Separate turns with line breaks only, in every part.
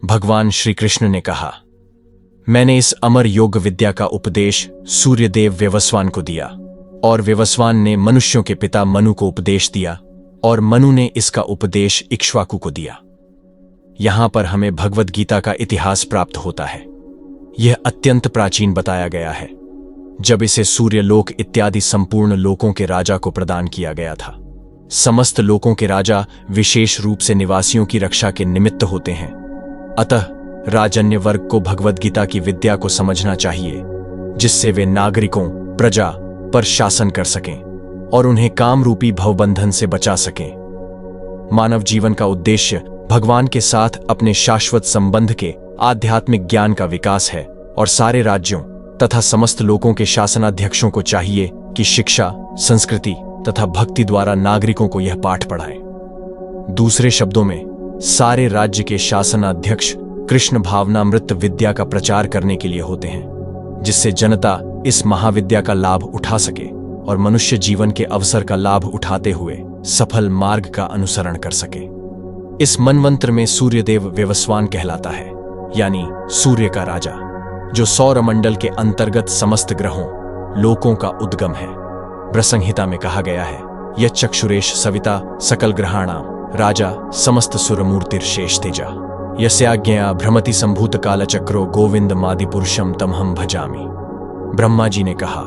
भगवान श्री कृष्ण ने कहा, मैंने इस अमर योग विद्या का उपदेश सूर्यदेव व्यवस्वान को दिया और व्यवस्वान ने मनुष्यों के पिता मनु को उपदेश दिया और मनु ने इसका उपदेश इक्ष्वाकु को दिया। यहां पर हमें भगवद गीता का इतिहास प्राप्त होता है। यह अत्यंत प्राचीन बताया गया है, जब इसे सूर्यलोक इत्यादि संपूर्ण लोकों के राजा को प्रदान किया गया था। समस्त लोकों के राजा विशेष रूप से निवासियों की रक्षा के निमित्त होते हैं। अतः राजन्य वर्ग को भगवद गीता की विद्या को समझना चाहिए, जिससे वे नागरिकों प्रजा पर शासन कर सकें और उन्हें काम रूपी भवबंधन से बचा सकें। मानव जीवन का उद्देश्य भगवान के साथ अपने शाश्वत संबंध के आध्यात्मिक ज्ञान का विकास है और सारे राज्यों तथा समस्त लोकों के शासनाध्यक्षों को चाहिए कि शिक्षा, संस्कृति तथा भक्ति द्वारा नागरिकों को यह पाठ पढ़ाएं। दूसरे शब्दों में, सारे राज्य के शासनाध्यक्ष कृष्ण भावनामृत विद्या का प्रचार करने के लिए होते हैं, जिससे जनता इस महाविद्या का लाभ उठा सके और मनुष्य जीवन के अवसर का लाभ उठाते हुए सफल मार्ग का अनुसरण कर सके। इस मनवंत्र में सूर्यदेव व्यवस्वान कहलाता है, यानी सूर्य का राजा, जो सौरमंडल के अंतर्गत समस्त ग्रहों लोकों का उद्गम है। ब्रसंहिता में कहा गया है, यह चक्षुरेश सविता सकल ग्रहाणाम राजा समस्त सुरमूर्तिर्शेष तेजा यस्याज्ञया भ्रमति संभूत कालचक्रो गोविंद मादिपुरुषम तमहम भजामि। ब्रह्मा जी ने कहा,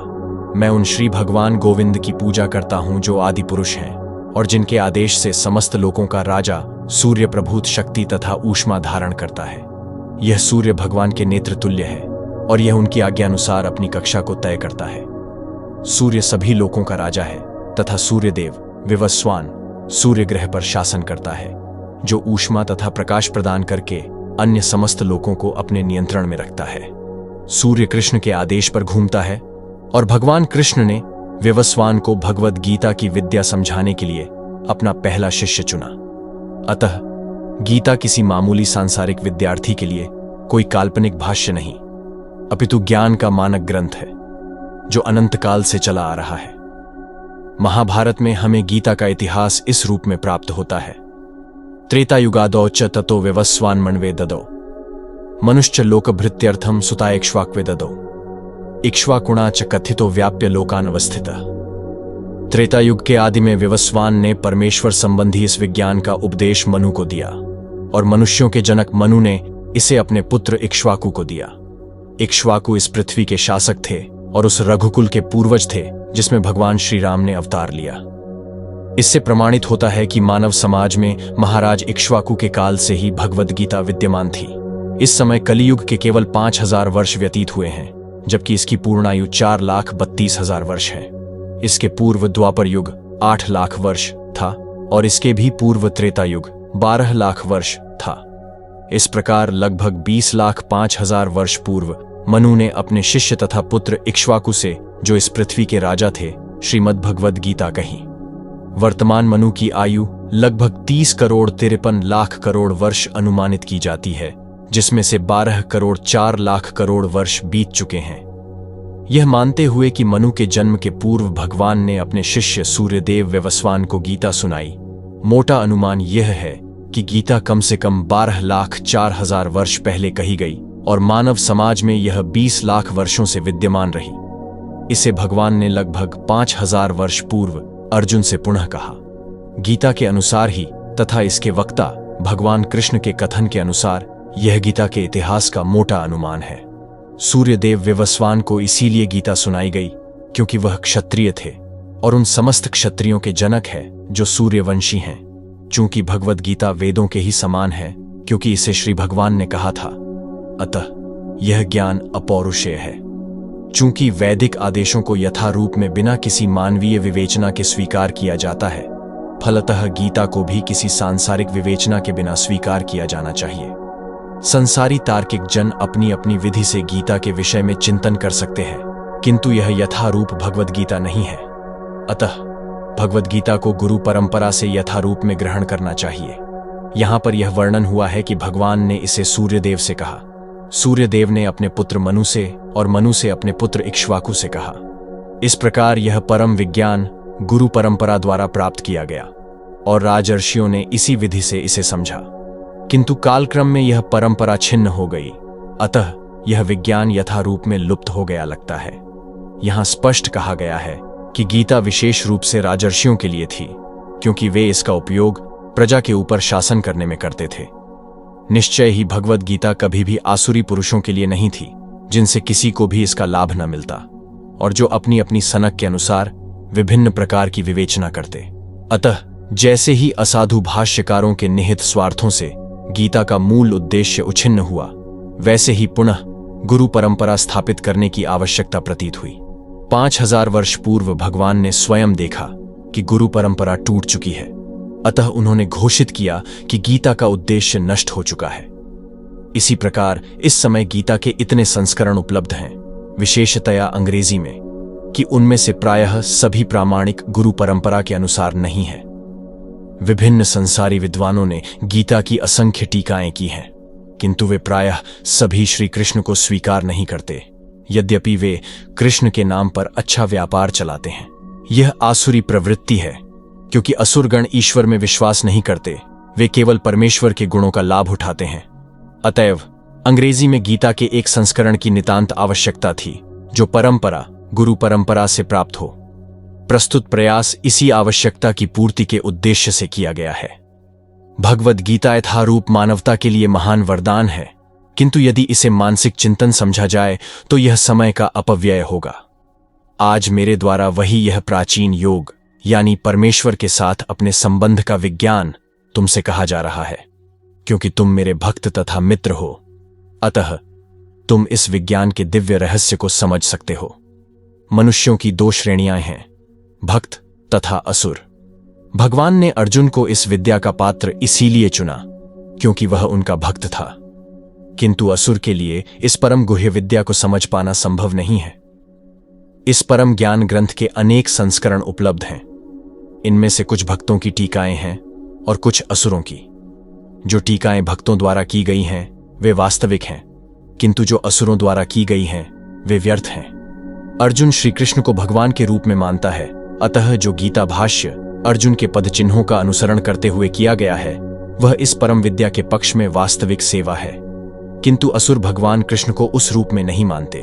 मैं उन श्री भगवान गोविंद की पूजा करता हूं जो आदि पुरुष हैं और जिनके आदेश से समस्त लोकों का राजा सूर्य प्रभूत शक्ति तथा ऊष्मा धारण करता है। यह सूर्य भगवान के नेत्र तुल्य है और यह उनकी आज्ञानुसार अपनी कक्षा को तय करता है। सूर्य सभी लोकों का राजा है तथा सूर्यदेव विवस्वान सूर्य ग्रह पर शासन करता है, जो ऊष्मा तथा प्रकाश प्रदान करके अन्य समस्त लोकों को अपने नियंत्रण में रखता है। सूर्य कृष्ण के आदेश पर घूमता है और भगवान कृष्ण ने व्यवस्वान को भगवद गीता की विद्या समझाने के लिए अपना पहला शिष्य चुना। अतः गीता किसी मामूली सांसारिक विद्यार्थी के लिए कोई काल्पनिक भाष्य नहीं, अपितु ज्ञान का मानक ग्रंथ है जो अनंत काल से चला आ रहा है। महाभारत में हमें गीता का इतिहास इस रूप में प्राप्त होता है, त्रेतायुगादौ च ततो व्यवस्वान मण्वे ददौ मनुश्च लोकभृत्यर्थम सुता इक्ष्वाक्वे ददौ इक्ष्वाकुणा च कथितो व्याप्य लोकान अवस्थितः। त्रेतायुग के आदि में व्यवस्वान ने परमेश्वर संबंधी इस विज्ञान का उपदेश मनु को दिया और मनुष्यों के जनक मनु ने इसे अपने पुत्र इक्ष्वाकु को दिया। इक्ष्वाकु इस पृथ्वी के शासक थे और उस रघुकुल के पूर्वज थे जिसमें भगवान श्री राम ने अवतार लिया। इससे प्रमाणित होता है कि मानव समाज में महाराज इक्ष्वाकु के काल से ही भगवद गीता विद्यमान थी। इस समय कलियुग के केवल 5000 वर्ष व्यतीत हुए हैं, जबकि इसकी पूर्णायु 4,32,000 वर्ष है। इसके पूर्व द्वापर युग 8 लाख वर्ष था और इसके भी पूर्व त्रेता युग 12 लाख वर्ष था। इस प्रकार लगभग 20,05,000 वर्ष पूर्व मनु ने अपने शिष्य तथा पुत्र इक्ष्वाकु से, जो इस पृथ्वी के राजा थे, श्रीमद् भगवद गीता कही। वर्तमान मनु की आयु लगभग 30 करोड़ 53 लाख करोड़ वर्ष अनुमानित की जाती है, जिसमें से 12 करोड़ 4 लाख करोड़ वर्ष बीत चुके हैं। यह मानते हुए कि मनु के जन्म के पूर्व भगवान ने अपने शिष्य सूर्यदेव व्यवस्वान को गीता सुनाई, मोटा अनुमान यह है कि गीता कम से कम 12,04,000 वर्ष पहले कही गई और मानव समाज में यह 20 लाख वर्षों से विद्यमान रही। इसे भगवान ने लगभग 5,000 वर्ष पूर्व अर्जुन से पुनः कहा। गीता के अनुसार ही तथा इसके वक्ता भगवान कृष्ण के कथन के अनुसार यह गीता के इतिहास का मोटा अनुमान है। सूर्यदेव व्यवस्वान को इसीलिए गीता सुनाई गई क्योंकि वह क्षत्रिय थे और उन समस्त क्षत्रियों के जनक है जो सूर्यवंशी हैं। चूंकि भगवद गीता वेदों के ही समान है क्योंकि इसे श्री भगवान ने कहा था, अतः यह ज्ञान अपौरुषेय है। चूंकि वैदिक आदेशों को यथारूप में बिना किसी मानवीय विवेचना के स्वीकार किया जाता है, फलतः गीता को भी किसी सांसारिक विवेचना के बिना स्वीकार किया जाना चाहिए। संसारी तार्किक जन अपनी अपनी विधि से गीता के विषय में चिंतन कर सकते हैं, किंतु यह यथारूप भगवद गीता नहीं है। अतः भगवद गीता को गुरु परंपरा से यथारूप में ग्रहण करना चाहिए। यहां पर यह वर्णन हुआ है कि भगवान ने इसे सूर्यदेव से कहा, सूर्यदेव ने अपने पुत्र मनु से और मनु से अपने पुत्र इक्ष्वाकु से कहा। इस प्रकार यह परम विज्ञान गुरु परंपरा द्वारा प्राप्त किया गया और राजर्षियों ने इसी विधि से इसे समझा। किंतु कालक्रम में यह परंपरा छिन्न हो गई, अतः यह विज्ञान यथारूप में लुप्त हो गया लगता है। यहां स्पष्ट कहा गया है कि गीता विशेष रूप से राजर्षियों के लिए थी, क्योंकि वे इसका उपयोग प्रजा के ऊपर शासन करने में करते थे। निश्चय ही भगवद गीता कभी भी आसुरी पुरुषों के लिए नहीं थी, जिनसे किसी को भी इसका लाभ न मिलता और जो अपनी अपनी सनक के अनुसार विभिन्न प्रकार की विवेचना करते। अतः जैसे ही असाधु भाष्यकारों के निहित स्वार्थों से गीता का मूल उद्देश्य उच्छिन्न हुआ, वैसे ही पुनः गुरु परंपरा स्थापित करने की आवश्यकता प्रतीत हुई। 5000 वर्ष पूर्व भगवान ने स्वयं देखा कि गुरु परंपरा टूट चुकी है, अतः उन्होंने घोषित किया कि गीता का उद्देश्य नष्ट हो चुका है। इसी प्रकार इस समय गीता के इतने संस्करण उपलब्ध हैं, विशेषतया अंग्रेजी में, कि उनमें से प्रायः सभी प्रामाणिक गुरु परंपरा के अनुसार नहीं है। विभिन्न संसारी विद्वानों ने गीता की असंख्य टीकाएं की हैं, किंतु वे प्रायः सभी श्री कृष्ण को स्वीकार नहीं करते, यद्यपि वे कृष्ण के नाम पर अच्छा व्यापार चलाते हैं। यह आसुरी प्रवृत्ति है, क्योंकि असुरगण ईश्वर में विश्वास नहीं करते, वे केवल परमेश्वर के गुणों का लाभ उठाते हैं। अतएव अंग्रेजी में गीता के एक संस्करण की नितांत आवश्यकता थी, जो परंपरा गुरु परंपरा से प्राप्त हो। प्रस्तुत प्रयास इसी आवश्यकता की पूर्ति के उद्देश्य से किया गया है। भगवद गीता यथारूप मानवता के लिए महान वरदान है, किंतु यदि इसे मानसिक चिंतन समझा जाए तो यह समय का अपव्यय होगा। आज मेरे द्वारा वही यह प्राचीन योग यानी परमेश्वर के साथ अपने संबंध का विज्ञान तुमसे कहा जा रहा है, क्योंकि तुम मेरे भक्त तथा मित्र हो, अतः तुम इस विज्ञान के दिव्य रहस्य को समझ सकते हो। मनुष्यों की 2 श्रेणियां हैं, भक्त तथा असुर। भगवान ने अर्जुन को इस विद्या का पात्र इसीलिए चुना क्योंकि वह उनका भक्त था, किंतु असुर के लिए इस परम गुह्य विद्या को समझ पाना संभव नहीं है। इस परम ज्ञान ग्रंथ के अनेक संस्करण उपलब्ध हैं। इनमें से कुछ भक्तों की टीकाएं हैं और कुछ असुरों की। जो टीकाएं भक्तों द्वारा की गई हैं वे वास्तविक हैं, किंतु जो असुरों द्वारा की गई हैं वे व्यर्थ हैं। अर्जुन श्री कृष्ण को भगवान के रूप में मानता है, अतः जो गीता भाष्य अर्जुन के पद चिन्हों का अनुसरण करते हुए किया गया है वह इस परम विद्या के पक्ष में वास्तविक सेवा है। किंतु असुर भगवान कृष्ण को उस रूप में नहीं मानते।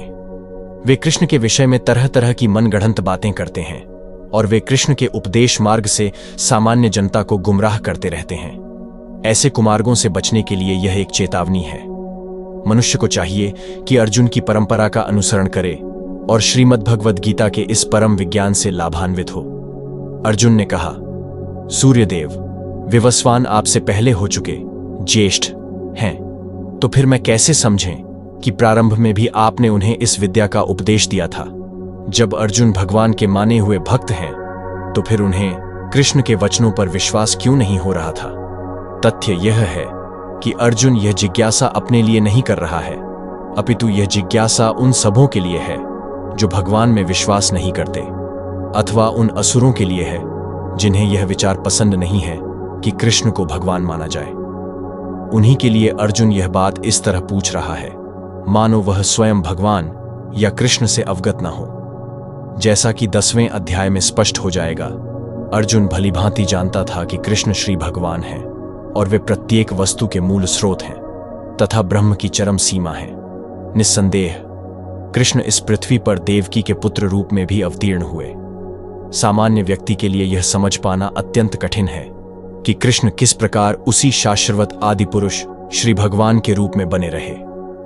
वे कृष्ण के विषय में तरह तरह की मनगढ़ंत बातें करते हैं और वे कृष्ण के उपदेश मार्ग से सामान्य जनता को गुमराह करते रहते हैं। ऐसे कुमार्गों से बचने के लिए यह एक चेतावनी है। मनुष्य को चाहिए कि अर्जुन की परंपरा का अनुसरण करे और श्रीमद् भगवद गीता के इस परम विज्ञान से लाभान्वित हो। अर्जुन ने कहा, सूर्यदेव, विवस्वान आपसे पहले हो चुके ज्येष्ठ हैं, तो फिर मैं कैसे समझें कि प्रारंभ में भी आपने उन्हें इस विद्या का उपदेश दिया था। जब अर्जुन भगवान के माने हुए भक्त हैं, तो फिर उन्हें कृष्ण के वचनों पर विश्वास क्यों नहीं हो रहा था? तथ्य यह है कि अर्जुन यह जिज्ञासा अपने लिए नहीं कर रहा है, अपितु यह जिज्ञासा उन सबों के लिए है जो भगवान में विश्वास नहीं करते, अथवा उन असुरों के लिए है जिन्हें यह विचार पसंद नहीं है कि कृष्ण को भगवान माना जाए। उन्हीं के लिए अर्जुन यह बात इस तरह पूछ रहा है, मानो वह स्वयं भगवान या कृष्ण से अवगत न हो। जैसा कि 10वें अध्याय में स्पष्ट हो जाएगा, अर्जुन भलीभांति जानता था कि कृष्ण श्री भगवान हैं और वे प्रत्येक वस्तु के मूल स्रोत हैं तथा ब्रह्म की चरम सीमा है। निस्संदेह कृष्ण इस पृथ्वी पर देवकी के पुत्र रूप में भी अवतीर्ण हुए। सामान्य व्यक्ति के लिए यह समझ पाना अत्यंत कठिन है कि कृष्ण किस प्रकार उसी शाश्वत आदि पुरुष श्री भगवान के रूप में बने रहे।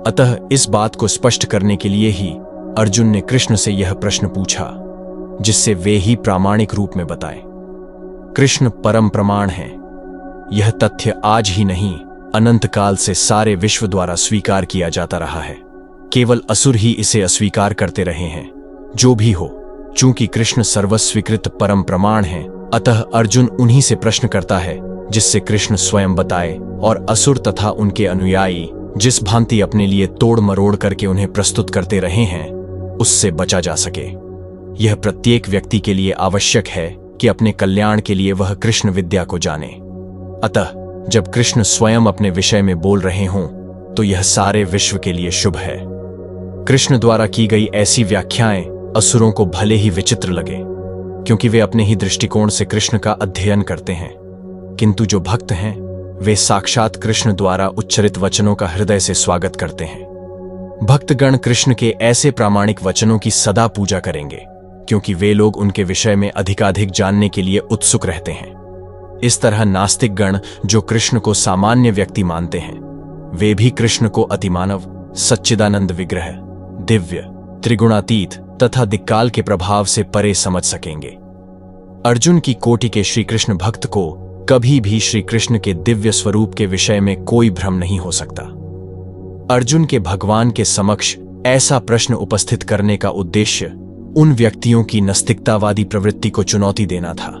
अतः इस बात को स्पष्ट करने के लिए ही अर्जुन ने कृष्ण से यह प्रश्न पूछा, जिससे वे ही प्रामाणिक रूप में बताएं। कृष्ण परम प्रमाण हैं। यह तथ्य आज ही नहीं, अनंत काल से सारे विश्व द्वारा स्वीकार किया जाता रहा है। केवल असुर ही इसे अस्वीकार करते रहे हैं। जो भी हो, चूंकि कृष्ण सर्वस्वीकृत परम प्रमाण हैं, अतः अर्जुन उन्हीं से प्रश्न करता है जिससे कृष्ण स्वयं बताए और असुर तथा उनके अनुयायी जिस भांति अपने लिए तोड़ मरोड़ करके उन्हें प्रस्तुत करते रहे हैं, उससे बचा जा सके। यह प्रत्येक व्यक्ति के लिए आवश्यक है कि अपने कल्याण के लिए वह कृष्ण विद्या को जाने। अतः जब कृष्ण स्वयं अपने विषय में बोल रहे हों, तो यह सारे विश्व के लिए शुभ है। कृष्ण द्वारा की गई ऐसी व्याख्याएं असुरों को भले ही विचित्र लगे, क्योंकि वे अपने ही दृष्टिकोण से कृष्ण का अध्ययन करते हैं, किंतु जो भक्त हैं वे साक्षात कृष्ण द्वारा उच्चरित वचनों का हृदय से स्वागत करते हैं। भक्तगण कृष्ण के ऐसे प्रामाणिक वचनों की सदा पूजा करेंगे, क्योंकि वे लोग उनके विषय में अधिकाधिक जानने के लिए उत्सुक रहते हैं। इस तरह नास्तिक गण, जो कृष्ण को सामान्य व्यक्ति मानते हैं, वे भी कृष्ण को अतिमानव, सच्चिदानंद विग्रह, दिव्य, त्रिगुणातीत तथा दिक्काल के प्रभाव से परे समझ सकेंगे। अर्जुन की कोटि के श्री कृष्ण भक्त को कभी भी श्री कृष्ण के दिव्य स्वरूप के विषय में कोई भ्रम नहीं हो सकता। अर्जुन के भगवान के समक्ष ऐसा प्रश्न उपस्थित करने का उद्देश्य उन व्यक्तियों की नास्तिकतावादी प्रवृत्ति को चुनौती देना था,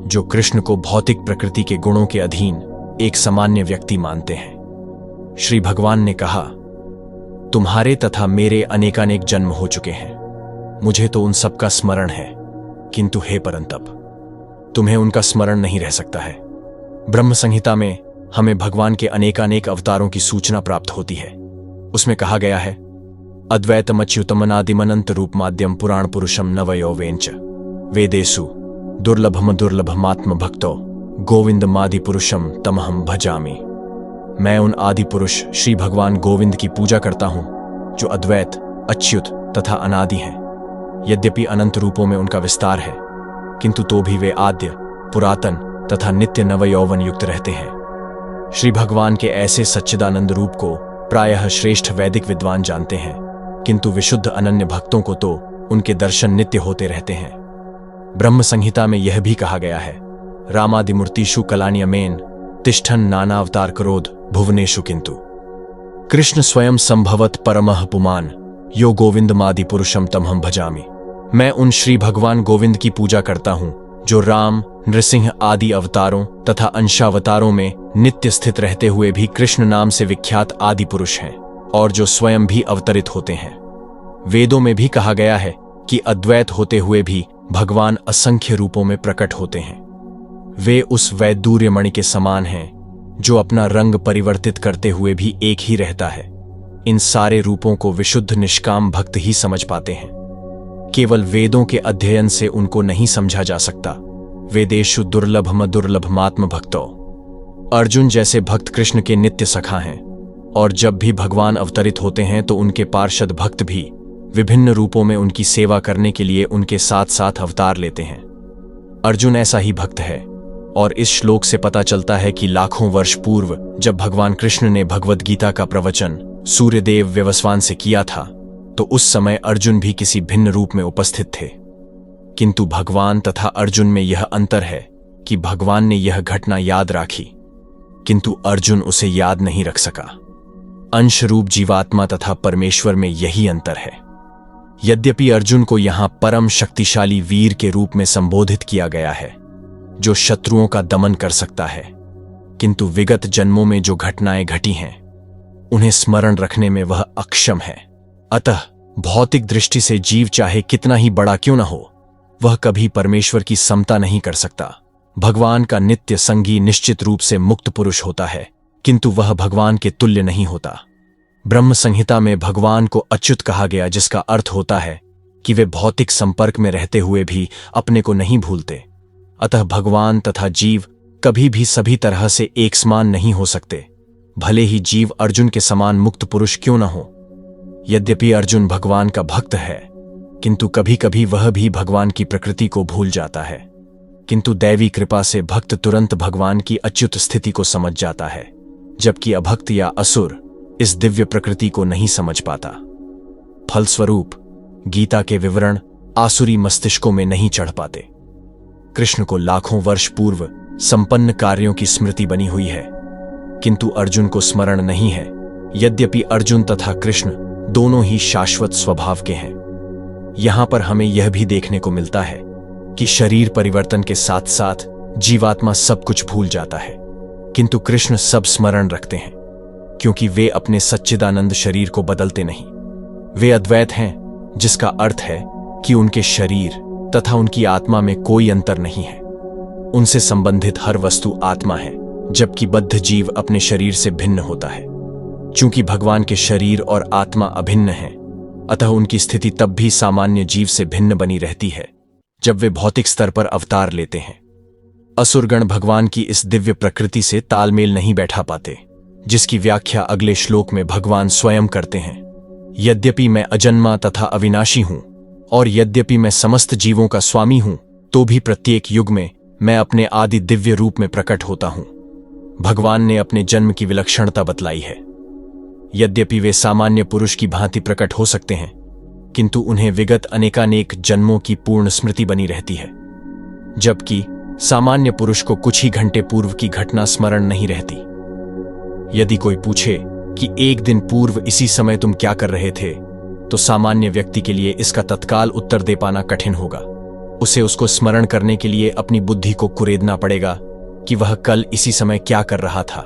जो कृष्ण को भौतिक प्रकृति के गुणों के अधीन एक सामान्य व्यक्ति मानते हैं। श्री भगवान ने कहा, तुम्हारे तथा मेरे अनेकानेक जन्म हो चुके हैं, मुझे तो उन सब का स्मरण है, किंतु हे परंतप, तुम्हें उनका स्मरण नहीं रह सकता है। ब्रह्म संहिता में हमें भगवान के अनेकानेक अवतारों की सूचना प्राप्त होती है। उसमें कहा गया है, अद्वैतमच्युतमनादिमनंत रूप माध्यम पुराण पुरुषम नवयो वेंच वेदेषु दुर्लभम दुर्लभमात्म भक्तो गोविंदमादि पुरुषम तमहम भजामि। मैं उन आदि पुरुष श्री भगवान गोविंद की पूजा करता हूं, जो अद्वैत, अच्युत तथा अनादि हैं। यद्यपि अनंत रूपों में उनका विस्तार है, किंतु तो भी वे आद्य, पुरातन तथा नित्य नवयौवन युक्त रहते हैं। श्री भगवान के ऐसे सच्चिदानंद रूप को प्रायः श्रेष्ठ वैदिक विद्वान जानते हैं, किंतु विशुद्ध अनन्य भक्तों को तो उनके दर्शन नित्य होते रहते हैं। ब्रह्म संहिता में यह भी कहा गया है, रामादिमूर्तिषु कलान्यमेन तिष्ठन् नानावतार क्रोध भुवनेषु किंतु कृष्ण स्वयं संभवत परमः पुमान यो गोविंदमादि पुरुषम तमहम भजामि। मैं उन श्री भगवान गोविंद की पूजा करता हूं, जो राम, नृसिंह आदि अवतारों तथा अंशावतारों में नित्य स्थित रहते हुए भी कृष्ण नाम से विख्यात आदि पुरुष हैं, और जो स्वयं भी अवतरित होते हैं। वेदों में भी कहा गया है कि अद्वैत होते हुए भी भगवान असंख्य रूपों में प्रकट होते हैं। वे उस वैदूर्य मणि के समान हैं, जो अपना रंग परिवर्तित करते हुए भी एक ही रहता है। इन सारे रूपों को विशुद्ध निष्काम भक्त ही समझ पाते हैं। केवल वेदों के अध्ययन से उनको नहीं समझा जा सकता। वेदेषु दुर्लभम दुर्लभमात्म भक्तो। अर्जुन जैसे भक्त कृष्ण के नित्य सखा हैं, और जब भी भगवान अवतरित होते हैं तो उनके पार्षद भक्त भी विभिन्न रूपों में उनकी सेवा करने के लिए उनके साथ साथ अवतार लेते हैं। अर्जुन ऐसा ही भक्त है, और इस श्लोक से पता चलता है कि लाखों वर्ष पूर्व जब भगवान कृष्ण ने भगवद गीता का प्रवचन सूर्यदेव व्यवस्वान से किया था, तो उस समय अर्जुन भी किसी भिन्न रूप में उपस्थित थे। किंतु भगवान तथा अर्जुन में यह अंतर है कि भगवान ने यह घटना याद राखी, किंतु अर्जुन उसे याद नहीं रख सका। अंश रूप जीवात्मा तथा परमेश्वर में यही अंतर है। यद्यपि अर्जुन को यहां परम शक्तिशाली वीर के रूप में संबोधित किया गया है, जो शत्रुओं का दमन कर सकता है, किंतु विगत जन्मों में जो घटनाएं घटी हैं, उन्हें स्मरण रखने में वह अक्षम है। अतः भौतिक दृष्टि से जीव चाहे कितना ही बड़ा क्यों न हो, वह कभी परमेश्वर की समता नहीं कर सकता। भगवान का नित्य संगी निश्चित रूप से मुक्त पुरुष होता है, किंतु वह भगवान के तुल्य नहीं होता। ब्रह्म संहिता में भगवान को अच्युत कहा गया, जिसका अर्थ होता है कि वे भौतिक संपर्क में रहते हुए भी अपने को नहीं भूलते। अतः भगवान तथा जीव कभी भी सभी तरह से एक समान नहीं हो सकते, भले ही जीव अर्जुन के समान मुक्त पुरुष क्यों न हो। यद्यपि अर्जुन भगवान का भक्त है, किंतु कभी कभी वह भी भगवान की प्रकृति को भूल जाता है। किंतु दैवी कृपा से भक्त तुरंत भगवान की अच्युत स्थिति को समझ जाता है, जबकि अभक्त या असुर इस दिव्य प्रकृति को नहीं समझ पाता। फलस्वरूप गीता के विवरण आसुरी मस्तिष्कों में नहीं चढ़ पाते। कृष्ण को लाखों वर्ष पूर्व संपन्न कार्यों की स्मृति बनी हुई है, किंतु अर्जुन को स्मरण नहीं है। यद्यपि अर्जुन तथा कृष्ण दोनों ही शाश्वत स्वभाव के हैं। यहां पर हमें यह भी देखने को मिलता है कि शरीर परिवर्तन के साथ साथ जीवात्मा सब कुछ भूल जाता है, किंतु कृष्ण सब स्मरण रखते हैं, क्योंकि वे अपने सच्चिदानंद शरीर को बदलते नहीं। वे अद्वैत हैं, जिसका अर्थ है कि उनके शरीर तथा उनकी आत्मा में कोई अंतर नहीं है। उनसे संबंधित हर वस्तु आत्मा है, जबकि बद्ध जीव अपने शरीर से भिन्न होता है। चूंकि भगवान के शरीर और आत्मा अभिन्न हैं, अतः उनकी स्थिति तब भी सामान्य जीव से भिन्न बनी रहती है जब वे भौतिक स्तर पर अवतार लेते हैं। असुरगण भगवान की इस दिव्य प्रकृति से तालमेल नहीं बैठा पाते, जिसकी व्याख्या अगले श्लोक में भगवान स्वयं करते हैं। यद्यपि मैं अजन्मा तथा अविनाशी हूं और यद्यपि मैं समस्त जीवों का स्वामी हूं, तो भी प्रत्येक युग में मैं अपने आदि दिव्य रूप में प्रकट होता हूं। भगवान ने अपने जन्म की विलक्षणता बतलाई है। यद्यपि वे सामान्य पुरुष की भांति प्रकट हो सकते हैं, किंतु उन्हें विगत अनेकानेक जन्मों की पूर्ण स्मृति बनी रहती है, जबकि सामान्य पुरुष को कुछ ही घंटे पूर्व की घटना स्मरण नहीं रहती। यदि कोई पूछे कि एक दिन पूर्व इसी समय तुम क्या कर रहे थे, तो सामान्य व्यक्ति के लिए इसका तत्काल उत्तर दे पाना कठिन होगा। उसे उसको स्मरण करने के लिए अपनी बुद्धि को कुरेदना पड़ेगा कि वह कल इसी समय क्या कर रहा था।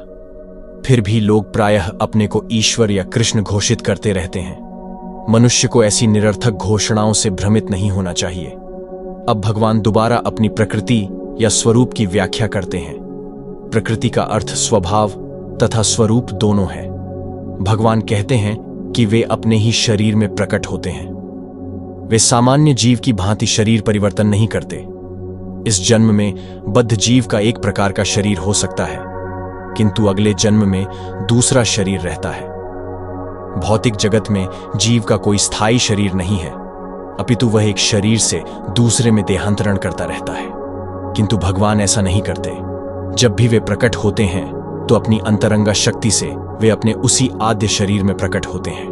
फिर भी लोग प्रायः अपने को ईश्वर या कृष्ण घोषित करते रहते हैं। मनुष्य को ऐसी निरर्थक घोषणाओं से भ्रमित नहीं होना चाहिए। अब भगवान दोबारा अपनी प्रकृति या स्वरूप की व्याख्या करते हैं। प्रकृति का अर्थ स्वभाव तथा स्वरूप दोनों है। भगवान कहते हैं कि वे अपने ही शरीर में प्रकट होते हैं। वे सामान्य जीव की भांति शरीर परिवर्तन नहीं करते। इस जन्म में बद्ध जीव का एक प्रकार का शरीर हो सकता है, किंतु अगले जन्म में दूसरा शरीर रहता है। भौतिक जगत में जीव का कोई स्थायी शरीर नहीं है, अपितु वह एक शरीर से दूसरे में देहांतरण करता रहता है। किंतु भगवान ऐसा नहीं करते। जब भी वे प्रकट होते हैं तो अपनी अंतरंगा शक्ति से वे अपने उसी आद्य शरीर में प्रकट होते हैं।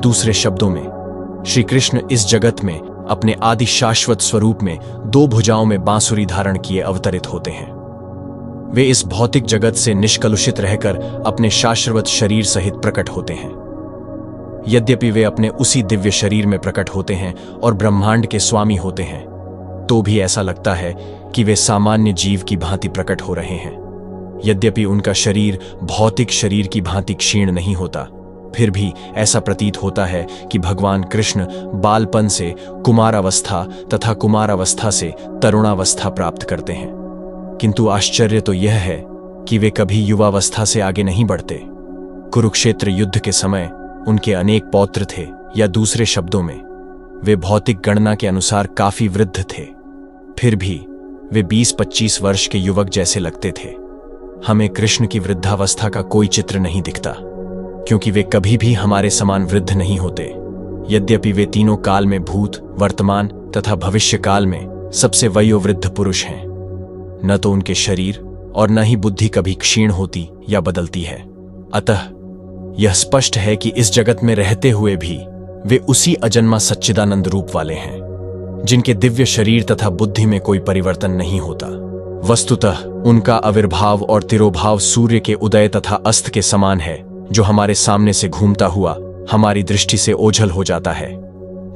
दूसरे शब्दों में, श्री कृष्ण इस जगत में अपने आदि शाश्वत स्वरूप में 2 भुजाओं में बांसुरी धारण किए अवतरित होते हैं। वे इस भौतिक जगत से निष्कलुषित रहकर अपने शाश्वत शरीर सहित प्रकट होते हैं। यद्यपि वे अपने उसी दिव्य शरीर में प्रकट होते हैं और ब्रह्मांड के स्वामी होते हैं, तो भी ऐसा लगता है कि वे सामान्य जीव की भांति प्रकट हो रहे हैं। यद्यपि उनका शरीर भौतिक शरीर की भांति क्षीण नहीं होता, फिर भी ऐसा प्रतीत होता है कि भगवान कृष्ण बालपन से कुमारावस्था तथा कुमारावस्था से तरुणावस्था प्राप्त करते हैं। किंतु आश्चर्य तो यह है कि वे कभी युवावस्था से आगे नहीं बढ़ते। कुरुक्षेत्र युद्ध के समय उनके अनेक पौत्र थे, या दूसरे शब्दों में, वे भौतिक गणना के अनुसार काफी वृद्ध थे। फिर भी वे 20-25 वर्ष के युवक जैसे लगते थे। हमें कृष्ण की वृद्धावस्था का कोई चित्र नहीं दिखता, क्योंकि वे कभी भी हमारे समान वृद्ध नहीं होते। यद्यपि वे तीनों काल में, भूत, वर्तमान तथा भविष्य काल में सबसे वयोवृद्ध पुरुष हैं, न तो उनके शरीर और न ही बुद्धि कभी क्षीण होती या बदलती है। अतः यह स्पष्ट है कि इस जगत में रहते हुए भी वे उसी अजन्मा सच्चिदानंद रूप वाले हैं, जिनके दिव्य शरीर तथा बुद्धि में कोई परिवर्तन नहीं होता। वस्तुतः उनका आविर्भाव और तिरोभाव सूर्य के उदय तथा अस्त के समान है, जो हमारे सामने से घूमता हुआ हमारी दृष्टि से ओझल हो जाता है।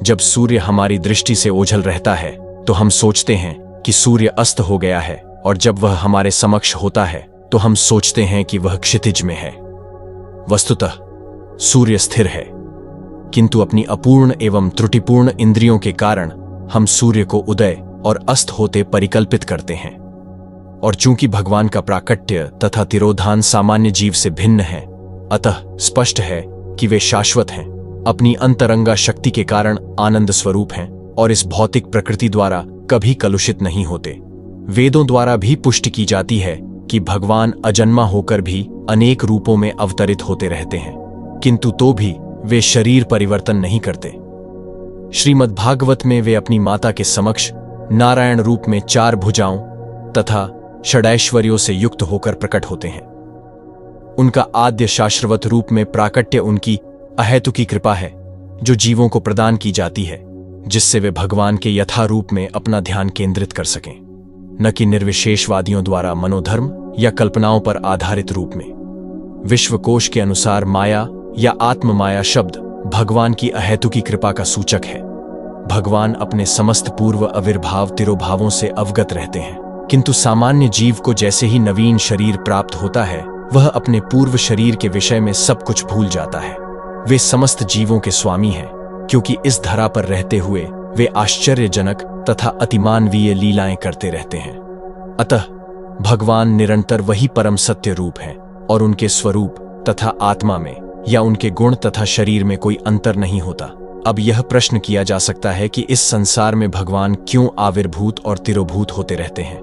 जब सूर्य हमारी दृष्टि से ओझल रहता है तो हम सोचते हैं कि सूर्य अस्त हो गया है, और जब वह हमारे समक्ष होता है तो हम सोचते हैं कि वह क्षितिज में है। वस्तुतः सूर्य स्थिर है, किंतु अपनी अपूर्ण एवं त्रुटिपूर्ण इंद्रियों के कारण हम सूर्य को उदय और अस्त होते परिकल्पित करते हैं। और चूंकि भगवान का प्राकट्य तथा तिरोधान सामान्य जीव से भिन्न है, अतः स्पष्ट है कि वे शाश्वत हैं, अपनी अंतरंगा शक्ति के कारण आनंद स्वरूप हैं और इस भौतिक प्रकृति द्वारा कभी कलुषित नहीं होते। वेदों द्वारा भी पुष्टि की जाती है कि भगवान अजन्मा होकर भी अनेक रूपों में अवतरित होते रहते हैं, किंतु तो भी वे शरीर परिवर्तन नहीं करते। श्रीमद् भागवत में वे अपनी माता के समक्ष नारायण रूप में 4 भुजाओं तथा षडैश्वर्यों से युक्त होकर प्रकट होते हैं। उनका आद्य शाश्वत रूप में प्राकट्य उनकी अहेतुकी कृपा है, जो जीवों को प्रदान की जाती है, जिससे वे भगवान के यथारूप में अपना ध्यान केंद्रित कर सकें, न कि निर्विशेषवादियों द्वारा मनोधर्म या कल्पनाओं पर आधारित रूप में। विश्वकोश के अनुसार माया या आत्म माया शब्द भगवान की अहेतुकी कृपा का सूचक है। भगवान अपने समस्त पूर्व आविर्भाव तिरोभावों से अवगत रहते हैं, किंतु सामान्य जीव को जैसे ही नवीन शरीर प्राप्त होता है, वह अपने पूर्व शरीर के विषय में सब कुछ भूल जाता है। वे समस्त जीवों के स्वामी हैं, क्योंकि इस धरा पर रहते हुए वे आश्चर्यजनक तथा अतिमानवीय लीलाएं करते रहते हैं। अतः भगवान निरंतर वही परम सत्य रूप हैं और उनके स्वरूप तथा आत्मा में या उनके गुण तथा शरीर में कोई अंतर नहीं होता। अब यह प्रश्न किया जा सकता है कि इस संसार में भगवान क्यों आविर्भूत और तिरोभूत होते रहते हैं।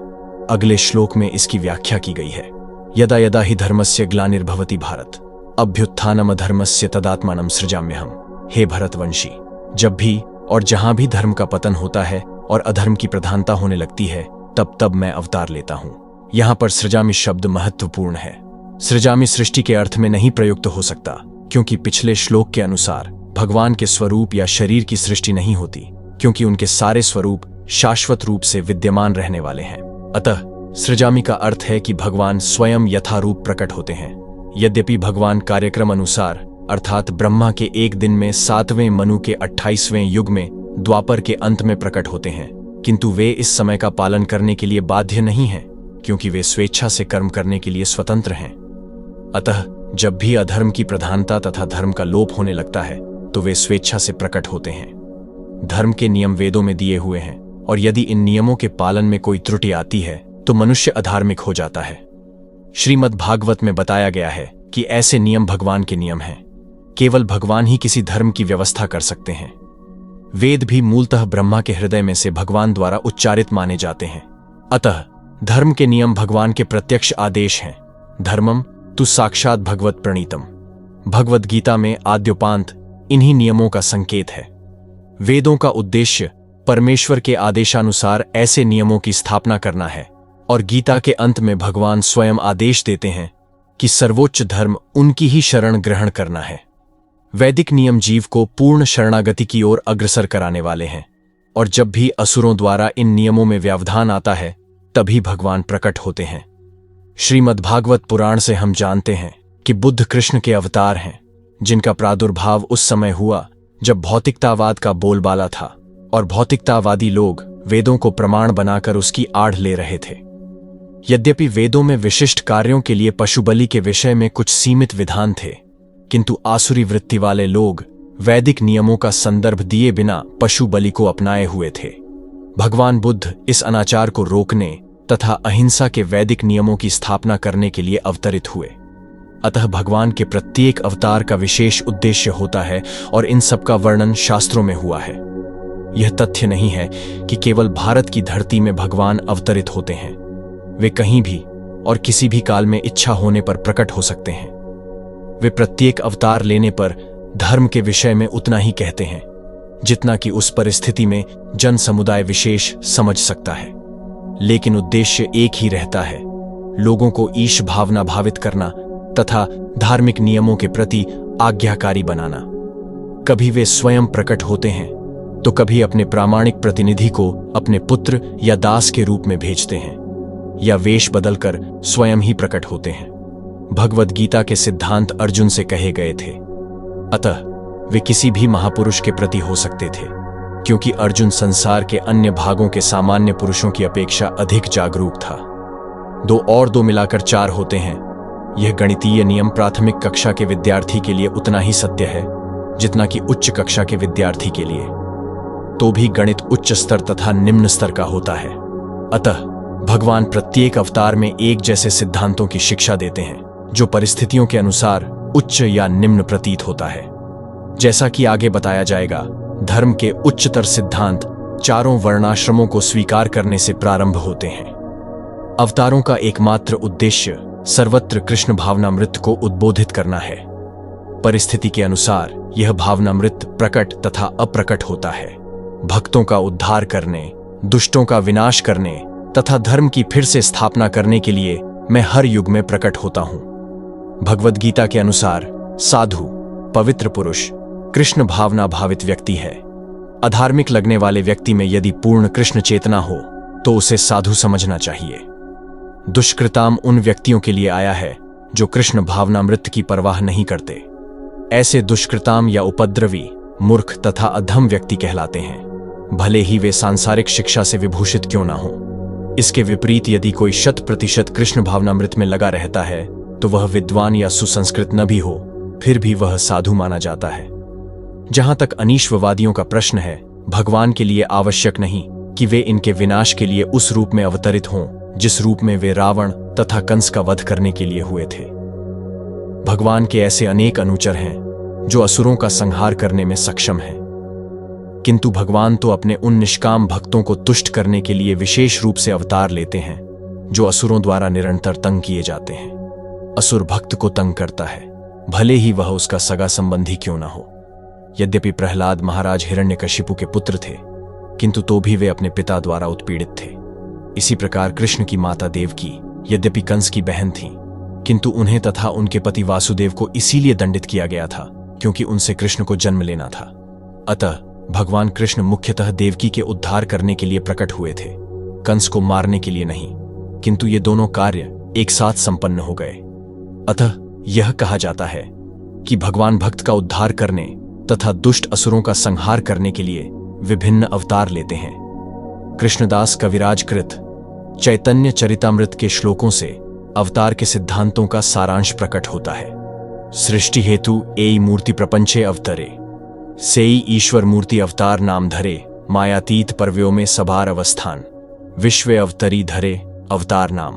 अगले श्लोक में इसकी व्याख्या की गई है। यदा यदा हि धर्मस्य ग्लानिर्भवति भारत अभ्युत्थानम अधर्मस्य तदात्मानं सृजाम्यहम्। हे भरतवंशी, जब भी और जहां भी धर्म का पतन होता है और अधर्म की प्रधानता होने लगती है, तब तब मैं अवतार लेता हूं। यहां पर सृजामि शब्द महत्वपूर्ण है। सृजामि सृष्टि के अर्थ में नहीं प्रयुक्त हो सकता, क्योंकि पिछले श्लोक के अनुसार भगवान के स्वरूप या शरीर की सृष्टि नहीं होती, क्योंकि उनके सारे स्वरूप शाश्वत रूप से विद्यमान रहने वाले हैं। अतः सृजामि का अर्थ है कि भगवान स्वयं यथारूप प्रकट होते हैं। यद्यपि भगवान कार्यक्रम अनुसार अर्थात ब्रह्मा के एक दिन में 7वें मनु के 28वें युग में द्वापर के अंत में प्रकट होते हैं, किंतु वे इस समय का पालन करने के लिए बाध्य नहीं हैं, क्योंकि वे स्वेच्छा से कर्म करने के लिए स्वतंत्र हैं। अतः जब भी अधर्म की प्रधानता तथा धर्म का लोप होने लगता है, तो वे स्वेच्छा से प्रकट होते हैं। धर्म के नियम वेदों में दिए हुए हैं, और यदि इन नियमों के पालन में कोई त्रुटि आती है तो मनुष्य अधार्मिक हो जाता है। श्रीमद् भागवत में बताया गया है कि ऐसे नियम भगवान के नियम हैं। केवल भगवान ही किसी धर्म की व्यवस्था कर सकते हैं। वेद भी मूलतः ब्रह्मा के हृदय में से भगवान द्वारा उच्चारित माने जाते हैं। अतः धर्म के नियम भगवान के प्रत्यक्ष आदेश हैं। धर्मम तु साक्षात भगवत प्रणीतम। भगवद गीता में आद्योपांत इन्हीं नियमों का संकेत है। वेदों का उद्देश्य परमेश्वर के आदेशानुसार ऐसे नियमों की स्थापना करना है, और गीता के अंत में भगवान स्वयं आदेश देते हैं कि सर्वोच्च धर्म उनकी ही शरण ग्रहण करना है। वैदिक नियम जीव को पूर्ण शरणागति की ओर अग्रसर कराने वाले हैं, और जब भी असुरों द्वारा इन नियमों में व्यवधान आता है, तभी भगवान प्रकट होते हैं। श्रीमद् भागवत पुराण से हम जानते हैं कि बुद्ध कृष्ण के अवतार हैं, जिनका प्रादुर्भाव उस समय हुआ जब भौतिकतावाद का बोलबाला था, और भौतिकतावादी लोग वेदों को प्रमाण बनाकर उसकी आड़ ले रहे थे। यद्यपि वेदों में विशिष्ट कार्यों के लिए पशु बलि के विषय में कुछ सीमित विधान थे, किंतु आसुरी वृत्ति वाले लोग वैदिक नियमों का संदर्भ दिए बिना पशु बलि को अपनाए हुए थे। भगवान बुद्ध इस अनाचार को रोकने तथा अहिंसा के वैदिक नियमों की स्थापना करने के लिए अवतरित हुए। अतः भगवान के प्रत्येक अवतार का विशेष उद्देश्य होता है, और इन सब का वर्णन शास्त्रों में हुआ है। यह तथ्य नहीं है कि केवल भारत की धरती में भगवान अवतरित होते हैं। वे कहीं भी और किसी भी काल में इच्छा होने पर प्रकट हो सकते हैं। वे प्रत्येक अवतार लेने पर धर्म के विषय में उतना ही कहते हैं जितना कि उस परिस्थिति में जन समुदाय विशेष समझ सकता है, लेकिन उद्देश्य एक ही रहता है, लोगों को ईश भावना भावित करना तथा धार्मिक नियमों के प्रति आज्ञाकारी बनाना। कभी वे स्वयं प्रकट होते हैं तो कभी अपने प्रामाणिक प्रतिनिधि को अपने पुत्र या दास के रूप में भेजते हैं, या वेश बदलकर स्वयं ही प्रकट होते हैं। भगवद गीता के सिद्धांत अर्जुन से कहे गए थे, अतः वे किसी भी महापुरुष के प्रति हो सकते थे, क्योंकि अर्जुन संसार के अन्य भागों के सामान्य पुरुषों की अपेक्षा अधिक जागरूक था। 2 और 2 मिलाकर 4 होते हैं। यह गणितीय नियम प्राथमिक कक्षा के विद्यार्थी के लिए उतना ही सत्य है जितना कि उच्च कक्षा के विद्यार्थी के लिए। तो भी गणित उच्च स्तर तथा निम्न स्तर का होता है। अतः भगवान प्रत्येक अवतार में एक जैसे सिद्धांतों की शिक्षा देते हैं, जो परिस्थितियों के अनुसार उच्च या निम्न प्रतीत होता है। जैसा कि आगे बताया जाएगा, धर्म के उच्चतर सिद्धांत चारों वर्णाश्रमों को स्वीकार करने से प्रारंभ होते हैं। अवतारों का एकमात्र उद्देश्य सर्वत्र कृष्ण भावनामृत को उद्बोधित करना है। परिस्थिति के अनुसार यह भावनामृत प्रकट तथा अप्रकट होता है। भक्तों का उद्धार करने, दुष्टों का विनाश करने तथा धर्म की फिर से स्थापना करने के लिए मैं हर युग में प्रकट होता हूं। भगवद गीता के अनुसार साधु, पवित्र पुरुष कृष्ण भावना भावित व्यक्ति है। अधार्मिक लगने वाले व्यक्ति में यदि पूर्ण कृष्ण चेतना हो तो उसे साधु समझना चाहिए। दुष्कृताम उन व्यक्तियों के लिए आया है जो कृष्ण भावनामृत की परवाह नहीं करते। ऐसे दुष्कृताम या उपद्रवी, मूर्ख तथा अधम व्यक्ति कहलाते हैं, भले ही वे सांसारिक शिक्षा से विभूषित क्यों ना हो। इसके विपरीत यदि कोई 100% कृष्ण भावनामृत में लगा रहता है तो वह विद्वान या सुसंस्कृत न भी हो, फिर भी वह साधु माना जाता है। जहां तक अनीश्वरवादियों का प्रश्न है, भगवान के लिए आवश्यक नहीं कि वे इनके विनाश के लिए उस रूप में अवतरित हों जिस रूप में वे रावण तथा कंस का वध करने के लिए हुए थे। भगवान के ऐसे अनेक अनुचर हैं जो असुरों का संहार करने में सक्षम हैं, किंतु भगवान तो अपने उन निष्काम भक्तों को तुष्ट करने के लिए विशेष रूप से अवतार लेते हैं जो असुरों द्वारा निरंतर तंग किए जाते हैं। असुर भक्त को तंग करता है, भले ही वह उसका सगा संबंधी क्यों ना हो। यद्यपि प्रहलाद महाराज हिरण्यकशिपु के पुत्र थे, किंतु तो भी वे अपने पिता द्वारा उत्पीड़ित थे। इसी प्रकार कृष्ण की माता देवकी यद्यपि कंस की बहन थीं, किंतु उन्हें तथा उनके पति वासुदेव को इसीलिए दंडित किया गया था क्योंकि उनसे कृष्ण को जन्म लेना था। अतः भगवान कृष्ण मुख्यतः देवकी के उद्धार करने के लिए प्रकट हुए थे, कंस को मारने के लिए नहीं। किंतु ये दोनों कार्य एक साथ संपन्न हो गए। अतः यह कहा जाता है कि भगवान भक्त का उद्धार करने तथा दुष्ट असुरों का संहार करने के लिए विभिन्न अवतार लेते हैं। कृष्णदास कविराज कृत चैतन्य चरितामृत के श्लोकों से अवतार के सिद्धांतों का सारांश प्रकट होता है। सृष्टि हेतु एई मूर्ति प्रपंचे अवतरे, सेई ईश्वर मूर्ति अवतार नाम धरे, मायातीत परव्यों में सभार अवस्थान, विश्व अवतरी धरे अवतार नाम।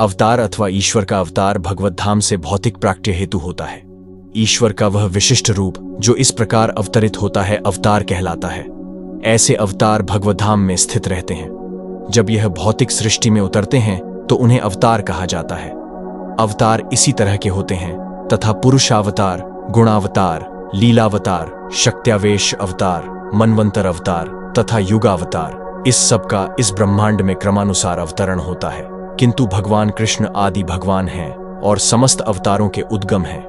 अवतार अथवा ईश्वर का अवतार भगवत धाम से भौतिक प्राक्ट्य हेतु होता है। ईश्वर का वह विशिष्ट रूप जो इस प्रकार अवतरित होता है अवतार कहलाता है। ऐसे अवतार भगवत धाम में स्थित रहते हैं। जब यह भौतिक सृष्टि में उतरते हैं तो उन्हें अवतार कहा जाता है। अवतार इसी तरह के होते हैं तथा पुरुषावतार, गुणावतार, लीलावतार, शक्त्यावेश अवतार, मनवंतर अवतार तथा युगावतार, इस सब का इस ब्रह्मांड में क्रमानुसार अवतरण होता है। किंतु भगवान कृष्ण आदि भगवान हैं और समस्त अवतारों के उद्गम हैं।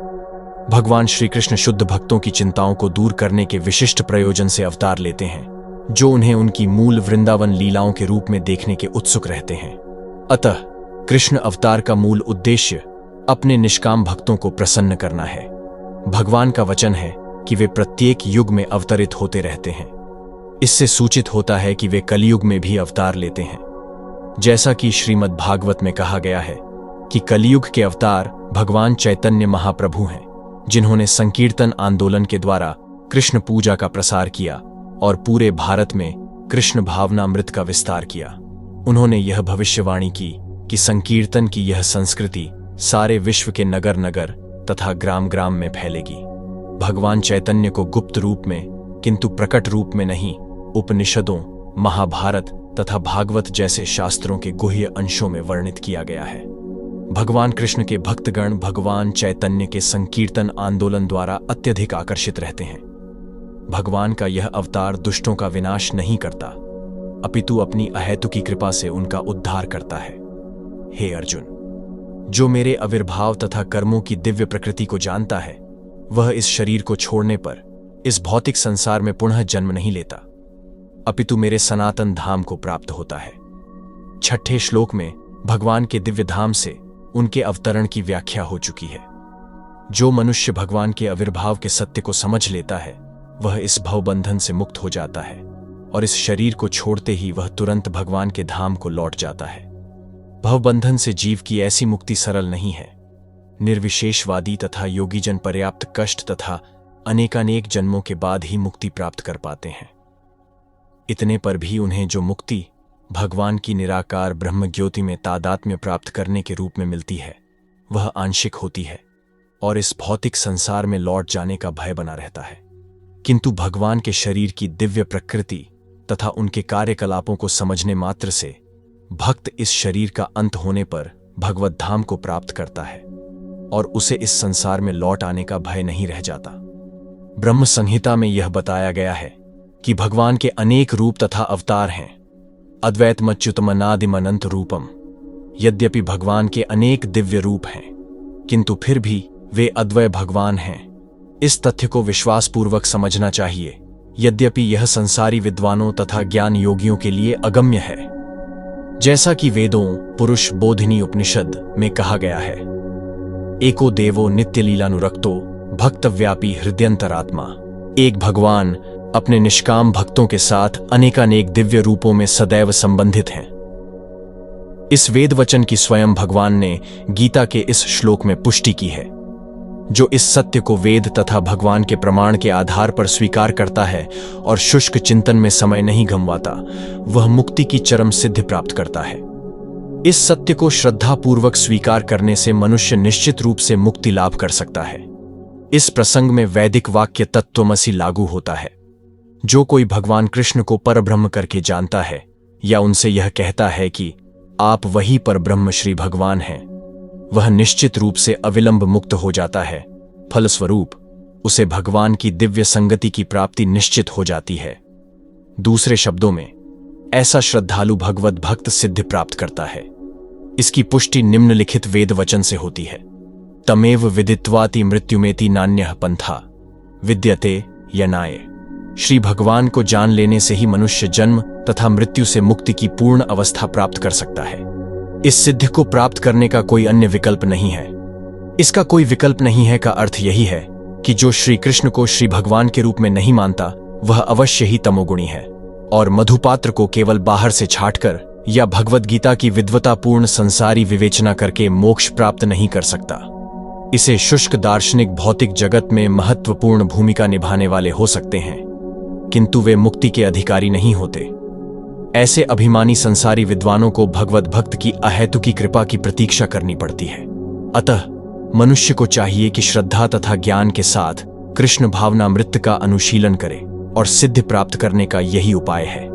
भगवान श्री कृष्ण शुद्ध भक्तों की चिंताओं को दूर करने के विशिष्ट प्रयोजन से अवतार लेते हैं, जो उन्हें उनकी मूल वृंदावन लीलाओं के रूप में देखने के उत्सुक रहते हैं। अतः कृष्ण अवतार का मूल उद्देश्य अपने निष्काम भक्तों को प्रसन्न करना है। भगवान का वचन है कि वे प्रत्येक युग में अवतरित होते रहते हैं। इससे सूचित होता है कि वे कलयुग में भी अवतार लेते हैं। जैसा कि श्रीमद् भागवत में कहा गया है कि कलयुग के अवतार भगवान चैतन्य महाप्रभु हैं, जिन्होंने संकीर्तन आंदोलन के द्वारा कृष्ण पूजा का प्रसार किया और पूरे भारत में कृष्ण भावनामृत का विस्तार किया। उन्होंने यह भविष्यवाणी की कि संकीर्तन की यह संस्कृति सारे विश्व के नगर नगर तथा ग्राम ग्राम में फैलेगी। भगवान चैतन्य को गुप्त रूप में किंतु प्रकट रूप में नहीं, उपनिषदों, महाभारत तथा भागवत जैसे शास्त्रों के गुह्य अंशों में वर्णित किया गया है। भगवान कृष्ण के भक्तगण भगवान चैतन्य के संकीर्तन आंदोलन द्वारा अत्यधिक आकर्षित रहते हैं। भगवान का यह अवतार दुष्टों का विनाश नहीं करता, अपितु अपनी अहेतुकी कृपा से उनका उद्धार करता है। हे अर्जुन, जो मेरे आविर्भाव तथा कर्मों की दिव्य प्रकृति को जानता है, वह इस शरीर को छोड़ने पर इस भौतिक संसार में पुनः जन्म नहीं लेता, अपितु मेरे सनातन धाम को प्राप्त होता है। छठे श्लोक में भगवान के दिव्य धाम से उनके अवतरण की व्याख्या हो चुकी है। जो मनुष्य भगवान के आविर्भाव के सत्य को समझ लेता है, वह इस भवबंधन से मुक्त हो जाता है और इस शरीर को छोड़ते ही वह तुरंत भगवान के धाम को लौट जाता है। भवबंधन से जीव की ऐसी मुक्ति सरल नहीं है। निर्विशेषवादी तथा योगीजन पर्याप्त कष्ट तथा अनेकानेक जन्मों के बाद ही मुक्ति प्राप्त कर पाते हैं। इतने पर भी उन्हें जो मुक्ति भगवान की निराकार ब्रह्म ज्योति में तादात्म्य प्राप्त करने के रूप में मिलती है, वह आंशिक होती है और इस भौतिक संसार में लौट जाने का भय बना रहता है। किंतु भगवान के शरीर की दिव्य प्रकृति तथा उनके कार्यकलापों को समझने मात्र से भक्त इस शरीर का अंत होने पर भगवत धाम को प्राप्त करता है और उसे इस संसार में लौट आने का भय नहीं रह जाता। ब्रह्म संहिता में यह बताया गया है कि भगवान के अनेक रूप तथा अवतार हैं। अद्वैतमच्युतमनादिमनंत रूपम। यद्यपि भगवान के अनेक दिव्य रूप हैं, किंतु फिर भी वे अद्वय भगवान हैं। इस तथ्य को विश्वासपूर्वक समझना चाहिए, यद्यपि यह संसारी विद्वानों तथा ज्ञान योगियों के लिए अगम्य है। जैसा कि वेदों पुरुष बोधिनी उपनिषद में कहा गया है, एको देवो नित्य लीलानुरक्तो भक्तव्यापी हृदयंतरात्मा। एक भगवान अपने निष्काम भक्तों के साथ अनेकानेक दिव्य रूपों में सदैव संबंधित हैं। इस वेद वचन की स्वयं भगवान ने गीता के इस श्लोक में पुष्टि की है। जो इस सत्य को वेद तथा भगवान के प्रमाण के आधार पर स्वीकार करता है और शुष्क चिंतन में समय नहीं गंवाता, वह मुक्ति की चरम सिद्धि प्राप्त करता है। इस सत्य को श्रद्धापूर्वक स्वीकार करने से मनुष्य निश्चित रूप से मुक्ति लाभ कर सकता है। इस प्रसंग में वैदिक वाक्य तत्त्वमसि लागू होता है। जो कोई भगवान कृष्ण को परब्रह्म करके जानता है या उनसे यह कहता है कि आप वही परब्रह्म श्री भगवान हैं, वह निश्चित रूप से अविलंब मुक्त हो जाता है। फलस्वरूप उसे भगवान की दिव्य संगति की प्राप्ति निश्चित हो जाती है। दूसरे शब्दों में, ऐसा श्रद्धालु भगवत भक्त सिद्धि प्राप्त करता है। इसकी पुष्टि निम्नलिखित वेद वचन से होती है। तमेव विदित्वाति मृत्युमेति नान्यः पंथा विद्यते यनाय। श्री भगवान को जान लेने से ही मनुष्य जन्म तथा मृत्यु से मुक्ति की पूर्ण अवस्था प्राप्त कर सकता है। इस सिद्धि को प्राप्त करने का कोई अन्य विकल्प नहीं है। इसका कोई विकल्प नहीं है का अर्थ यही है कि जो श्री कृष्ण को श्री भगवान के रूप में नहीं मानता वह अवश्य ही तमोगुणी है और मधुपात्र को केवल बाहर से छाटकर या भगवद गीता की विद्वतापूर्ण संसारी विवेचना करके मोक्ष प्राप्त नहीं कर सकता। इसे शुष्क दार्शनिक भौतिक जगत में महत्वपूर्ण भूमिका निभाने वाले हो सकते हैं, किंतु वे मुक्ति के अधिकारी नहीं होते। ऐसे अभिमानी संसारी विद्वानों को भगवत भक्त की अहेतुकी कृपा की प्रतीक्षा करनी पड़ती है। अतः मनुष्य को चाहिए कि श्रद्धा तथा ज्ञान के साथ कृष्ण भावनामृत का अनुशीलन करे और सिद्धि प्राप्त करने का यही उपाय है।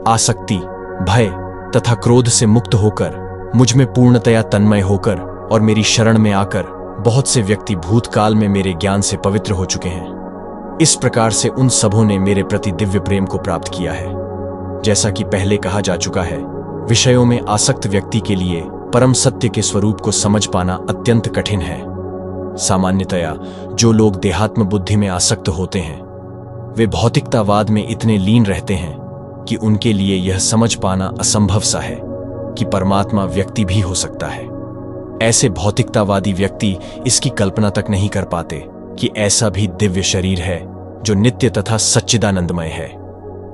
आसक्ति, भय तथा क्रोध से मुक्त होकर मुझ में पूर्णतया तन्मय होकर और मेरी शरण में आकर बहुत से व्यक्ति भूतकाल में मेरे ज्ञान से पवित्र हो चुके हैं। इस प्रकार से उन सबों ने मेरे प्रति दिव्य प्रेम को प्राप्त किया है। जैसा कि पहले कहा जा चुका है, विषयों में आसक्त व्यक्ति के लिए परम सत्य के स्वरूप को समझ पाना अत्यंत कठिन है। सामान्यतया जो लोग देहात्म बुद्धि में आसक्त होते हैं वे भौतिकतावाद में इतने लीन रहते हैं कि उनके लिए यह समझ पाना असंभव सा है कि परमात्मा व्यक्ति भी हो सकता है। ऐसे भौतिकतावादी व्यक्ति इसकी कल्पना तक नहीं कर पाते कि ऐसा भी दिव्य शरीर है जो नित्य तथा सच्चिदानंदमय है।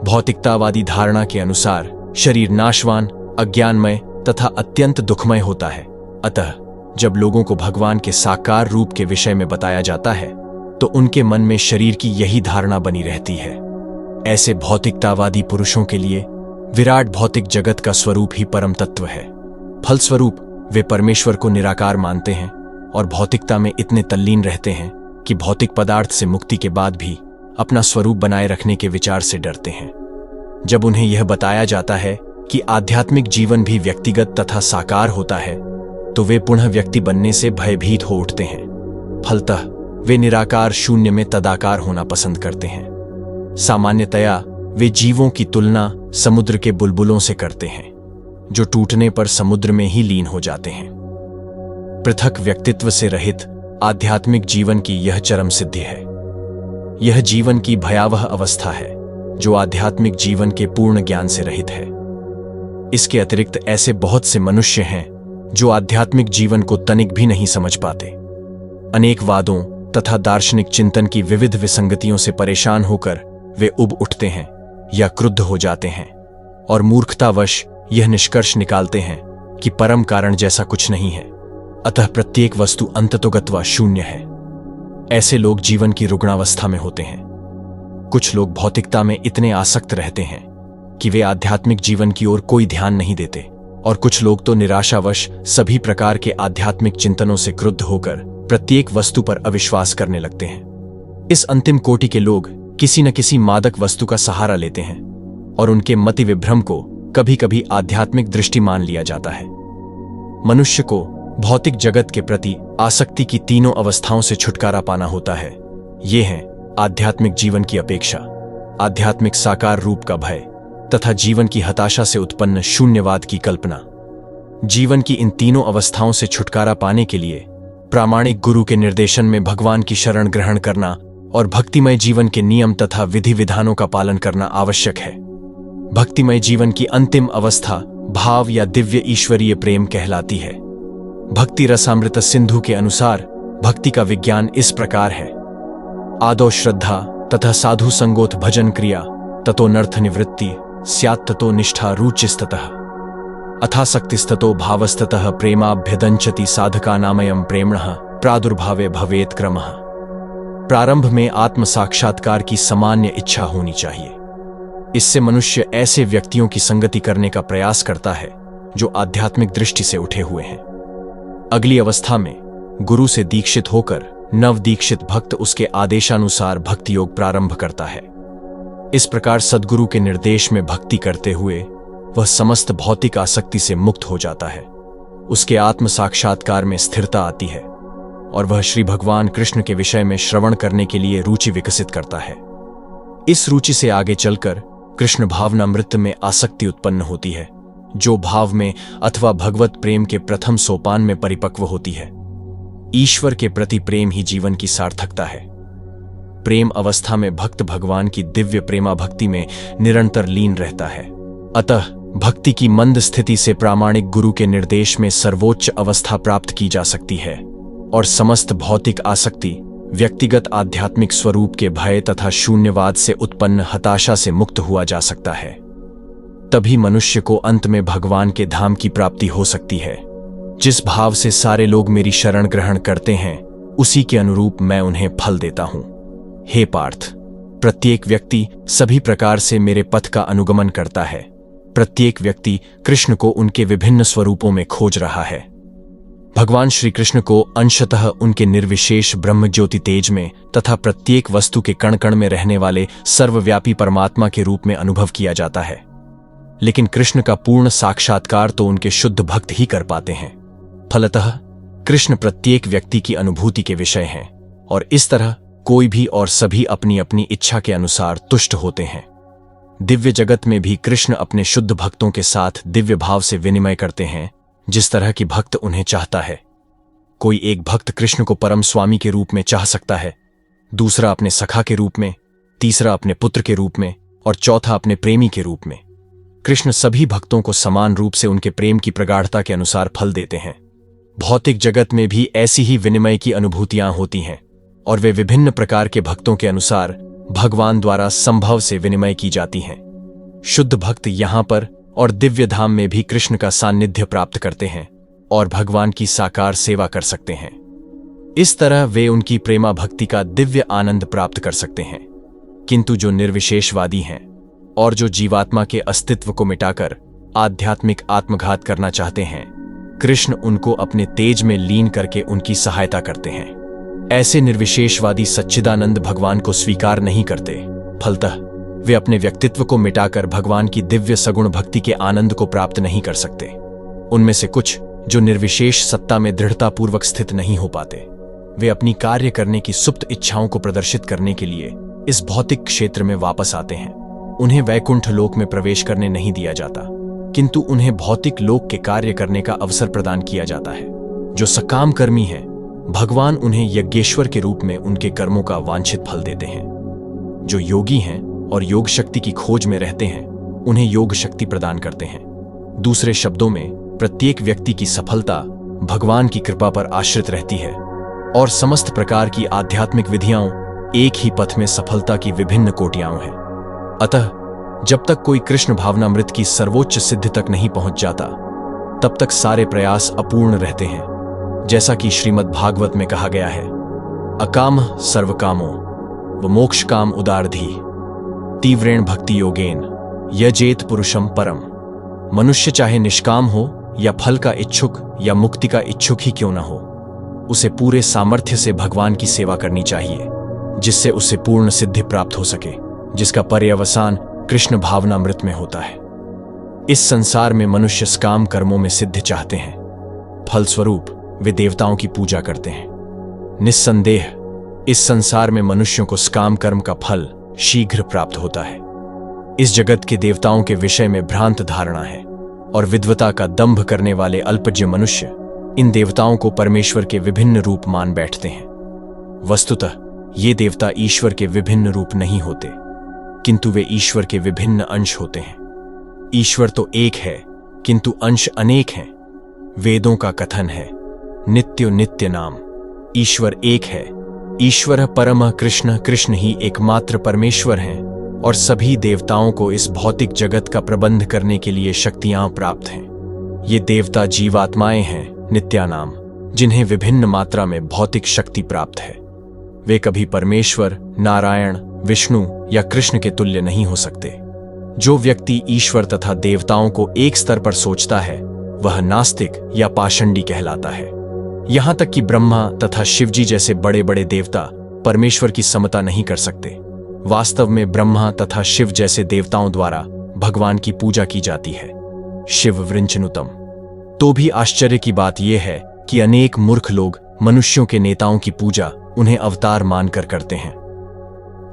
भौतिकतावादी धारणा के अनुसार शरीर नाशवान, अज्ञानमय तथा अत्यंत दुखमय होता है। अतः जब लोगों को भगवान के साकार रूप के विषय में बताया जाता है तो उनके मन में शरीर की यही धारणा बनी रहती है। ऐसे भौतिकतावादी पुरुषों के लिए विराट भौतिक जगत का स्वरूप ही परम तत्व है। फलस्वरूप वे परमेश्वर को निराकार मानते हैं और भौतिकता में इतने तल्लीन रहते हैं कि भौतिक पदार्थ से मुक्ति के बाद भी अपना स्वरूप बनाए रखने के विचार से डरते हैं। जब उन्हें यह बताया जाता है कि आध्यात्मिक जीवन भी व्यक्तिगत तथा साकार होता है तो वे पुनः व्यक्ति बनने से भयभीत हो उठते हैं। फलतः वे निराकार शून्य में तदाकार होना पसंद करते हैं। सामान्यतया वे जीवों की तुलना समुद्र के बुलबुलों से करते हैं जो टूटने पर समुद्र में ही लीन हो जाते हैं। पृथक व्यक्तित्व से रहित आध्यात्मिक जीवन की यह चरम सिद्धि है। यह जीवन की भयावह अवस्था है जो आध्यात्मिक जीवन के पूर्ण ज्ञान से रहित है। इसके अतिरिक्त ऐसे बहुत से मनुष्य हैं जो आध्यात्मिक जीवन को तनिक भी नहीं समझ पाते। अनेक वादों तथा दार्शनिक चिंतन की विविध विसंगतियों से परेशान होकर वे उब उठते हैं या क्रुद्ध हो जाते हैं और मूर्खतावश यह निष्कर्ष निकालते हैं कि परम कारण जैसा कुछ नहीं है, अतः प्रत्येक वस्तु अंततोगत्वा शून्य है। ऐसे लोग जीवन की रुग्णावस्था में होते हैं। कुछ लोग भौतिकता में इतने आसक्त रहते हैं कि वे आध्यात्मिक जीवन की ओर कोई ध्यान नहीं देते और कुछ लोग तो निराशावश सभी प्रकार के आध्यात्मिक चिंतनों से क्रुद्ध होकर प्रत्येक वस्तु पर अविश्वास करने लगते हैं। इस अंतिम कोटि के लोग किसी न किसी मादक वस्तु का सहारा लेते हैं और उनके मति विभ्रम को कभी कभी आध्यात्मिक दृष्टि मान लिया जाता है। मनुष्य को भौतिक जगत के प्रति आसक्ति की तीनों अवस्थाओं से छुटकारा पाना होता है। ये हैं आध्यात्मिक जीवन की अपेक्षा, आध्यात्मिक साकार रूप का भय तथा जीवन की हताशा से उत्पन्न शून्यवाद की कल्पना। जीवन की इन तीनों अवस्थाओं से छुटकारा पाने के लिए प्रामाणिक गुरु के निर्देशन में भगवान की शरण ग्रहण करना और भक्तिमय जीवन के नियम तथा विधि विधानों का पालन करना आवश्यक है। भक्तिमय जीवन की अंतिम अवस्था भाव या दिव्य ईश्वरीय प्रेम कहलाती है। भक्ति रसामृत सिंधु के अनुसार भक्ति का विज्ञान इस प्रकार है: आदौ श्रद्धा तथा साधु संगोत भजन क्रिया, ततो नर्थ निवृत्ति स्यात्, ततो निष्ठा रुचिस्ततः, अथासक्तिस्ततो भावस्ततः प्रेमाभ्यदंचति साधकानामयं प्रेम्णः प्रादुर्भावे भवेत् क्रमः। प्रारंभ में आत्म साक्षात्कार की सामान्य इच्छा होनी चाहिए। इससे मनुष्य ऐसे व्यक्तियों की संगति करने का प्रयास करता है जो आध्यात्मिक दृष्टि से उठे हुए हैं। अगली अवस्था में गुरु से दीक्षित होकर नव दीक्षित भक्त उसके आदेशानुसार भक्ति योग प्रारंभ करता है। इस प्रकार सद्गुरु के निर्देश में भक्ति करते हुए वह समस्त भौतिक आसक्ति से मुक्त हो जाता है। उसके आत्म साक्षात्कार में स्थिरता आती है और वह श्री भगवान कृष्ण के विषय में श्रवण करने के लिए रुचि विकसित करता है। इस रुचि से आगे चलकर कृष्ण भावनामृत में आसक्ति उत्पन्न होती है, जो भाव में अथवा भगवत प्रेम के प्रथम सोपान में परिपक्व होती है। ईश्वर के प्रति प्रेम ही जीवन की सार्थकता है। प्रेम अवस्था में भक्त भगवान की दिव्य प्रेमा भक्ति में निरंतर लीन रहता है। अतः भक्ति की मंद स्थिति से प्रामाणिक गुरु के निर्देश में सर्वोच्च अवस्था प्राप्त की जा सकती है और समस्त भौतिक आसक्ति, व्यक्तिगत आध्यात्मिक स्वरूप के भय तथा शून्यवाद से उत्पन्न हताशा से मुक्त हुआ जा सकता है। तभी मनुष्य को अंत में भगवान के धाम की प्राप्ति हो सकती है। जिस भाव से सारे लोग मेरी शरण ग्रहण करते हैं, उसी के अनुरूप मैं उन्हें फल देता हूं। हे पार्थ, प्रत्येक व्यक्ति सभी प्रकार से मेरे पथ का अनुगमन करता है। प्रत्येक व्यक्ति कृष्ण को उनके विभिन्न स्वरूपों में खोज रहा है। भगवान श्री कृष्ण को अंशतः उनके निर्विशेष ब्रह्म ज्योति तेज में तथा प्रत्येक वस्तु के कण कण में रहने वाले सर्वव्यापी परमात्मा के रूप में अनुभव किया जाता है। लेकिन कृष्ण का पूर्ण साक्षात्कार तो उनके शुद्ध भक्त ही कर पाते हैं। फलतः कृष्ण प्रत्येक व्यक्ति की अनुभूति के विषय हैं और इस तरह कोई भी और सभी अपनी अपनी इच्छा के अनुसार तुष्ट होते हैं। दिव्य जगत में भी कृष्ण अपने शुद्ध भक्तों के साथ दिव्य भाव से विनिमय करते हैं, जिस तरह की भक्त उन्हें चाहता है। कोई एक भक्त कृष्ण को परम स्वामी के रूप में चाह सकता है, दूसरा अपने सखा के रूप में, तीसरा अपने पुत्र के रूप में और चौथा अपने प्रेमी के रूप में। कृष्ण सभी भक्तों को समान रूप से उनके प्रेम की प्रगाढ़ता के अनुसार फल देते हैं। भौतिक जगत में भी ऐसी ही विनिमय की अनुभूतियां होती हैं और वे विभिन्न प्रकार के भक्तों के अनुसार भगवान द्वारा संभव से विनिमय की जाती हैं। शुद्ध भक्त यहां पर और दिव्य धाम में भी कृष्ण का सान्निध्य प्राप्त करते हैं और भगवान की साकार सेवा कर सकते हैं। इस तरह वे उनकी प्रेमा भक्ति का दिव्य आनंद प्राप्त कर सकते हैं। किंतु जो निर्विशेषवादी हैं और जो जीवात्मा के अस्तित्व को मिटाकर आध्यात्मिक आत्मघात करना चाहते हैं, कृष्ण उनको अपने तेज में लीन करके उनकी सहायता करते हैं। ऐसे निर्विशेषवादी सच्चिदानंद भगवान को स्वीकार नहीं करते। फलतः वे अपने व्यक्तित्व को मिटाकर भगवान की दिव्य सगुण भक्ति के आनंद को प्राप्त नहीं कर सकते। उनमें से कुछ जो निर्विशेष सत्ता में दृढ़तापूर्वक स्थित नहीं हो पाते, वे अपनी कार्य करने की सुप्त इच्छाओं को प्रदर्शित करने के लिए इस भौतिक क्षेत्र में वापस आते हैं। उन्हें वैकुंठ लोक में प्रवेश करने नहीं दिया जाता, किंतु उन्हें भौतिक लोक के कार्य करने का अवसर प्रदान किया जाता है। जो सकाम कर्मी हैं, भगवान उन्हें यज्ञेश्वर के रूप में उनके कर्मों का वांछित फल देते हैं। जो योगी हैं और योग शक्ति की खोज में रहते हैं, उन्हें योग शक्ति प्रदान करते हैं। दूसरे शब्दों में, प्रत्येक व्यक्ति की सफलता भगवान की कृपा पर आश्रित रहती है और समस्त प्रकार की आध्यात्मिक विधियां एक ही पथ में सफलता की विभिन्न कोटियां हैं। अतः जब तक कोई कृष्ण भावनामृत की सर्वोच्च सिद्धि तक नहीं पहुंच जाता, तब तक सारे प्रयास अपूर्ण रहते हैं। जैसा कि श्रीमद् भागवत में कहा गया है, अकाम सर्वकामो व मोक्ष काम उदारधी तीव्रेण भक्ति योगेन यजेत पुरुषम परम। मनुष्य चाहे निष्काम हो या फल का इच्छुक या मुक्ति का इच्छुक ही क्यों न हो, उसे पूरे सामर्थ्य से भगवान की सेवा करनी चाहिए, जिससे उसे पूर्ण सिद्धि प्राप्त हो सके, जिसका पर्यवसान कृष्ण भावनामृत में होता है। इस संसार में मनुष्य सकाम कर्मों में सिद्धि चाहते हैं, फलस्वरूप वे देवताओं की पूजा करते हैं। निस्संदेह इस संसार में मनुष्यों को सकाम कर्म का फल शीघ्र प्राप्त होता है। इस जगत के देवताओं के विषय में भ्रांत धारणा है और विद्वता का दंभ करने वाले अल्पज्य मनुष्य इन देवताओं को परमेश्वर के विभिन्न रूप मान बैठते हैं। वस्तुतः ये देवता ईश्वर के विभिन्न रूप नहीं होते, किंतु वे ईश्वर के विभिन्न अंश होते हैं। ईश्वर तो एक है, किंतु अंश अनेक हैं। वेदों का कथन है, नित्यो नित्य नाम। ईश्वर एक है। ईश्वर परम कृष्ण, कृष्ण ही एकमात्र परमेश्वर हैं और सभी देवताओं को इस भौतिक जगत का प्रबंध करने के लिए शक्तियां प्राप्त हैं। ये देवता जीवात्माएं हैं, नित्यानाम, जिन्हें विभिन्न मात्रा में भौतिक शक्ति प्राप्त है। वे कभी परमेश्वर, नारायण, विष्णु या कृष्ण के तुल्य नहीं हो सकते। जो व्यक्ति ईश्वर तथा देवताओं को एक स्तर पर सोचता है, वह नास्तिक या पाषंडी कहलाता है। यहां तक कि ब्रह्मा तथा शिवजी जैसे बड़े बड़े देवता परमेश्वर की समता नहीं कर सकते। वास्तव में ब्रह्मा तथा शिव जैसे देवताओं द्वारा भगवान की पूजा की जाती है। शिव वृंचनुतम। तो भी आश्चर्य की बात यह है कि अनेक मूर्ख लोग मनुष्यों के नेताओं की पूजा उन्हें अवतार मानकर करते हैं।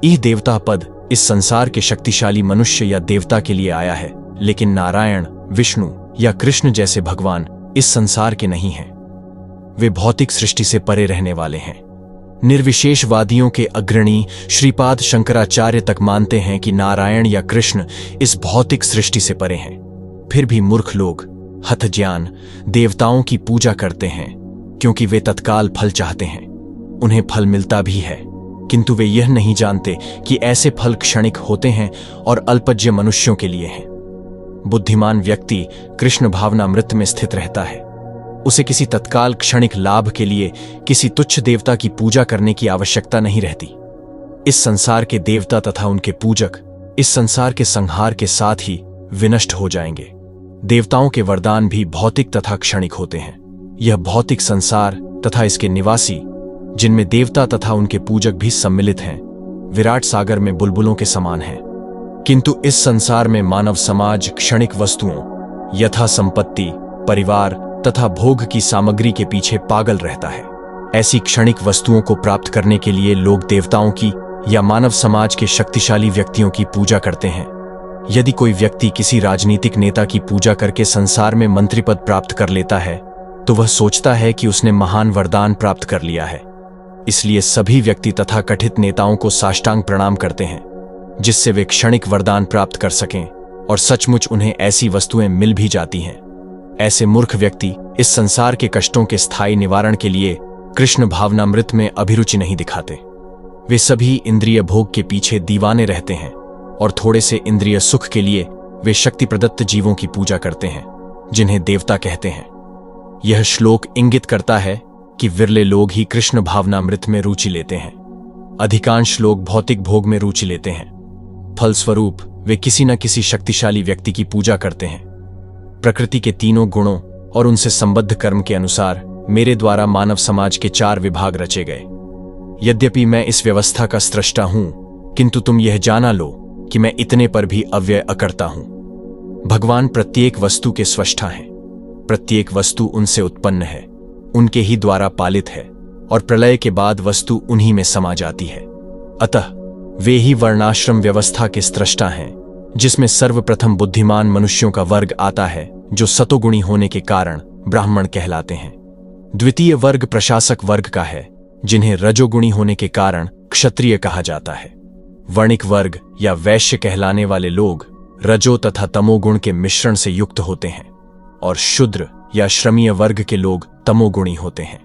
यह देवता पद इस संसार के शक्तिशाली मनुष्य या देवता के लिए आया है, लेकिन नारायण, विष्णु या कृष्ण जैसे भगवान इस संसार के नहीं हैं। वे भौतिक सृष्टि से परे रहने वाले हैं। निर्विशेषवादियों के अग्रणी श्रीपाद शंकराचार्य तक मानते हैं कि नारायण या कृष्ण इस भौतिक सृष्टि से परे हैं। फिर भी मूर्ख लोग हठज्ञान देवताओं की पूजा करते हैं, क्योंकि वे तत्काल फल चाहते हैं। उन्हें फल मिलता भी है, किंतु वे यह नहीं जानते कि ऐसे फल क्षणिक होते हैं और अल्पज्य मनुष्यों के लिए हैं। बुद्धिमान व्यक्ति कृष्ण भावनामृत में स्थित रहता है। उसे किसी तत्काल क्षणिक लाभ के लिए किसी तुच्छ देवता की पूजा करने की आवश्यकता नहीं रहती। इस संसार के देवता तथा उनके पूजक इस संसार के संहार के साथ ही विनष्ट हो जाएंगे। देवताओं के वरदान भी भौतिक तथा क्षणिक होते हैं। यह भौतिक संसार तथा इसके निवासी, जिनमें देवता तथा उनके पूजक भी सम्मिलित हैं, विराट सागर में बुलबुलों के समान हैं। किंतु इस संसार में मानव समाज क्षणिक वस्तुओं यथा संपत्ति, परिवार तथा भोग की सामग्री के पीछे पागल रहता है। ऐसी क्षणिक वस्तुओं को प्राप्त करने के लिए लोग देवताओं की या मानव समाज के शक्तिशाली व्यक्तियों की पूजा करते हैं। यदि कोई व्यक्ति किसी राजनीतिक नेता की पूजा करके संसार में मंत्री पद प्राप्त कर लेता है, तो वह सोचता है कि उसने महान वरदान प्राप्त कर लिया है। इसलिए सभी व्यक्ति तथा कथित नेताओं को साष्टांग प्रणाम करते हैं, जिससे वे क्षणिक वरदान प्राप्त कर सकें, और सचमुच उन्हें ऐसी वस्तुएं मिल भी जाती हैं। ऐसे मूर्ख व्यक्ति इस संसार के कष्टों के स्थायी निवारण के लिए कृष्ण भावनामृत में अभिरुचि नहीं दिखाते। वे सभी इंद्रिय भोग के पीछे दीवाने रहते हैं, और थोड़े से इंद्रिय सुख के लिए वे शक्ति प्रदत्त जीवों की पूजा करते हैं, जिन्हें देवता कहते हैं। यह श्लोक इंगित करता है कि विरले लोग ही कृष्ण भावनामृत में रुचि लेते हैं। अधिकांश लोग भौतिक भोग में रुचि लेते हैं। फलस्वरूप वे किसी न किसी शक्तिशाली व्यक्ति की पूजा करते हैं। प्रकृति के तीनों गुणों और उनसे संबद्ध कर्म के अनुसार मेरे द्वारा मानव समाज के 4 विभाग रचे गए। यद्यपि मैं इस व्यवस्था का स्रष्टा हूं, किंतु तुम यह जाना लो कि मैं इतने पर भी अव्यय अकर्ता हूं। भगवान प्रत्येक वस्तु के स्रष्टा हैं। प्रत्येक वस्तु उनसे उत्पन्न है, उनके ही द्वारा पालित है, और प्रलय के बाद वस्तु उन्हीं में समा जाती है। अतः वे ही वर्णाश्रम व्यवस्था के स्रष्टा हैं, जिसमें सर्वप्रथम बुद्धिमान मनुष्यों का वर्ग आता है, जो सतोगुणी होने के कारण ब्राह्मण कहलाते हैं। द्वितीय वर्ग प्रशासक वर्ग का है, जिन्हें रजोगुणी होने के कारण क्षत्रिय कहा जाता है। वर्णिक वर्ग या वैश्य कहलाने वाले लोग रजो तथा तमोगुण के मिश्रण से युक्त होते हैं, और शूद्र या श्रमीय वर्ग के लोग तमोगुणी होते हैं।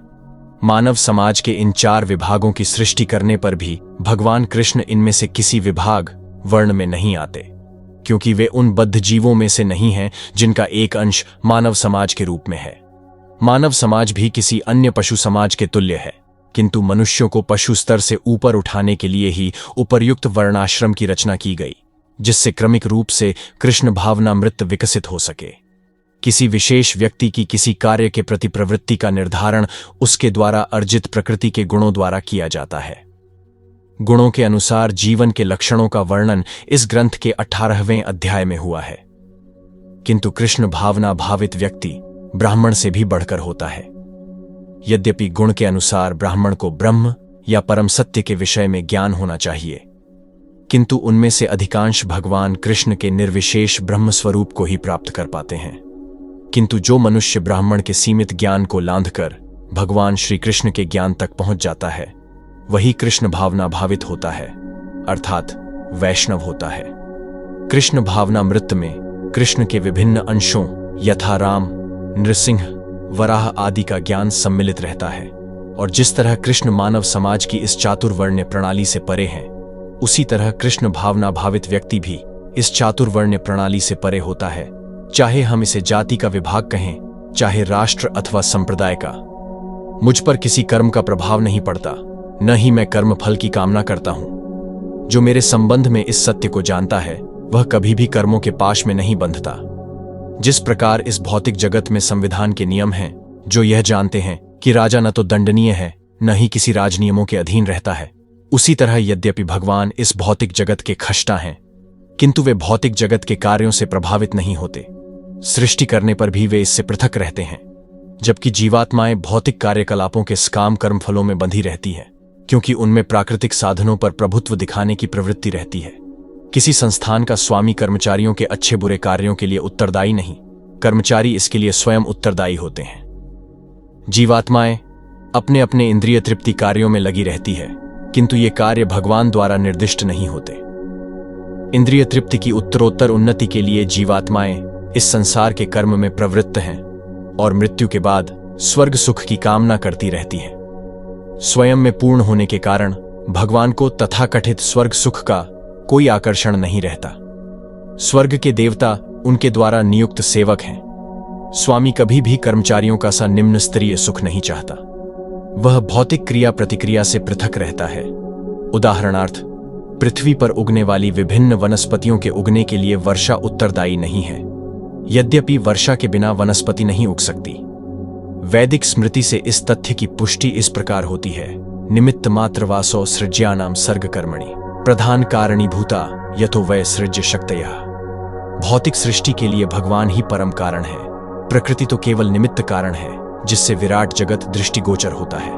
मानव समाज के इन 4 विभागों की सृष्टि करने पर भी भगवान कृष्ण इनमें से किसी विभाग वर्ण में नहीं आते, क्योंकि वे उन बद्ध जीवों में से नहीं हैं जिनका एक अंश मानव समाज के रूप में है। मानव समाज भी किसी अन्य पशु समाज के तुल्य है, किंतु मनुष्यों को पशु स्तर से ऊपर उठाने के लिए ही उपर्युक्त वर्णाश्रम की रचना की गई, जिससे क्रमिक रूप से कृष्ण भावनामृत विकसित हो सके। किसी विशेष व्यक्ति की किसी कार्य के प्रति प्रवृत्ति का निर्धारण उसके द्वारा अर्जित प्रकृति के गुणों द्वारा किया जाता है। गुणों के अनुसार जीवन के लक्षणों का वर्णन इस ग्रंथ के 18वें अध्याय में हुआ है। किंतु कृष्ण भावना भावित व्यक्ति ब्राह्मण से भी बढ़कर होता है। यद्यपि गुण के अनुसार ब्राह्मण को ब्रह्म या परम सत्य के विषय में ज्ञान होना चाहिए, किंतु उनमें से अधिकांश भगवान कृष्ण के निर्विशेष ब्रह्म स्वरूप को ही प्राप्त कर पाते हैं। किंतु जो मनुष्य ब्राह्मण के सीमित ज्ञान को लांघकर भगवान श्री कृष्ण के ज्ञान तक पहुंच जाता है, वही कृष्ण भावना भावित होता है, अर्थात वैष्णव होता है। कृष्ण भावनामृत में कृष्ण के विभिन्न अंशों यथा राम, नृसिंह, वराह आदि का ज्ञान सम्मिलित रहता है, और जिस तरह कृष्ण मानव समाज की इस चातुर्वर्ण्य प्रणाली से परे हैं, उसी तरह कृष्ण भावना भावित व्यक्ति भी इस चातुर्वर्ण्य प्रणाली से परे होता है, चाहे हम इसे जाति का विभाग कहें, चाहे राष्ट्र अथवा संप्रदाय का। मुझ पर किसी कर्म का प्रभाव नहीं पड़ता, न ही मैं कर्म फल की कामना करता हूं। जो मेरे संबंध में इस सत्य को जानता है, वह कभी भी कर्मों के पाश में नहीं बंधता। जिस प्रकार इस भौतिक जगत में संविधान के नियम हैं, जो यह जानते हैं कि राजा न तो दंडनीय है, न ही किसी राजनियमों के अधीन रहता है, उसी तरह यद्यपि भगवान इस भौतिक जगत के खष्टा हैं, किंतु वे भौतिक जगत के कार्यों से प्रभावित नहीं होते। सृष्टि करने पर भी वे इससे पृथक रहते हैं, जबकि जीवात्माएं भौतिक कार्यकलापों के काम कर्मफलों में बंधी रहती हैं, क्योंकि उनमें प्राकृतिक साधनों पर प्रभुत्व दिखाने की प्रवृत्ति रहती है। किसी संस्थान का स्वामी कर्मचारियों के अच्छे बुरे कार्यों के लिए उत्तरदायी नहीं, कर्मचारी इसके लिए स्वयं उत्तरदायी होते हैं। जीवात्माएं अपने अपने इंद्रिय तृप्ति कार्यों में लगी रहती है, किंतु ये कार्य भगवान द्वारा निर्दिष्ट नहीं होते। इंद्रिय तृप्ति की उत्तरोत्तर उन्नति के लिए जीवात्माएं इस संसार के कर्म में प्रवृत्त हैं और मृत्यु के बाद स्वर्ग सुख की कामना करती रहती हैं। स्वयं में पूर्ण होने के कारण भगवान को तथाकथित स्वर्ग सुख का कोई आकर्षण नहीं रहता। स्वर्ग के देवता उनके द्वारा नियुक्त सेवक हैं। स्वामी कभी भी कर्मचारियों का सा निम्न स्तरीय सुख नहीं चाहता। वह भौतिक क्रिया प्रतिक्रिया से पृथक रहता है। उदाहरणार्थ, पृथ्वी पर उगने वाली विभिन्न वनस्पतियों के उगने के लिए वर्षा उत्तरदायी नहीं है, यद्यपि वर्षा के बिना वनस्पति नहीं उग सकती। वैदिक स्मृति से इस तथ्य की पुष्टि इस प्रकार होती है: निमित्त मात्र वासो सृज्यानाम सर्ग कर्मणि प्रधान कारणीभूता यथो वै सृज्य शक्तयः। भौतिक सृष्टि के लिए भगवान ही परम कारण है। प्रकृति तो केवल निमित्त कारण है, जिससे विराट जगत दृष्टिगोचर होता है।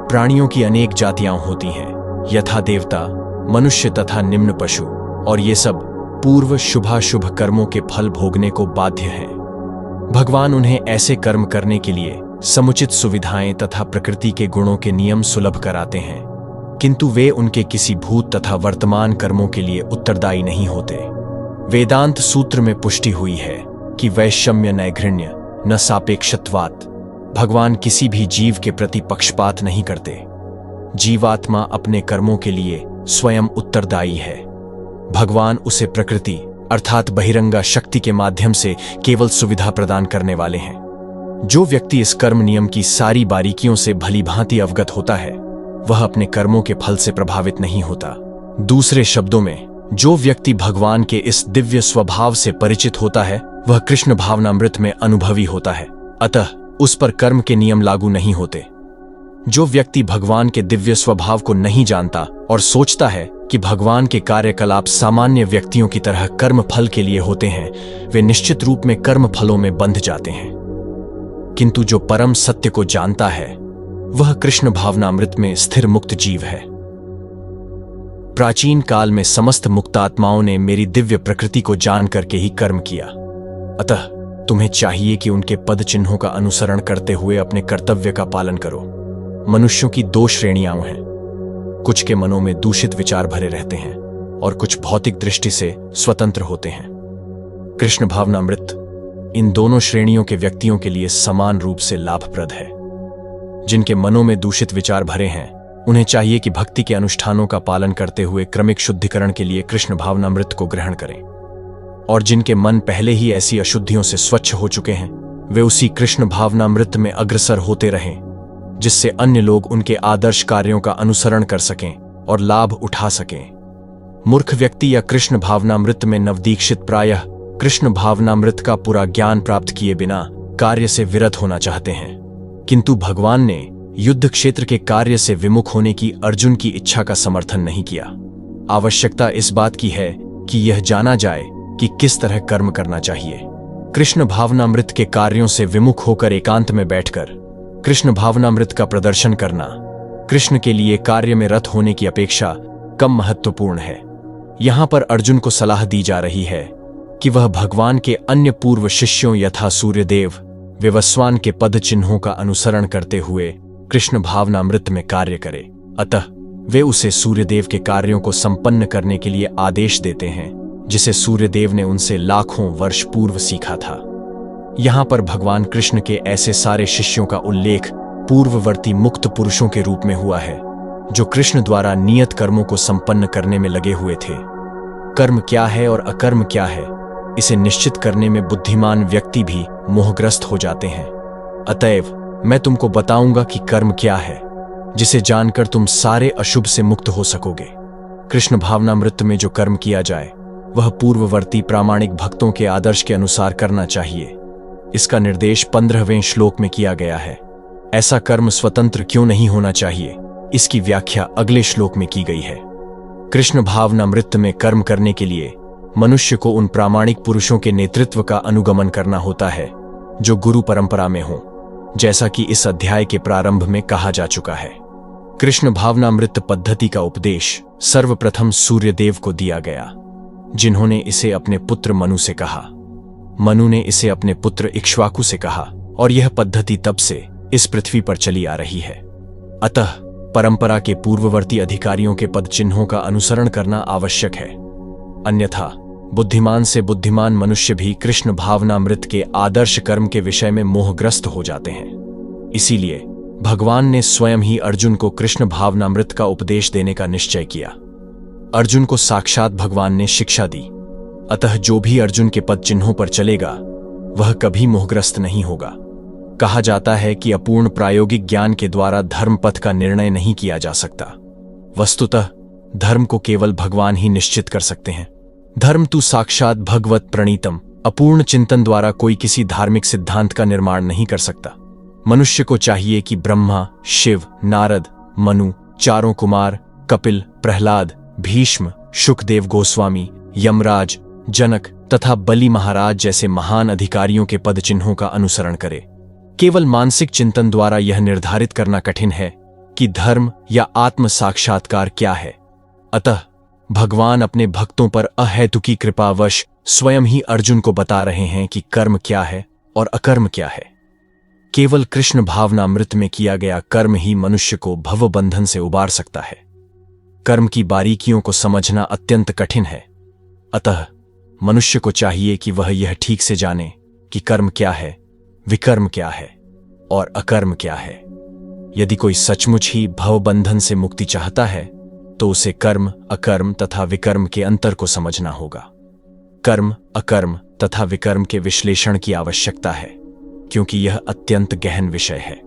प्राणियों की अनेक जातियां होती हैं, यथा देवता, मनुष्य तथा निम्न पशु, और ये सब पूर्व शुभाशुभ कर्मों के फल भोगने को बाध्य हैं। भगवान उन्हें ऐसे कर्म करने के लिए समुचित सुविधाएं तथा प्रकृति के गुणों के नियम सुलभ कराते हैं, किंतु वे उनके किसी भूत तथा वर्तमान कर्मों के लिए उत्तरदायी नहीं होते। वेदांत सूत्र में पुष्टि हुई है कि वैषम्य नैघृण्य न सापेक्षत्वात्। भगवान किसी भी जीव के प्रति पक्षपात नहीं करते। जीवात्मा अपने कर्मों के लिए स्वयं उत्तरदायी है। भगवान उसे प्रकृति अर्थात बहिरंगा शक्ति के माध्यम से केवल सुविधा प्रदान करने वाले हैं। जो व्यक्ति इस कर्म नियम की सारी बारीकियों से भली भांति अवगत होता है, वह अपने कर्मों के फल से प्रभावित नहीं होता। दूसरे शब्दों में, जो व्यक्ति भगवान के इस दिव्य स्वभाव से परिचित होता है, वह कृष्ण भावनामृत में अनुभवी होता है, अतः उस पर कर्म के नियम लागू नहीं होते। जो व्यक्ति भगवान के दिव्य स्वभाव को नहीं जानता और सोचता है कि भगवान के कार्यकलाप सामान्य व्यक्तियों की तरह कर्म फल के लिए होते हैं, वे निश्चित रूप में कर्म फलों में बंध जाते हैं। किंतु जो परम सत्य को जानता है, वह कृष्ण भावनामृत में स्थिर मुक्त जीव है। प्राचीन काल में समस्त मुक्तात्माओं ने मेरी दिव्य प्रकृति को जान करके ही कर्म किया, अतः तुम्हें चाहिए कि उनके पद चिन्हों का अनुसरण करते हुए अपने कर्तव्य का पालन करो। मनुष्यों की दो श्रेणियां हैं, कुछ के मनों में दूषित विचार भरे रहते हैं और कुछ भौतिक दृष्टि से स्वतंत्र होते हैं। कृष्ण भावनामृत इन दोनों श्रेणियों के व्यक्तियों के लिए समान रूप से लाभप्रद है। जिनके मनों में दूषित विचार भरे हैं, उन्हें चाहिए कि भक्ति के अनुष्ठानों का पालन करते हुए क्रमिक शुद्धिकरण के लिए कृष्ण भावनामृत को ग्रहण करें, और जिनके मन पहले ही ऐसी अशुद्धियों से स्वच्छ हो चुके हैं, वे उसी कृष्ण भावनामृत में अग्रसर होते रहें, जिससे अन्य लोग उनके आदर्श कार्यों का अनुसरण कर सकें और लाभ उठा सकें। मूर्ख व्यक्ति या कृष्ण भावनामृत में नवदीक्षित प्रायः कृष्ण भावनामृत का पूरा ज्ञान प्राप्त किए बिना कार्य से विरत होना चाहते हैं, किंतु भगवान ने युद्ध क्षेत्र के कार्य से विमुख होने की अर्जुन की इच्छा का समर्थन नहीं किया। आवश्यकता इस बात की है कि यह जाना जाए कि किस तरह कर्म करना चाहिए। कृष्ण भावनामृत के कार्यों से विमुख होकर एकांत में बैठकर कृष्ण भावनामृत का प्रदर्शन करना कृष्ण के लिए कार्य में रत होने की अपेक्षा कम महत्वपूर्ण है। यहां पर अर्जुन को सलाह दी जा रही है कि वह भगवान के अन्य पूर्व शिष्यों यथा सूर्यदेव, विवस्वान के पद चिन्हों का अनुसरण करते हुए कृष्ण भावनामृत में कार्य करे। अतः वे उसे सूर्यदेव के कार्यों को संपन्न करने के लिए आदेश देते हैं, जिसे सूर्यदेव ने उनसे लाखों वर्ष पूर्व सीखा था। यहां पर भगवान कृष्ण के ऐसे सारे शिष्यों का उल्लेख पूर्ववर्ती मुक्त पुरुषों के रूप में हुआ है, जो कृष्ण द्वारा नियत कर्मों को संपन्न करने में लगे हुए थे। कर्म क्या है और अकर्म क्या है, इसे निश्चित करने में बुद्धिमान व्यक्ति भी मोहग्रस्त हो जाते हैं। अतएव मैं तुमको बताऊंगा कि कर्म क्या है, जिसे जानकर तुम सारे अशुभ से मुक्त हो सकोगे। कृष्ण भावनामृत में जो कर्म किया जाए, वह पूर्ववर्ती प्रामाणिक भक्तों के आदर्श के अनुसार करना चाहिए। इसका निर्देश 15वें श्लोक में किया गया है। ऐसा कर्म स्वतंत्र क्यों नहीं होना चाहिए, इसकी व्याख्या अगले श्लोक में की गई है। कृष्ण भावनामृत में कर्म करने के लिए मनुष्य को उन प्रामाणिक पुरुषों के नेतृत्व का अनुगमन करना होता है जो गुरु परंपरा में हों, जैसा कि इस अध्याय के प्रारंभ में कहा जा चुका है। कृष्ण भावनामृत पद्धति का उपदेश सर्वप्रथम सूर्यदेव को दिया गया, जिन्होंने इसे अपने पुत्र मनु से कहा। मनु ने इसे अपने पुत्र इक्ष्वाकु से कहा और यह पद्धति तब से इस पृथ्वी पर चली आ रही है। अतः परंपरा के पूर्ववर्ती अधिकारियों के पद चिन्हों का अनुसरण करना आवश्यक है, अन्यथा बुद्धिमान से बुद्धिमान मनुष्य भी कृष्ण भावनामृत के आदर्श कर्म के विषय में मोहग्रस्त हो जाते हैं। इसीलिए भगवान ने स्वयं ही अर्जुन को कृष्ण भावनामृत का उपदेश देने का निश्चय किया। अर्जुन को साक्षात भगवान ने शिक्षा दी, अतः जो भी अर्जुन के पद चिन्हों पर चलेगा वह कभी मोहग्रस्त नहीं होगा। कहा जाता है कि अपूर्ण प्रायोगिक ज्ञान के द्वारा धर्म पथ का निर्णय नहीं किया जा सकता। वस्तुतः धर्म को केवल भगवान ही निश्चित कर सकते हैं। धर्म तु साक्षात भगवत प्रणीतम। अपूर्ण चिंतन द्वारा कोई किसी धार्मिक सिद्धांत का निर्माण नहीं कर सकता। मनुष्य को चाहिए कि ब्रह्मा, शिव, नारद, मनु, चारों कुमार, कपिल, प्रहलाद, भीष्म, शुकदेव गोस्वामी, यमराज, जनक तथा बलि महाराज जैसे महान अधिकारियों के पद चिन्हों का अनुसरण करे। केवल मानसिक चिंतन द्वारा यह निर्धारित करना कठिन है कि धर्म या आत्म साक्षात्कार क्या है। अतः भगवान अपने भक्तों पर अहेतुकी कृपावश स्वयं ही अर्जुन को बता रहे हैं कि कर्म क्या है और अकर्म क्या है। केवल कृष्ण भावनामृत में किया गया कर्म ही मनुष्य को भवबंधन से उबार सकता है। कर्म की बारीकियों को समझना अत्यंत कठिन है। अतः मनुष्य को चाहिए कि वह यह ठीक से जाने कि कर्म क्या है, विकर्म क्या है और अकर्म क्या है। यदि कोई सचमुच ही भवबंधन से मुक्ति चाहता है तो उसे कर्म, अकर्म तथा विकर्म के अंतर को समझना होगा। कर्म, अकर्म तथा विकर्म के विश्लेषण की आवश्यकता है, क्योंकि यह अत्यंत गहन विषय है।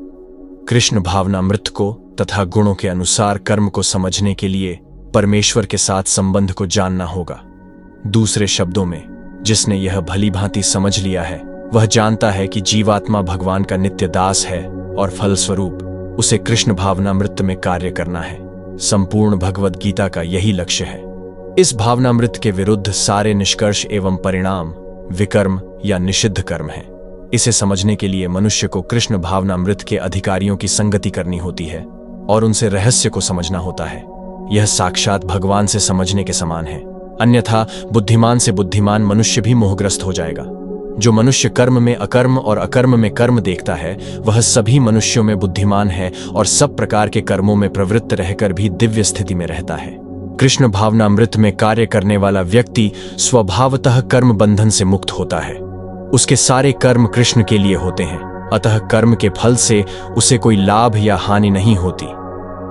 कृष्ण भावनामृत को तथा गुणों के अनुसार कर्म को समझने के लिए परमेश्वर के साथ संबंध को जानना होगा। दूसरे शब्दों में, जिसने यह भली भांति समझ लिया है वह जानता है कि जीवात्मा भगवान का नित्य दास है और फलस्वरूप उसे कृष्ण भावनामृत में कार्य करना है। संपूर्ण भगवद गीता का यही लक्ष्य है। इस भावनामृत के विरुद्ध सारे निष्कर्ष एवं परिणाम विकर्म या निषिद्ध कर्म हैं। इसे समझने के लिए मनुष्य को कृष्ण भावनामृत के अधिकारियों की संगति करनी होती है और उनसे रहस्य को समझना होता है। यह साक्षात भगवान से समझने के समान है, अन्यथा बुद्धिमान से बुद्धिमान मनुष्य भी मोहग्रस्त हो जाएगा। जो मनुष्य कर्म में अकर्म और अकर्म में कर्म देखता है वह सभी मनुष्यों में बुद्धिमान है और सब प्रकार के कर्मों में प्रवृत्त रहकर भी दिव्य स्थिति में रहता है। कृष्ण भावनामृत में कार्य करने वाला व्यक्ति स्वभावतः कर्म बंधन से मुक्त होता है। उसके सारे कर्म कृष्ण के लिए होते हैं, अतः कर्म के फल से उसे कोई लाभ या हानि नहीं होती।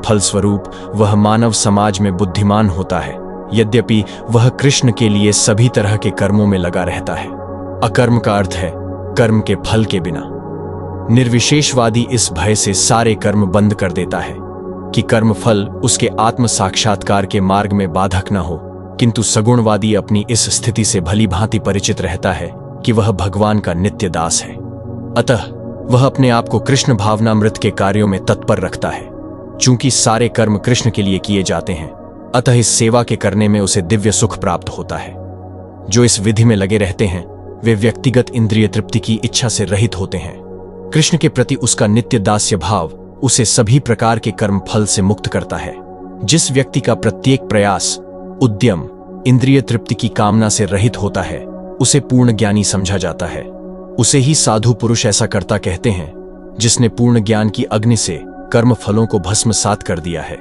फलस्वरूप वह मानव समाज में बुद्धिमान होता है, यद्यपि वह कृष्ण के लिए सभी तरह के कर्मों में लगा रहता है। अकर्म का अर्थ है कर्म के फल के बिना। निर्विशेषवादी इस भय से सारे कर्म बंद कर देता है कि कर्म फल उसके आत्म साक्षात्कार के मार्ग में बाधक न हो, किंतु सगुणवादी अपनी इस स्थिति से भली भांति परिचित रहता है कि वह भगवान का नित्य दास है। अतः वह अपने आप को कृष्ण भावनामृत के कार्यों में तत्पर रखता है। चूंकि सारे कर्म कृष्ण के लिए किए जाते हैं, अतः इस सेवा के करने में उसे दिव्य सुख प्राप्त होता है। जो इस विधि में लगे रहते हैं वे व्यक्तिगत इंद्रिय तृप्ति की इच्छा से रहित होते हैं। कृष्ण के प्रति उसका नित्य दास्य भाव उसे सभी प्रकार के कर्म फल से मुक्त करता है। जिस व्यक्ति का प्रत्येक प्रयास, उद्यम इंद्रिय तृप्ति की कामना से रहित होता है उसे पूर्ण ज्ञानी समझा जाता है। उसे ही साधु पुरुष ऐसा करता कहते हैं जिसने पूर्ण ज्ञान की अग्नि से कर्म फलों को भस्मसात कर दिया है।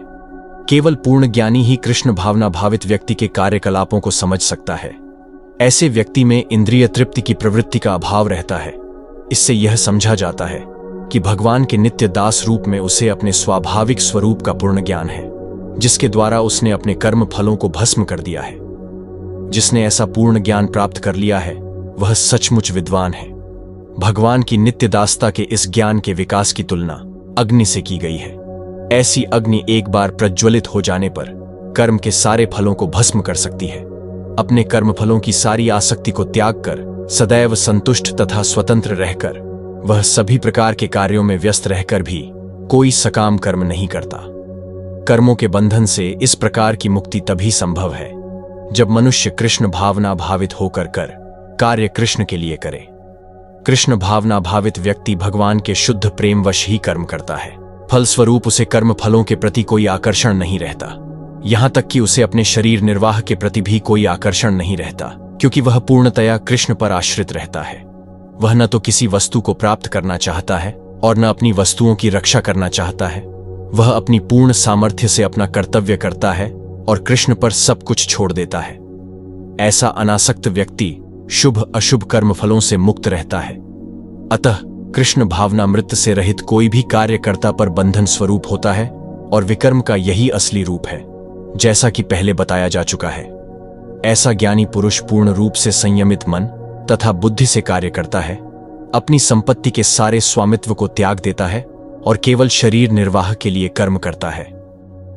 केवल पूर्ण ज्ञानी ही कृष्ण भावना भावित व्यक्ति के कार्यकलापों को समझ सकता है। ऐसे व्यक्ति में इंद्रिय तृप्ति की प्रवृत्ति का अभाव रहता है। इससे यह समझा जाता है कि भगवान के नित्य दास रूप में उसे अपने स्वाभाविक स्वरूप का पूर्ण ज्ञान है, जिसके द्वारा उसने अपने कर्म फलों को भस्म कर दिया है। जिसने ऐसा पूर्ण ज्ञान प्राप्त कर लिया है वह सचमुच विद्वान है। भगवान की नित्य दासता के इस ज्ञान के विकास की तुलना अग्नि से की गई है। ऐसी अग्नि एक बार प्रज्वलित हो जाने पर कर्म के सारे फलों को भस्म कर सकती है। अपने कर्म फलों की सारी आसक्ति को त्याग कर सदैव संतुष्ट तथा स्वतंत्र रहकर वह सभी प्रकार के कार्यों में व्यस्त रहकर भी कोई सकाम कर्म नहीं करता। कर्मों के बंधन से इस प्रकार की मुक्ति तभी संभव है जब मनुष्य कृष्ण भावना भावित होकर कर कार्य कृष्ण के लिए करे। कृष्ण भावना भावित व्यक्ति भगवान के शुद्ध प्रेमवश ही कर्म करता है। फलस्वरूप उसे कर्म फलों के प्रति कोई आकर्षण नहीं रहता, यहां तक कि उसे अपने शरीर निर्वाह के प्रति भी कोई आकर्षण नहीं रहता, क्योंकि वह पूर्णतया कृष्ण पर आश्रित रहता है। वह न तो किसी वस्तु को प्राप्त करना चाहता है और न अपनी वस्तुओं की रक्षा करना चाहता है। वह अपनी पूर्ण सामर्थ्य से अपना कर्तव्य करता है और कृष्ण पर सब कुछ छोड़ देता है। ऐसा अनासक्त व्यक्ति शुभ अशुभ कर्म फलों से मुक्त रहता है। अतः कृष्ण भावनामृत से रहित कोई भी कार्यकर्ता पर बंधन स्वरूप होता है और विकर्म का यही असली रूप है, जैसा कि पहले बताया जा चुका है। ऐसा ज्ञानी पुरुष पूर्ण रूप से संयमित मन तथा बुद्धि से कार्य करता है, अपनी संपत्ति के सारे स्वामित्व को त्याग देता है और केवल शरीर निर्वाह के लिए कर्म करता है।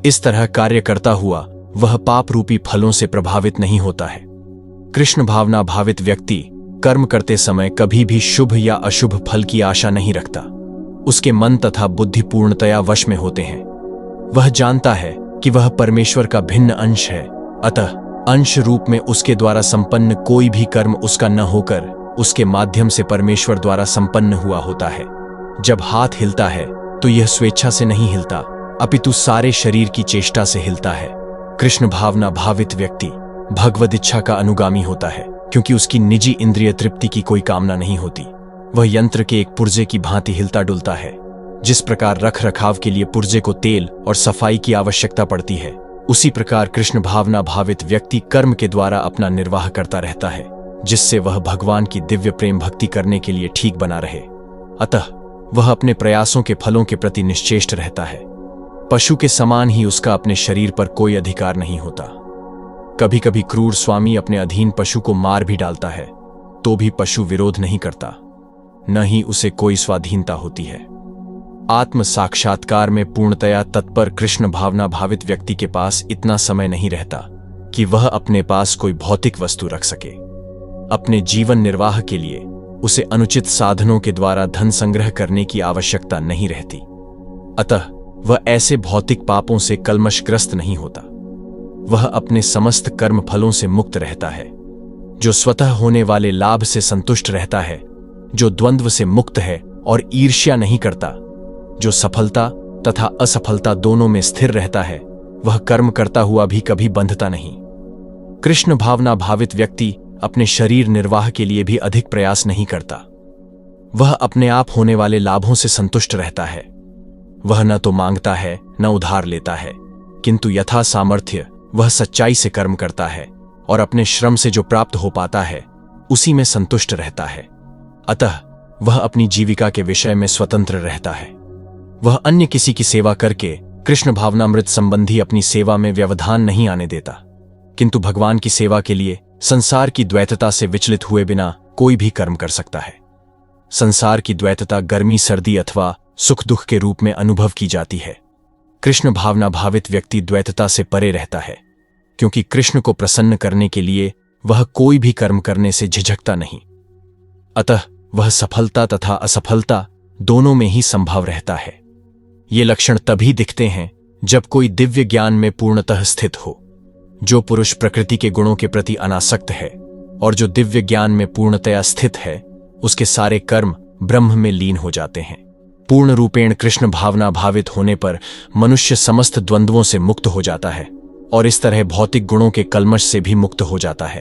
इस तरह कार्य करता हुआ वह पाप रूपी फलों से प्रभावित नहीं होता है। कृष्ण भावना भावित व्यक्ति कर्म करते समय कभी भी शुभ या अशुभ फल की आशा नहीं रखता। उसके मन तथा बुद्धि पूर्णतया वश में होते हैं। वह जानता है कि वह परमेश्वर का भिन्न अंश है, अतः अंश रूप में उसके द्वारा संपन्न कोई भी कर्म उसका न होकर उसके माध्यम से परमेश्वर द्वारा संपन्न हुआ होता है। जब हाथ हिलता है तो यह स्वेच्छा से नहीं हिलता, अपितु सारे शरीर की चेष्टा से हिलता है। कृष्ण भावना भावित व्यक्ति भगवद इच्छा का अनुगामी होता है, क्योंकि उसकी निजी इंद्रिय तृप्ति की कोई कामना नहीं होती। वह यंत्र के एक पुर्जे की भांति हिलता डुलता है। जिस प्रकार रख रखाव के लिए पुर्जे को तेल और सफाई की आवश्यकता पड़ती है, उसी प्रकार कृष्ण भावना भावित व्यक्ति कर्म के द्वारा अपना निर्वाह करता रहता है, जिससे वह भगवान की दिव्य प्रेम भक्ति करने के लिए ठीक बना रहे। अतः वह अपने प्रयासों के फलों के प्रति निश्चेष्ट रहता है। पशु के समान ही उसका अपने शरीर पर कोई अधिकार नहीं होता। कभी कभी क्रूर स्वामी अपने अधीन पशु को मार भी डालता है, तो भी पशु विरोध नहीं करता, न ही उसे कोई स्वाधीनता होती है। आत्म साक्षात्कार में पूर्णतया तत्पर कृष्ण भावना भावित व्यक्ति के पास इतना समय नहीं रहता कि वह अपने पास कोई भौतिक वस्तु रख सके। अपने जीवन निर्वाह के लिए उसे अनुचित साधनों के द्वारा धन संग्रह करने की आवश्यकता नहीं रहती, अतः वह ऐसे भौतिक पापों से कलमशग्रस्त नहीं होता। वह अपने समस्त कर्म फलों से मुक्त रहता है, जो स्वतः होने वाले लाभ से संतुष्ट रहता है, जो द्वंद्व से मुक्त है और ईर्ष्या नहीं करता, जो सफलता तथा असफलता दोनों में स्थिर रहता है। वह कर्म करता हुआ भी कभी बंधता नहीं। कृष्ण भावना भावित व्यक्ति अपने शरीर निर्वाह के लिए भी अधिक प्रयास नहीं करता। वह अपने आप होने वाले लाभों से संतुष्ट रहता है। वह न तो मांगता है न उधार लेता है, किंतु यथा सामर्थ्य वह सच्चाई से कर्म करता है और अपने श्रम से जो प्राप्त हो पाता है उसी में संतुष्ट रहता है। अतः वह अपनी जीविका के विषय में स्वतंत्र रहता है। वह अन्य किसी की सेवा करके कृष्ण भावनामृत संबंधी अपनी सेवा में व्यवधान नहीं आने देता, किंतु भगवान की सेवा के लिए संसार की द्वैतता से विचलित हुए बिना कोई भी कर्म कर सकता है। संसार की द्वैतता गर्मी सर्दी अथवा सुख दुख के रूप में अनुभव की जाती है। कृष्ण भावना भावित व्यक्ति द्वैतता से परे रहता है, क्योंकि कृष्ण को प्रसन्न करने के लिए वह कोई भी कर्म करने से झिझकता नहीं। अतः वह सफलता तथा असफलता दोनों में ही संभव रहता है। ये लक्षण तभी दिखते हैं जब कोई दिव्य ज्ञान में पूर्णतः स्थित हो। जो पुरुष प्रकृति के गुणों के प्रति अनासक्त है और जो दिव्य ज्ञान में पूर्णतया स्थित है, उसके सारे कर्म ब्रह्म में लीन हो जाते हैं। पूर्ण रूपेण कृष्ण भावना भावित होने पर मनुष्य समस्त द्वंद्वों से मुक्त हो जाता है और इस तरह भौतिक गुणों के कल्मश से भी मुक्त हो जाता है।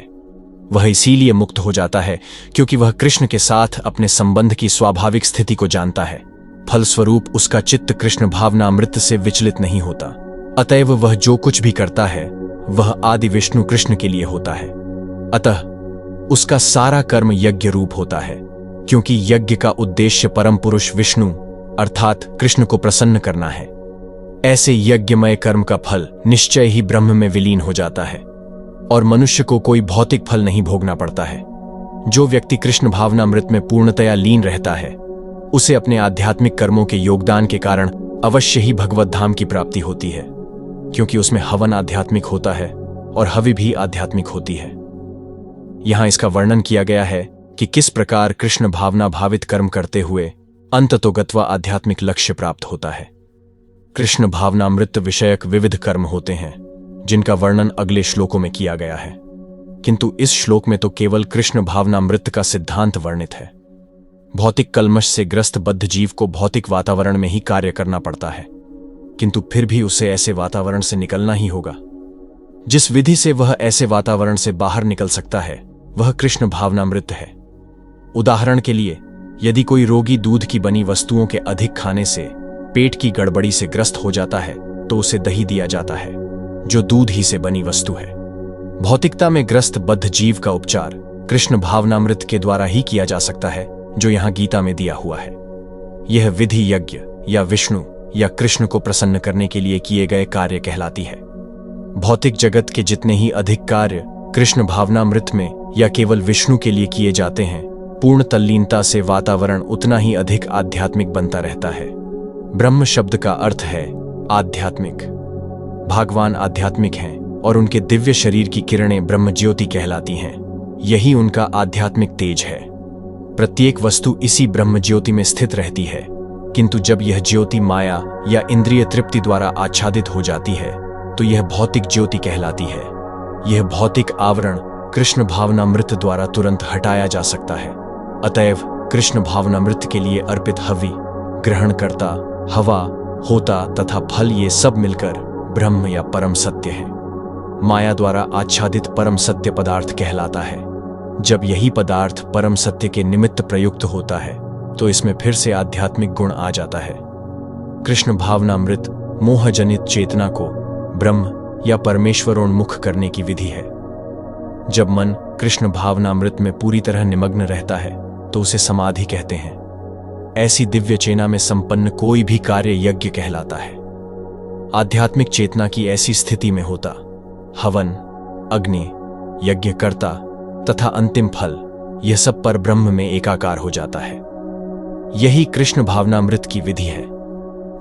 वह इसीलिए मुक्त हो जाता है क्योंकि वह कृष्ण के साथ अपने संबंध की स्वाभाविक स्थिति को जानता है। फलस्वरूप उसका चित्त कृष्ण भावनामृत से विचलित नहीं होता। अतएव वह जो कुछ भी करता है वह आदि विष्णु कृष्ण के लिए होता है। अतः उसका सारा कर्म यज्ञ रूप होता है, क्योंकि यज्ञ का उद्देश्य परम पुरुष विष्णु अर्थात कृष्ण को प्रसन्न करना है। ऐसे यज्ञमय कर्म का फल निश्चय ही ब्रह्म में विलीन हो जाता है और मनुष्य को कोई भौतिक फल नहीं भोगना पड़ता है। जो व्यक्ति कृष्ण भावनामृत में पूर्णतया लीन रहता है, उसे अपने आध्यात्मिक कर्मों के योगदान के कारण अवश्य ही भगवत धाम की प्राप्ति होती है, क्योंकि उसमें हवन आध्यात्मिक होता है और हवि भी आध्यात्मिक होती है। यहां इसका वर्णन किया गया है कि किस प्रकार कृष्ण भावना भावित कर्म करते हुए अंततोगत्वा आध्यात्मिक लक्ष्य प्राप्त होता है। कृष्ण भावनामृत विषयक विविध कर्म होते हैं, जिनका वर्णन अगले श्लोकों में किया गया है। किंतु इस श्लोक में तो केवल कृष्ण भावनामृत का सिद्धांत वर्णित है। भौतिक कल्मश से ग्रस्त बद्ध जीव को भौतिक वातावरण में ही कार्य करना पड़ता है, किंतु फिर भी उसे ऐसे वातावरण से निकलना ही होगा। जिस विधि से वह ऐसे वातावरण से बाहर निकल सकता है वह कृष्ण भावनामृत है। उदाहरण के लिए, यदि कोई रोगी दूध की बनी वस्तुओं के अधिक खाने से पेट की गड़बड़ी से ग्रस्त हो जाता है तो उसे दही दिया जाता है, जो दूध ही से बनी वस्तु है। भौतिकता में ग्रस्त बद्ध जीव का उपचार कृष्ण भावनामृत के द्वारा ही किया जा सकता है, जो यहां गीता में दिया हुआ है। यह विधि यज्ञ या विष्णु या कृष्ण को प्रसन्न करने के लिए किए गए कार्य कहलाती है। भौतिक जगत के जितने ही अधिक कार्य कृष्ण भावनामृत में या केवल विष्णु के लिए किए जाते हैं, पूर्ण तल्लीनता से वातावरण उतना ही अधिक आध्यात्मिक बनता रहता है। ब्रह्म शब्द का अर्थ है आध्यात्मिक। भगवान आध्यात्मिक हैं और उनके दिव्य शरीर की किरणें ब्रह्म ज्योति कहलाती हैं। यही उनका आध्यात्मिक तेज है। प्रत्येक वस्तु इसी ब्रह्म ज्योति में स्थित रहती है, किंतु जब यह ज्योति माया या इंद्रिय तृप्ति द्वारा आच्छादित हो जाती है तो यह भौतिक ज्योति कहलाती है। यह भौतिक आवरण कृष्ण भावनामृत द्वारा तुरंत हटाया जा सकता है। अतएव कृष्ण भावनामृत के लिए अर्पित हवि, ग्रहणकर्ता, हवा, होता तथा फल ये सब मिलकर ब्रह्म या परम सत्य है। माया द्वारा आच्छादित परम सत्य पदार्थ कहलाता है। जब यही पदार्थ परम सत्य के निमित्त प्रयुक्त होता है तो इसमें फिर से आध्यात्मिक गुण आ जाता है। कृष्ण भावनामृत मोहजनित चेतना को ब्रह्म या परमेश्वरोन्मुख करने की विधि है। जब मन कृष्ण भावनामृत में पूरी तरह निमग्न रहता है तो उसे समाधि कहते हैं। ऐसी दिव्य चेतना में संपन्न कोई भी कार्य यज्ञ कहलाता है। आध्यात्मिक चेतना की ऐसी स्थिति में होता, हवन, अग्नि, यज्ञकर्ता तथा अंतिम फल, यह सब पर ब्रह्म में एकाकार हो जाता है। यही कृष्ण भावनामृत की विधि है।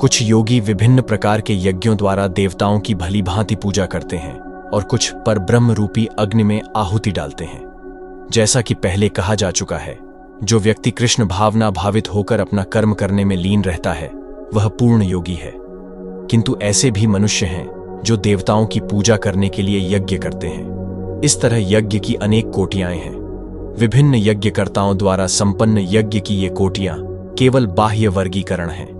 कुछ योगी विभिन्न प्रकार के यज्ञों द्वारा देवताओं की भली भांति पूजा करते हैं और कुछ पर ब्रह्म रूपी अग्नि में आहुति डालते हैं। जैसा कि पहले कहा जा चुका है, जो व्यक्ति कृष्ण भावना भावित होकर अपना कर्म करने में लीन रहता है वह पूर्ण योगी है। किंतु ऐसे भी मनुष्य हैं जो देवताओं की पूजा करने के लिए यज्ञ करते हैं। इस तरह यज्ञ की अनेक कोटियां हैं। विभिन्न यज्ञकर्ताओं द्वारा संपन्न यज्ञ की ये कोटियां केवल बाह्य वर्गीकरण हैं।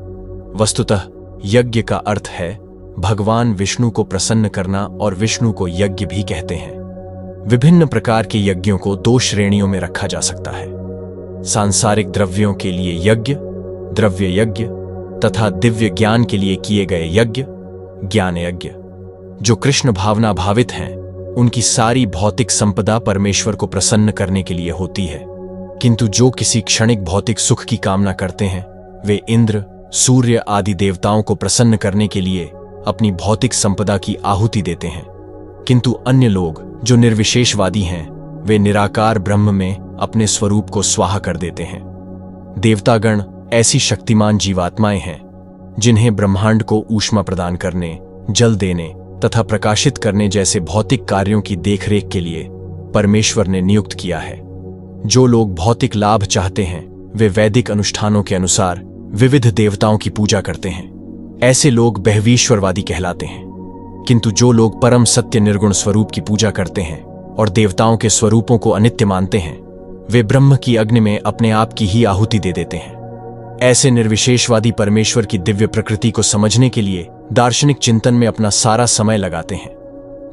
वस्तुतः यज्ञ का अर्थ है भगवान विष्णु को प्रसन्न करना, और विष्णु को यज्ञ भी कहते हैं। विभिन्न प्रकार के यज्ञों को दो श्रेणियों में रखा जा सकता है। सांसारिक द्रव्यों के लिए यज्ञ, द्रव्य यज्ञ, तथा दिव्य ज्ञान के लिए किए गए यज्ञ, ज्ञान यज्ञ। जो कृष्ण भावना भावित हैं उनकी सारी भौतिक संपदा परमेश्वर को प्रसन्न करने के लिए होती है। किंतु जो किसी क्षणिक भौतिक सुख की कामना करते हैं वे इंद्र, सूर्य आदि देवताओं को प्रसन्न करने के लिए अपनी भौतिक संपदा की आहुति देते हैं। किंतु अन्य लोग जो निर्विशेषवादी हैं वे निराकार ब्रह्म में अपने स्वरूप को स्वाहा कर देते हैं। देवतागण ऐसी शक्तिमान जीवात्माएं हैं जिन्हें ब्रह्मांड को ऊष्मा प्रदान करने, जल देने तथा प्रकाशित करने जैसे भौतिक कार्यों की देखरेख के लिए परमेश्वर ने नियुक्त किया है। जो लोग भौतिक लाभ चाहते हैं वे वैदिक अनुष्ठानों के अनुसार विविध देवताओं की पूजा करते हैं। ऐसे लोग बहवीश्वरवादी कहलाते हैं। किंतु जो लोग परम सत्य निर्गुण स्वरूप की पूजा करते हैं और देवताओं के स्वरूपों को अनित्य मानते हैं वे ब्रह्म की अग्नि में अपने आप की ही आहुति दे देते हैं। ऐसे निर्विशेषवादी परमेश्वर की दिव्य प्रकृति को समझने के लिए दार्शनिक चिंतन में अपना सारा समय लगाते हैं।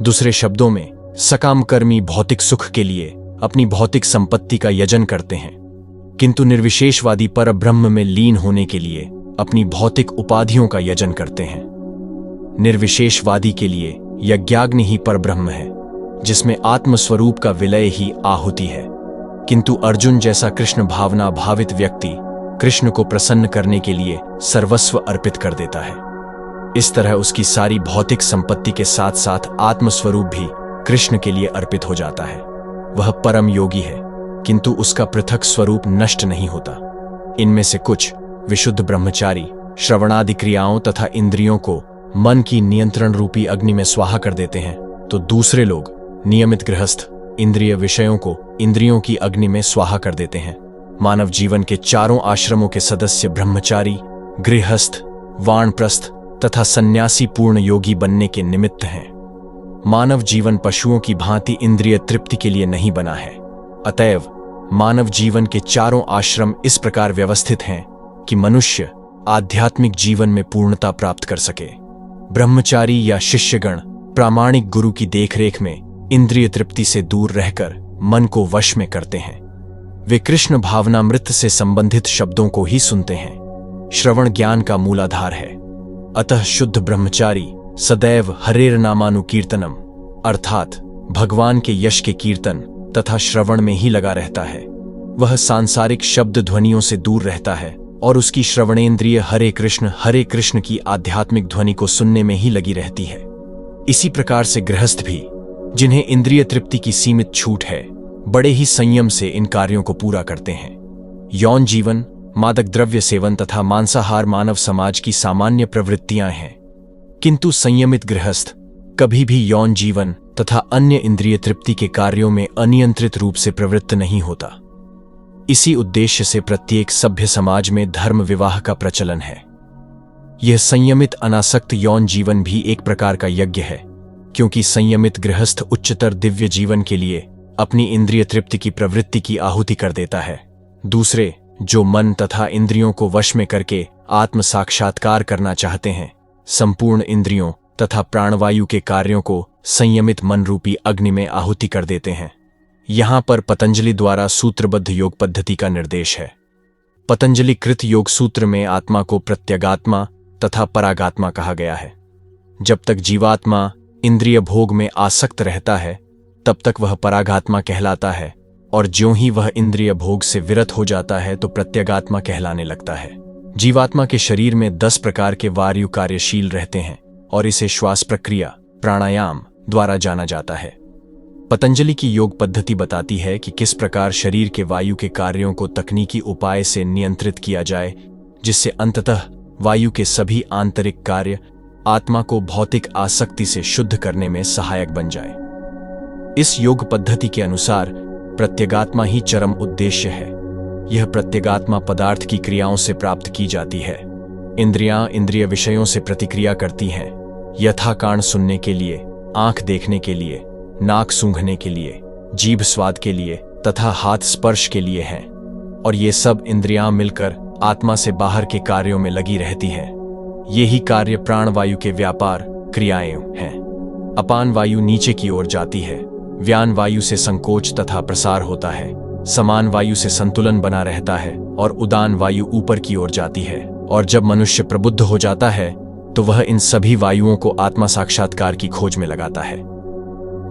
दूसरे शब्दों में, सकाम कर्मी भौतिक सुख के लिए अपनी भौतिक संपत्ति का यजन करते हैं, किंतु निर्विशेषवादी पर ब्रह्म में लीन होने के लिए अपनी भौतिक उपाधियों का यजन करते हैं। निर्विशेषवादी के लिए यज्ञाग्नि ही पर ब्रह्म है, जिसमें आत्मस्वरूप का विलय ही आहुति है। किंतु अर्जुन जैसा कृष्ण भावना भावित व्यक्ति कृष्ण को प्रसन्न करने के लिए सर्वस्व अर्पित कर देता है। इस तरह उसकी सारी भौतिक संपत्ति के साथ साथ आत्मस्वरूप भी कृष्ण के लिए अर्पित हो जाता है। वह परम योगी है, किंतु उसका पृथक स्वरूप नष्ट नहीं होता। इनमें से कुछ विशुद्ध ब्रह्मचारी श्रवणादि क्रियाओं तथा इंद्रियों को मन की नियंत्रण रूपी अग्नि में स्वाहा कर देते हैं, तो दूसरे लोग नियमित गृहस्थ इंद्रिय विषयों को इंद्रियों की अग्नि में स्वाहा कर देते हैं। मानव जीवन के चारों आश्रमों के सदस्य ब्रह्मचारी, गृहस्थ, वानप्रस्थ तथा सन्यासी पूर्ण योगी बनने के निमित्त हैं। मानव जीवन पशुओं की भांति इंद्रिय तृप्ति के लिए नहीं बना है। अतएव मानव जीवन के चारों आश्रम इस प्रकार व्यवस्थित हैं कि मनुष्य आध्यात्मिक जीवन में पूर्णता प्राप्त कर सके। ब्रह्मचारी या शिष्यगण प्रामाणिक गुरु की देखरेख में इंद्रिय तृप्ति से दूर रहकर मन को वश में करते हैं। वे कृष्ण भावनामृत से संबंधित शब्दों को ही सुनते हैं। श्रवण ज्ञान का मूलाधार है। अतः शुद्ध ब्रह्मचारी सदैव हरेर नामानुकीर्तनम अर्थात भगवान के यश के कीर्तन तथा श्रवण में ही लगा रहता है। वह सांसारिक शब्द ध्वनियों से दूर रहता है और उसकी श्रवणेंद्रिय हरे कृष्ण की आध्यात्मिक ध्वनि को सुनने में ही लगी रहती है। इसी प्रकार से गृहस्थ भी, जिन्हें इंद्रिय तृप्ति की सीमित छूट है, बड़े ही संयम से इन कार्यों को पूरा करते हैं। यौन जीवन, मादक द्रव्य सेवन तथा मांसाहार मानव समाज की सामान्य प्रवृत्तियां हैं, किंतु संयमित गृहस्थ कभी भी यौन जीवन तथा अन्य इंद्रिय तृप्ति के कार्यों में अनियंत्रित रूप से प्रवृत्त नहीं होता। इसी उद्देश्य से प्रत्येक सभ्य समाज में धर्म विवाह का प्रचलन है। यह संयमित अनासक्त यौन जीवन भी एक प्रकार का यज्ञ है, क्योंकि संयमित गृहस्थ उच्चतर दिव्य जीवन के लिए अपनी इंद्रिय तृप्ति की प्रवृत्ति की आहुति कर देता है। दूसरे, जो मन तथा इंद्रियों को वश में करके आत्म साक्षात्कार करना चाहते हैं, संपूर्ण इंद्रियों तथा प्राणवायु के कार्यों को संयमित मन रूपी अग्नि में आहुति कर देते हैं। यहां पर पतंजलि द्वारा सूत्रबद्ध योग पद्धति का निर्देश है। पतंजलि कृत योग सूत्र में आत्मा को प्रत्यगात्मा तथा परागात्मा कहा गया है। जब तक जीवात्मा इंद्रिय भोग में आसक्त रहता है, तब तक वह परागात्मा कहलाता है, और ज्यों ही वह इंद्रिय भोग से विरत हो जाता है तो प्रत्यगात्मा कहलाने लगता है। जीवात्मा के शरीर में 10 प्रकार के वायु कार्यशील रहते हैं और इसे श्वास प्रक्रिया प्राणायाम द्वारा जाना जाता है। पतंजलि की योग पद्धति बताती है कि किस प्रकार शरीर के वायु के कार्यों को तकनीकी उपाय से नियंत्रित किया जाए, जिससे अंततः वायु के सभी आंतरिक कार्य आत्मा को भौतिक आसक्ति से शुद्ध करने में सहायक बन जाए। इस योग पद्धति के अनुसार प्रत्यगात्मा ही चरम उद्देश्य है। यह प्रत्यगात्मा पदार्थ की क्रियाओं से प्राप्त की जाती है। इंद्रियां इंद्रिय विषयों से प्रतिक्रिया करती हैं, यथा कान सुनने के लिए, आंख देखने के लिए, नाक सूंघने के लिए, जीभ स्वाद के लिए तथा हाथ स्पर्श के लिए हैं, और ये सब इंद्रियां मिलकर आत्मा से बाहर के कार्यों में लगी रहती हैं। यही कार्य प्राणवायु के व्यापार क्रियाएं हैं। अपान वायु नीचे की ओर जाती है, व्यान वायु से संकोच तथा प्रसार होता है, समान वायु से संतुलन बना रहता है, और उदान वायु ऊपर की ओर जाती है। और जब मनुष्य प्रबुद्ध हो जाता है तो वह इन सभी वायुओं को आत्मा साक्षात्कार की खोज में लगाता है।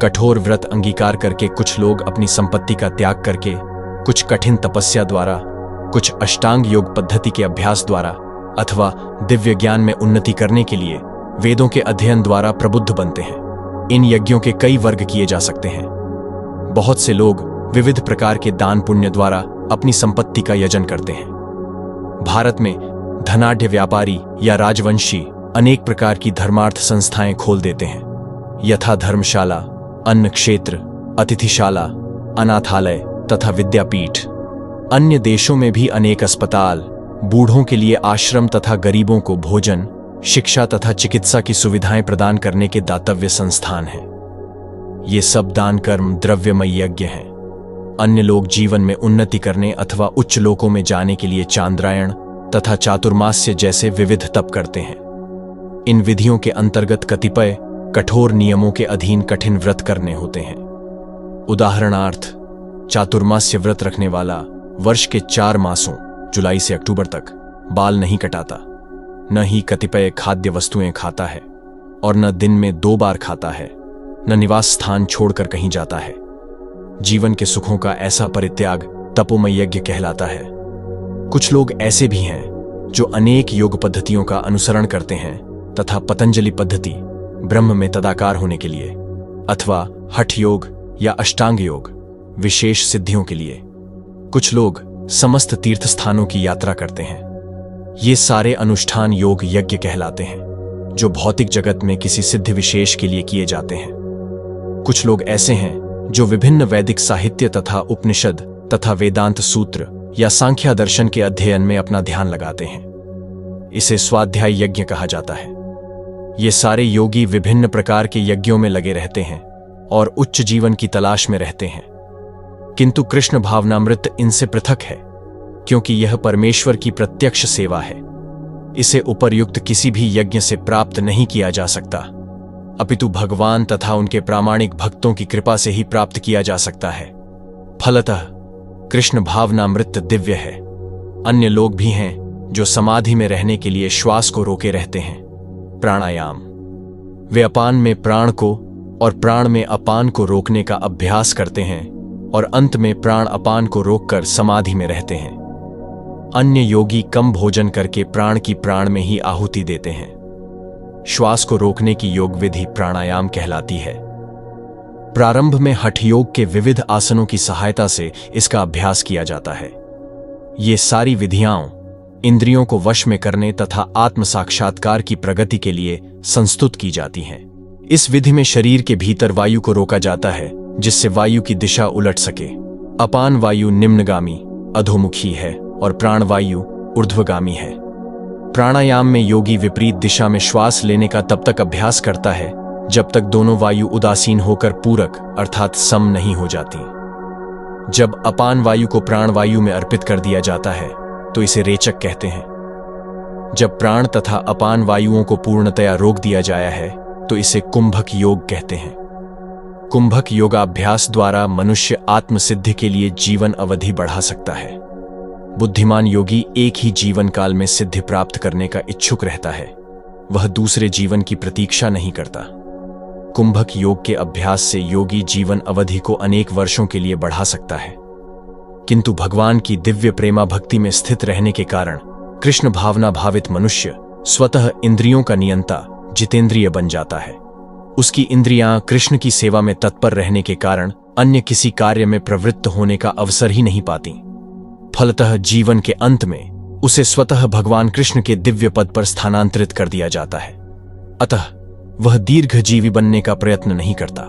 कठोर व्रत अंगीकार करके कुछ लोग अपनी संपत्ति का त्याग करके, कुछ कठिन तपस्या द्वारा, कुछ अष्टांग योग पद्धति के अभ्यास द्वारा अथवा दिव्य ज्ञान में उन्नति करने के लिए वेदों के अध्ययन द्वारा प्रबुद्ध बनते हैं। इन यज्ञों के कई वर्ग किए जा सकते हैं। बहुत से लोग विविध प्रकार के दान पुण्य द्वारा अपनी संपत्ति का यजन करते हैं। भारत में धनाढ्य व्यापारी या राजवंशी अनेक प्रकार की धर्मार्थ संस्थाएं खोल देते हैं, यथा धर्मशाला, अन्न क्षेत्र, अतिथिशाला, अनाथालय तथा विद्यापीठ। अन्य देशों में भी अनेक अस्पताल, बूढ़ों के लिए आश्रम तथा गरीबों को भोजन, शिक्षा तथा चिकित्सा की सुविधाएं प्रदान करने के दातव्य संस्थान हैं। ये सब दान कर्म द्रव्यमय यज्ञ हैं। अन्य लोग जीवन में उन्नति करने अथवा उच्च लोकों में जाने के लिए चांद्रायण तथा चातुर्मास्य जैसे विविध तप करते हैं। इन विधियों के अंतर्गत कतिपय कठोर नियमों के अधीन कठिन व्रत करने होते हैं। उदाहरणार्थ, चातुर्मास्य व्रत रखने वाला वर्ष के 4 मासों जुलाई से अक्टूबर तक बाल नहीं कटाता, न ही कतिपय खाद्य वस्तुएं खाता है, और न दिन में 2 बार खाता है, न निवास स्थान छोड़कर कहीं जाता है। जीवन के सुखों का ऐसा परित्याग तपोमय यज्ञ कहलाता है। कुछ लोग ऐसे भी हैं जो अनेक योग पद्धतियों का अनुसरण करते हैं तथा पतंजलि पद्धति ब्रह्म में तदाकार होने के लिए अथवा हठ योग या अष्टांग योग विशेष सिद्धियों के लिए। कुछ लोग समस्त तीर्थ स्थानों की यात्रा करते हैं। ये सारे अनुष्ठान योग यज्ञ कहलाते हैं, जो भौतिक जगत में किसी सिद्धि विशेष के लिए किए जाते हैं। कुछ लोग ऐसे हैं जो विभिन्न वैदिक साहित्य तथा उपनिषद तथा वेदांत सूत्र या सांख्य दर्शन के अध्ययन में अपना ध्यान लगाते हैं। इसे स्वाध्याय यज्ञ कहा जाता है। ये सारे योगी विभिन्न प्रकार के यज्ञों में लगे रहते हैं और उच्च जीवन की तलाश में रहते हैं, किंतु कृष्ण भावनामृत इनसे पृथक है, क्योंकि यह परमेश्वर की प्रत्यक्ष सेवा है। इसे उपर्युक्त किसी भी यज्ञ से प्राप्त नहीं किया जा सकता, अपितु भगवान तथा उनके प्रामाणिक भक्तों की कृपा से ही प्राप्त किया जा सकता है। फलतः कृष्ण भावनामृत दिव्य है। अन्य लोग भी हैं जो समाधि में रहने के लिए श्वास को रोके रहते हैं। प्राणायाम, वे अपान में प्राण को और प्राण में अपान को रोकने का अभ्यास करते हैं और अंत में प्राण अपान को रोककर समाधि में रहते हैं। अन्य योगी कम भोजन करके प्राण की प्राण में ही आहुति देते हैं। श्वास को रोकने की योग विधि प्राणायाम कहलाती है। प्रारंभ में हठ योग के विविध आसनों की सहायता से इसका अभ्यास किया जाता है। ये सारी विधियां इंद्रियों को वश में करने तथा आत्म साक्षात्कार की प्रगति के लिए संस्तुत की जाती हैं। इस विधि में शरीर के भीतर वायु को रोका जाता है, जिससे वायु की दिशा उलट सके। अपान वायु निम्नगामी अधोमुखी है और प्राण वायु ऊर्ध्वगामी है। प्राणायाम में योगी विपरीत दिशा में श्वास लेने का तब तक अभ्यास करता है जब तक दोनों वायु उदासीन होकर पूरक अर्थात सम नहीं हो जाती। जब अपान वायु को प्राण वायु में अर्पित कर दिया जाता है तो इसे रेचक कहते हैं। जब प्राण तथा अपान वायुओं को पूर्णतया रोक दिया जाया है तो इसे कुंभक योग कहते हैं। कुंभक योगाभ्यास द्वारा मनुष्य आत्मसिद्धि के लिए जीवन अवधि बढ़ा सकता है। बुद्धिमान योगी एक ही जीवन काल में सिद्धि प्राप्त करने का इच्छुक रहता है, वह दूसरे जीवन की प्रतीक्षा नहीं करता। कुंभक योग के अभ्यास से योगी जीवन अवधि को अनेक वर्षों के लिए बढ़ा सकता है, किंतु भगवान की दिव्य प्रेमा भक्ति में स्थित रहने के कारण कृष्ण भावना भावित मनुष्य स्वतः इंद्रियों का नियंता जितेंद्रिय बन जाता है। उसकी इंद्रियां कृष्ण की सेवा में तत्पर रहने के कारण अन्य किसी कार्य में प्रवृत्त होने का अवसर ही नहीं पाती। फलतः जीवन के अंत में उसे स्वतः भगवान कृष्ण के दिव्य पद पर स्थानांतरित कर दिया जाता है। अतः वह दीर्घजीवी बनने का प्रयत्न नहीं करता,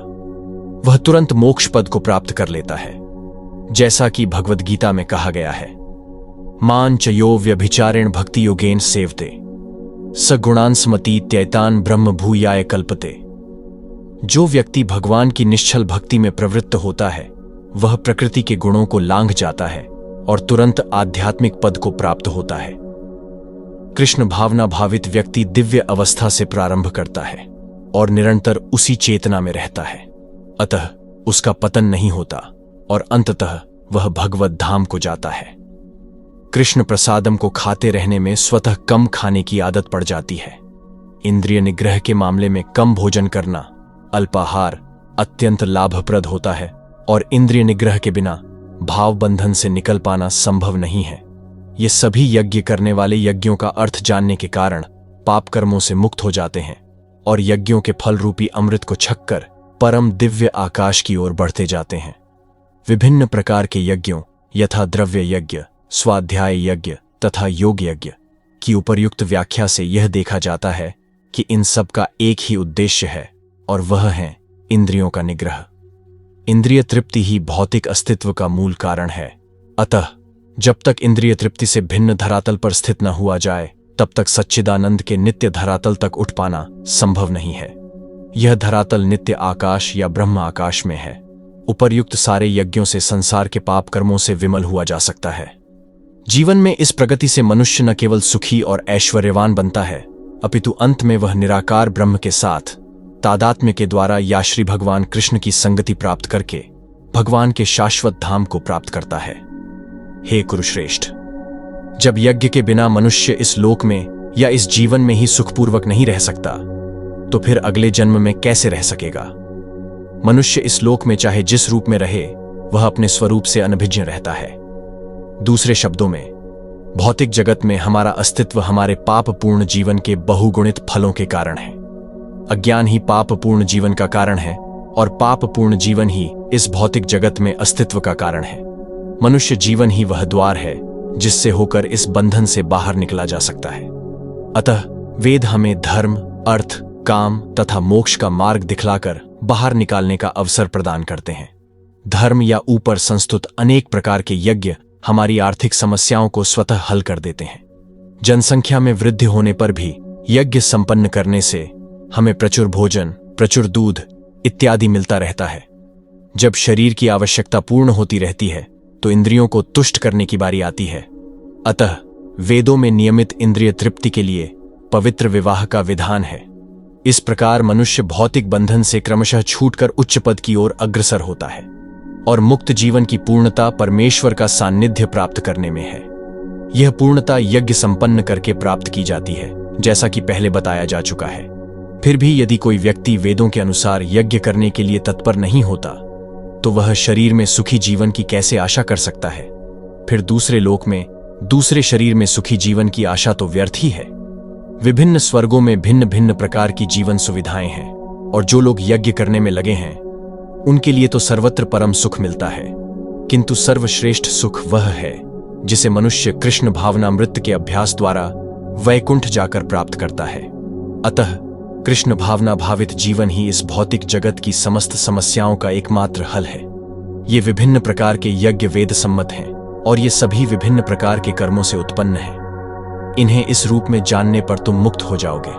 वह तुरंत मोक्ष पद को प्राप्त कर लेता है, जैसा कि भगवद गीता में कहा गया है, मान च यो व्यभिचारेण भक्ति योगेन सेवते स गुणान स्मति त्यैतान ब्रह्म भूयाय कल्पते। जो व्यक्ति भगवान की निश्चल भक्ति में प्रवृत्त होता है वह प्रकृति के गुणों को लांघ जाता है और तुरंत आध्यात्मिक पद को प्राप्त होता है। कृष्ण भावना भावित व्यक्ति दिव्य अवस्था से प्रारंभ करता है और निरंतर उसी चेतना में रहता है, अतः उसका पतन नहीं होता और अंततः वह भगवत धाम को जाता है। कृष्ण प्रसादम को खाते रहने में स्वतः कम खाने की आदत पड़ जाती है। इंद्रिय निग्रह के मामले में कम भोजन करना, अल्पाहार अत्यंत लाभप्रद होता है और इंद्रिय निग्रह के बिना भाव बंधन से निकल पाना संभव नहीं है। ये सभी यज्ञ करने वाले यज्ञों का अर्थ जानने के कारण पाप कर्मों से मुक्त हो जाते हैं और यज्ञों के फल रूपी अमृत को छककर परम दिव्य आकाश की ओर बढ़ते जाते हैं। विभिन्न प्रकार के यज्ञों यथा द्रव्य यज्ञ, स्वाध्याय यज्ञ तथा योग यज्ञ की उपर्युक्त व्याख्या से यह देखा जाता है कि इन सब का एक ही उद्देश्य है और वह है इंद्रियों का निग्रह। इंद्रिय तृप्ति ही भौतिक अस्तित्व का मूल कारण है। अतः जब तक इंद्रिय तृप्ति से भिन्न धरातल पर स्थित न हुआ जाए तब तक सच्चिदानंद के नित्य धरातल तक उठ पाना संभव नहीं है। यह धरातल नित्य आकाश या ब्रह्म आकाश में है। उपर्युक्त सारे यज्ञों से संसार के पाप कर्मों से विमल हुआ जा सकता है। जीवन में इस प्रगति से मनुष्य न केवल सुखी और ऐश्वर्यवान बनता है, अपितु अंत में वह निराकार ब्रह्म के साथ तादात्म्य के द्वारा या श्री भगवान कृष्ण की संगति प्राप्त करके भगवान के शाश्वत धाम को प्राप्त करता है। हे कुरुश्रेष्ठ, जब यज्ञ के बिना मनुष्य इस लोक में या इस जीवन में ही सुखपूर्वक नहीं रह सकता, तो फिर अगले जन्म में कैसे रह सकेगा? मनुष्य इस लोक में चाहे जिस रूप में रहे, वह अपने स्वरूप से अनभिज्ञ रहता है। दूसरे शब्दों में, भौतिक जगत में हमारा अस्तित्व हमारे पापपूर्ण जीवन के बहुगुणित फलों के कारण है। अज्ञान ही पापपूर्ण जीवन का कारण है और पापपूर्ण जीवन ही इस भौतिक जगत में अस्तित्व का कारण है। मनुष्य जीवन ही वह द्वार है जिससे होकर इस बंधन से बाहर निकला जा सकता है। अतः वेद हमें धर्म, अर्थ, काम तथा मोक्ष का मार्ग दिखलाकर बाहर निकालने का अवसर प्रदान करते हैं। धर्म या ऊपर संस्तुत अनेक प्रकार के यज्ञ हमारी आर्थिक समस्याओं को स्वतः हल कर देते हैं। जनसंख्या में वृद्धि होने पर भी यज्ञ संपन्न करने से हमें प्रचुर भोजन, प्रचुर दूध इत्यादि मिलता रहता है। जब शरीर की आवश्यकता पूर्ण होती रहती है तो इंद्रियों को तुष्ट करने की बारी आती है। अतः वेदों में नियमित इंद्रिय तृप्ति के लिए पवित्र विवाह का विधान है। इस प्रकार मनुष्य भौतिक बंधन से क्रमशः छूटकर उच्च पद की ओर अग्रसर होता है और मुक्त जीवन की पूर्णता परमेश्वर का सान्निध्य प्राप्त करने में है। यह पूर्णता यज्ञ संपन्न करके प्राप्त की जाती है, जैसा कि पहले बताया जा चुका है। फिर भी यदि कोई व्यक्ति वेदों के अनुसार यज्ञ करने के लिए तत्पर नहीं होता तो वह शरीर में सुखी जीवन की कैसे आशा कर सकता है? फिर दूसरे लोक में दूसरे शरीर में सुखी जीवन की आशा तो व्यर्थ ही है। विभिन्न स्वर्गों में भिन्न भिन्न प्रकार की जीवन सुविधाएं हैं और जो लोग यज्ञ करने में लगे हैं उनके लिए तो सर्वत्र परम सुख मिलता है। किंतु सर्वश्रेष्ठ सुख वह है जिसे मनुष्य कृष्ण भावनामृत के अभ्यास द्वारा वैकुंठ जाकर प्राप्त करता है। अतः कृष्ण भावना भावित जीवन ही इस भौतिक जगत की समस्त समस्याओं का एकमात्र हल है। ये विभिन्न प्रकार के यज्ञ वेद सम्मत हैं और ये सभी विभिन्न प्रकार के कर्मों से उत्पन्न हैं। इन्हें इस रूप में जानने पर तुम मुक्त हो जाओगे।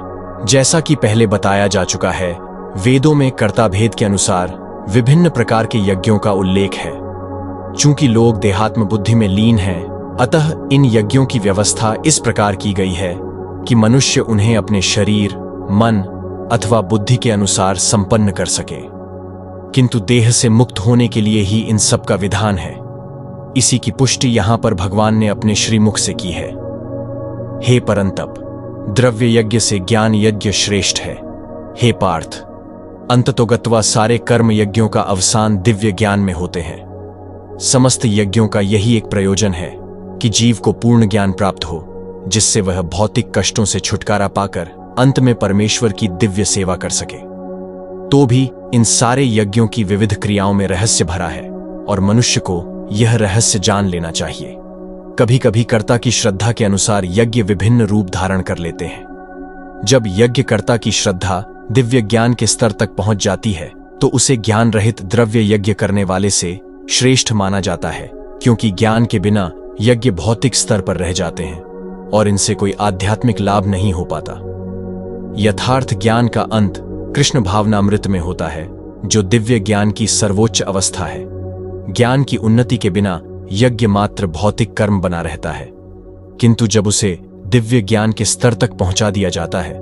जैसा कि पहले बताया जा चुका है, वेदों में कर्ता भेद के अनुसार विभिन्न प्रकार के यज्ञों का उल्लेख है। चूंकि लोग देहात्म बुद्धि में लीन हैं, अतः इन यज्ञों की व्यवस्था इस प्रकार की गई है कि मनुष्य उन्हें अपने शरीर, मन अथवा बुद्धि के अनुसार संपन्न कर सके। किंतु देह से मुक्त होने के लिए ही इन सब का विधान है। इसी की पुष्टि यहां पर भगवान ने अपने श्रीमुख से की है। हे परंतप, द्रव्य यज्ञ से ज्ञान यज्ञ श्रेष्ठ है। हे पार्थ, अंततोगत्वा सारे कर्म यज्ञों का अवसान दिव्य ज्ञान में होते हैं। समस्त यज्ञों का यही एक प्रयोजन है कि जीव को पूर्ण ज्ञान प्राप्त हो, जिससे वह भौतिक कष्टों से छुटकारा पाकर अंत में परमेश्वर की दिव्य सेवा कर सके। तो भी इन सारे यज्ञों की विविध क्रियाओं में रहस्य भरा है और मनुष्य को यह रहस्य जान लेना चाहिए। कभी कभी कर्ता की श्रद्धा के अनुसार यज्ञ विभिन्न रूप धारण कर लेते हैं। जब यज्ञकर्ता की श्रद्धा दिव्य ज्ञान के स्तर तक पहुंच जाती है तो उसे ज्ञान रहित द्रव्य यज्ञ करने वाले से श्रेष्ठ माना जाता है, क्योंकि ज्ञान के बिना यज्ञ भौतिक स्तर पर रह जाते हैं और इनसे कोई आध्यात्मिक लाभ नहीं हो पाता। यथार्थ ज्ञान का अंत कृष्ण भावनामृत में होता है, जो दिव्य ज्ञान की सर्वोच्च अवस्था है। ज्ञान की उन्नति के बिना यज्ञ मात्र भौतिक कर्म बना रहता है, किंतु जब उसे दिव्य ज्ञान के स्तर तक पहुंचा दिया जाता है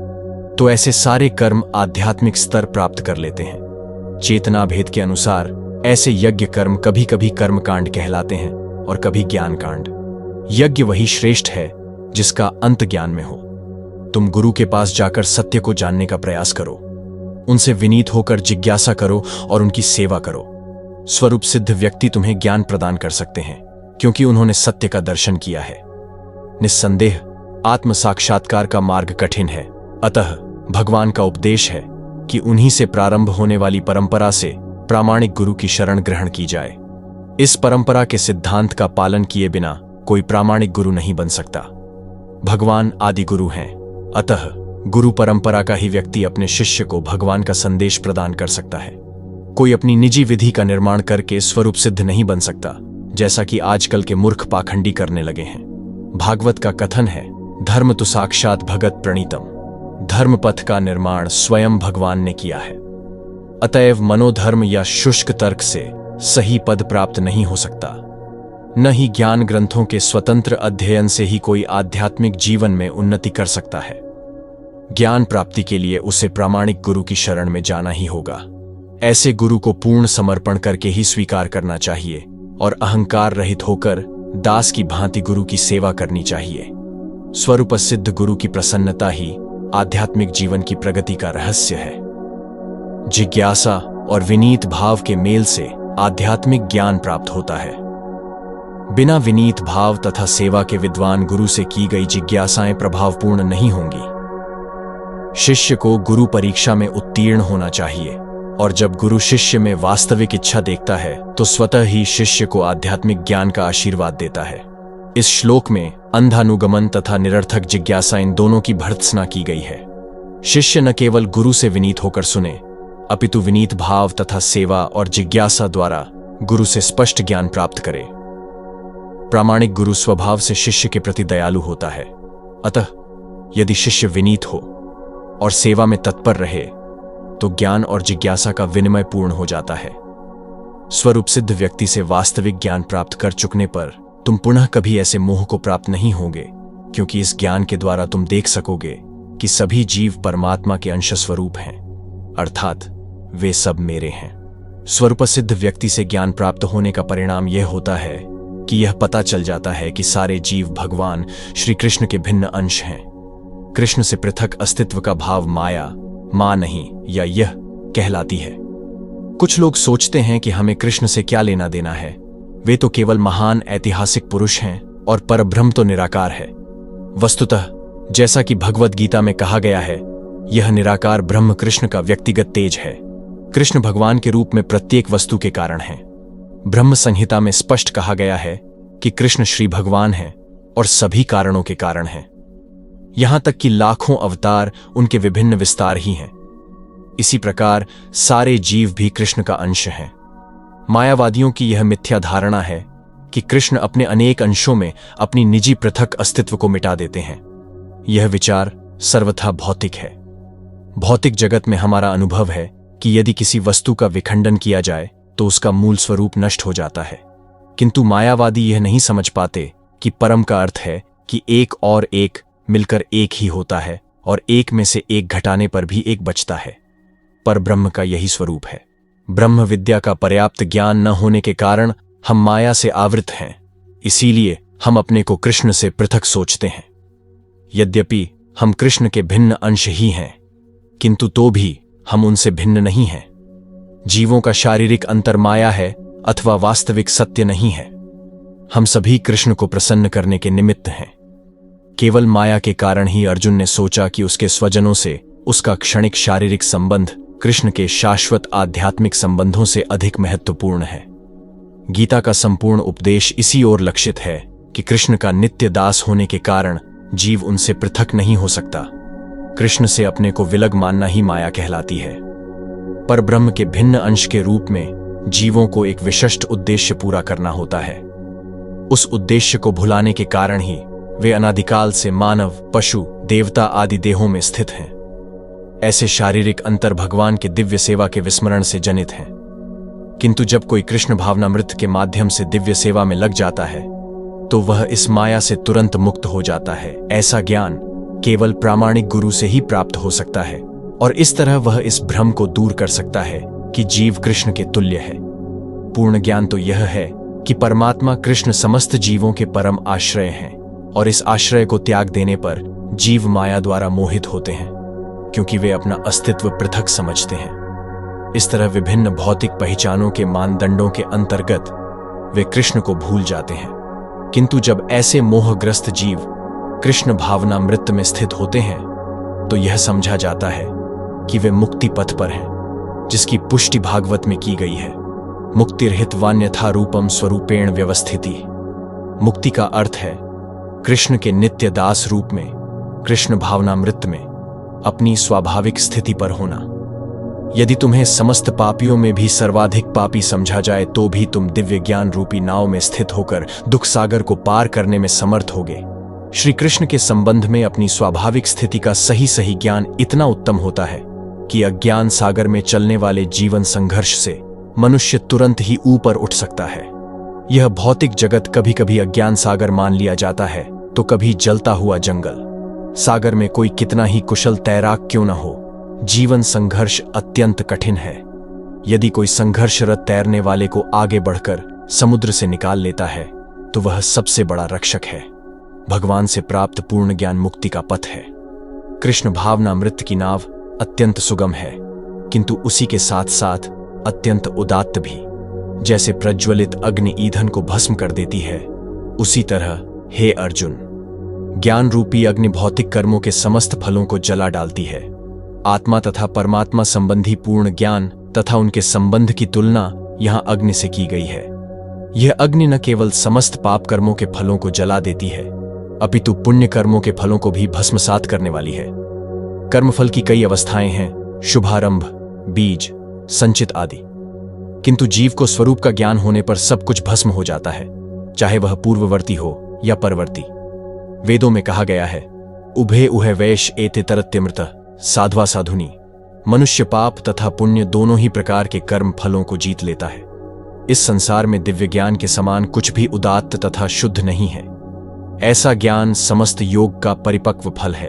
तो ऐसे सारे कर्म आध्यात्मिक स्तर प्राप्त कर लेते हैं। चेतना भेद के अनुसार ऐसे यज्ञ कर्म कभी कभी कर्मकांड कहलाते हैं और कभी ज्ञान कांड। यज्ञ वही श्रेष्ठ है जिसका अंत ज्ञान में हो। तुम गुरु के पास जाकर सत्य को जानने का प्रयास करो, उनसे विनीत होकर जिज्ञासा करो और उनकी सेवा करो। स्वरूप सिद्ध व्यक्ति तुम्हें ज्ञान प्रदान कर सकते हैं, क्योंकि उन्होंने सत्य का दर्शन किया है। निस्संदेह आत्म साक्षात्कार का मार्ग कठिन है, अतः भगवान का उपदेश है कि उन्हीं से प्रारंभ होने वाली परंपरा से प्रामाणिक गुरु की शरण ग्रहण की जाए। इस परंपरा के सिद्धांत का पालन किए बिना कोई प्रामाणिक गुरु नहीं बन सकता। भगवान आदि गुरु हैं, अतः गुरु परंपरा का ही व्यक्ति अपने शिष्य को भगवान का संदेश प्रदान कर सकता है। कोई अपनी निजी विधि का निर्माण करके स्वरूप सिद्ध नहीं बन सकता, जैसा कि आजकल के मूर्ख पाखंडी करने लगे हैं। भागवत का कथन है, धर्म तो साक्षात भगत प्रणीतम। धर्म पथ का निर्माण स्वयं भगवान ने किया है। अतएव मनोधर्म या शुष्क तर्क से सही पद प्राप्त नहीं हो सकता। न ही ज्ञान ग्रंथों के स्वतंत्र अध्ययन से ही कोई आध्यात्मिक जीवन में उन्नति कर सकता है। ज्ञान प्राप्ति के लिए उसे प्रामाणिक गुरु की शरण में जाना ही होगा। ऐसे गुरु को पूर्ण समर्पण करके ही स्वीकार करना चाहिए और अहंकार रहित होकर दास की भांति गुरु की सेवा करनी चाहिए। स्वरूप सिद्ध गुरु की प्रसन्नता ही आध्यात्मिक जीवन की प्रगति का रहस्य है। जिज्ञासा और विनीत भाव के मेल से आध्यात्मिक ज्ञान प्राप्त होता है। बिना विनीत भाव तथा सेवा के विद्वान गुरु से की गई जिज्ञासाएं प्रभावपूर्ण नहीं होंगी। शिष्य को गुरु परीक्षा में उत्तीर्ण होना चाहिए, और जब गुरु शिष्य में वास्तविक इच्छा देखता है तो स्वतः ही शिष्य को आध्यात्मिक ज्ञान का आशीर्वाद देता है। इस श्लोक में अंधानुगमन तथा निरर्थक जिज्ञासा इन दोनों की भर्त्सना की गई है। शिष्य न केवल गुरु से विनीत होकर सुने, अपितु विनीत भाव तथा सेवा और जिज्ञासा द्वारा गुरु से स्पष्ट ज्ञान प्राप्त करे। प्रामाणिक गुरु स्वभाव से शिष्य के प्रति दयालु होता है, अतः यदि शिष्य विनीत हो और सेवा में तत्पर रहे तो ज्ञान और जिज्ञासा का विनिमय पूर्ण हो जाता है। स्वरूप सिद्ध व्यक्ति से वास्तविक ज्ञान प्राप्त कर चुकने पर तुम पुनः कभी ऐसे मोह को प्राप्त नहीं होगे, क्योंकि इस ज्ञान के द्वारा तुम देख सकोगे कि सभी जीव परमात्मा के अंश स्वरूप हैं, अर्थात वे सब मेरे हैं। स्वरूप सिद्ध व्यक्ति से ज्ञान प्राप्त होने का परिणाम यह होता है कि यह पता चल जाता है कि सारे जीव भगवान श्री कृष्ण के भिन्न अंश हैं। कृष्ण से पृथक अस्तित्व का भाव माया, मां नहीं या यह कहलाती है। कुछ लोग सोचते हैं कि हमें कृष्ण से क्या लेना देना है, वे तो केवल महान ऐतिहासिक पुरुष हैं और परब्रह्म तो निराकार है। वस्तुतः जैसा कि भगवद गीता में कहा गया है, यह निराकार ब्रह्म कृष्ण का व्यक्तिगत तेज है। कृष्ण भगवान के रूप में प्रत्येक वस्तु के कारण हैं। ब्रह्म संहिता में स्पष्ट कहा गया है कि कृष्ण श्री भगवान हैं और सभी कारणों के कारण हैं। यहां तक कि लाखों अवतार उनके विभिन्न विस्तार ही हैं। इसी प्रकार सारे जीव भी कृष्ण का अंश हैं। मायावादियों की यह मिथ्या धारणा है कि कृष्ण अपने अनेक अंशों में अपनी निजी पृथक अस्तित्व को मिटा देते हैं। यह विचार सर्वथा भौतिक है। भौतिक जगत में हमारा अनुभव है कि यदि किसी वस्तु का विखंडन किया जाए तो उसका मूल स्वरूप नष्ट हो जाता है, किंतु मायावादी यह नहीं समझ पाते कि परम का अर्थ है कि एक और एक मिलकर एक ही होता है और एक में से एक घटाने पर भी एक बचता है। पर ब्रह्म का यही स्वरूप है। ब्रह्म विद्या का पर्याप्त ज्ञान न होने के कारण हम माया से आवृत हैं, इसीलिए हम अपने को कृष्ण से पृथक सोचते हैं। यद्यपि हम कृष्ण के भिन्न अंश ही हैं, किंतु तो भी हम उनसे भिन्न नहीं हैं। जीवों का शारीरिक अंतर माया है अथवा वास्तविक सत्य नहीं है। हम सभी कृष्ण को प्रसन्न करने के निमित्त हैं। केवल माया के कारण ही अर्जुन ने सोचा कि उसके स्वजनों से उसका क्षणिक शारीरिक संबंध कृष्ण के शाश्वत आध्यात्मिक संबंधों से अधिक महत्वपूर्ण है। गीता का संपूर्ण उपदेश इसी ओर लक्षित है कि कृष्ण का नित्य दास होने के कारण जीव उनसे पृथक नहीं हो सकता। कृष्ण से अपने को विलग मानना ही माया कहलाती है। पर ब्रह्म के भिन्न अंश के रूप में जीवों को एक विशिष्ट उद्देश्य पूरा करना होता है। उस उद्देश्य को भुलाने के कारण ही वे अनादिकाल से मानव, पशु, देवता आदि देहों में स्थित हैं। ऐसे शारीरिक अंतर भगवान के दिव्य सेवा के विस्मरण से जनित हैं। किंतु जब कोई कृष्ण भावनामृत के माध्यम से दिव्य सेवा में लग जाता है तो वह इस माया से तुरंत मुक्त हो जाता है। ऐसा ज्ञान केवल प्रामाणिक गुरु से ही प्राप्त हो सकता है और इस तरह वह इस भ्रम को दूर कर सकता है कि जीव कृष्ण के तुल्य है। पूर्ण ज्ञान तो यह है कि परमात्मा कृष्ण समस्त जीवों के परम आश्रय हैं और इस आश्रय को त्याग देने पर जीव माया द्वारा मोहित होते हैं, क्योंकि वे अपना अस्तित्व पृथक समझते हैं। इस तरह विभिन्न भौतिक पहचानों के मानदंडों के अंतर्गत वे कृष्ण को भूल जाते हैं। किंतु जब ऐसे मोहग्रस्त जीव कृष्ण भावनामृत में स्थित होते हैं तो यह समझा जाता है कि वे मुक्ति पथ पर हैं, जिसकी पुष्टि भागवत में की गई है। मुक्तिर्हित वान्यथा रूपम स्वरूपेण व्यवस्थिति। मुक्ति का अर्थ है कृष्ण के नित्य दास रूप में, कृष्ण भावनामृत में अपनी स्वाभाविक स्थिति पर होना। यदि तुम्हें समस्त पापियों में भी सर्वाधिक पापी समझा जाए तो भी तुम दिव्य ज्ञान रूपी नाव में स्थित होकर दुख सागर को पार करने में समर्थ होगे। श्री कृष्ण के संबंध में अपनी स्वाभाविक स्थिति का सही सही ज्ञान इतना उत्तम होता है कि अज्ञान सागर में चलने वाले जीवन संघर्ष से मनुष्य तुरंत ही ऊपर उठ सकता है। यह भौतिक जगत कभी कभी अज्ञान सागर मान लिया जाता है तो कभी जलता हुआ जंगल। सागर में कोई कितना ही कुशल तैराक क्यों न हो, जीवन संघर्ष अत्यंत कठिन है। यदि कोई संघर्षरत तैरने वाले को आगे बढ़कर समुद्र से निकाल लेता है तो वह सबसे बड़ा रक्षक है। भगवान से प्राप्त पूर्ण ज्ञान मुक्ति का पथ है। कृष्ण भावनामृत की नाव अत्यंत सुगम है, किंतु उसी के साथ साथ अत्यंत उदात्त भी। जैसे प्रज्वलित अग्नि ईंधन को भस्म कर देती है, उसी तरह हे अर्जुन, ज्ञान रूपी अग्नि भौतिक कर्मों के समस्त फलों को जला डालती है। आत्मा तथा परमात्मा संबंधी पूर्ण ज्ञान तथा उनके संबंध की तुलना यहां अग्नि से की गई है। यह अग्नि न केवल समस्त पाप कर्मों के फलों को जला देती है, अपितु पुण्य कर्मों के फलों को भी भस्मसात करने वाली है। कर्मफल की कई अवस्थाएं हैं, शुभारंभ, बीज, संचित आदि। किंतु जीव को स्वरूप का ज्ञान होने पर सब कुछ भस्म हो जाता है, चाहे वह पूर्ववर्ती हो या परवर्ती। वेदों में कहा गया है, उभे उहे वैश एते तरत्यमृत साध्वा साधुनी, मनुष्य पाप तथा पुण्य दोनों ही प्रकार के कर्म फलों को जीत लेता है। इस संसार में दिव्य ज्ञान के समान कुछ भी उदात्त तथा शुद्ध नहीं है। ऐसा ज्ञान समस्त योग का परिपक्व फल है।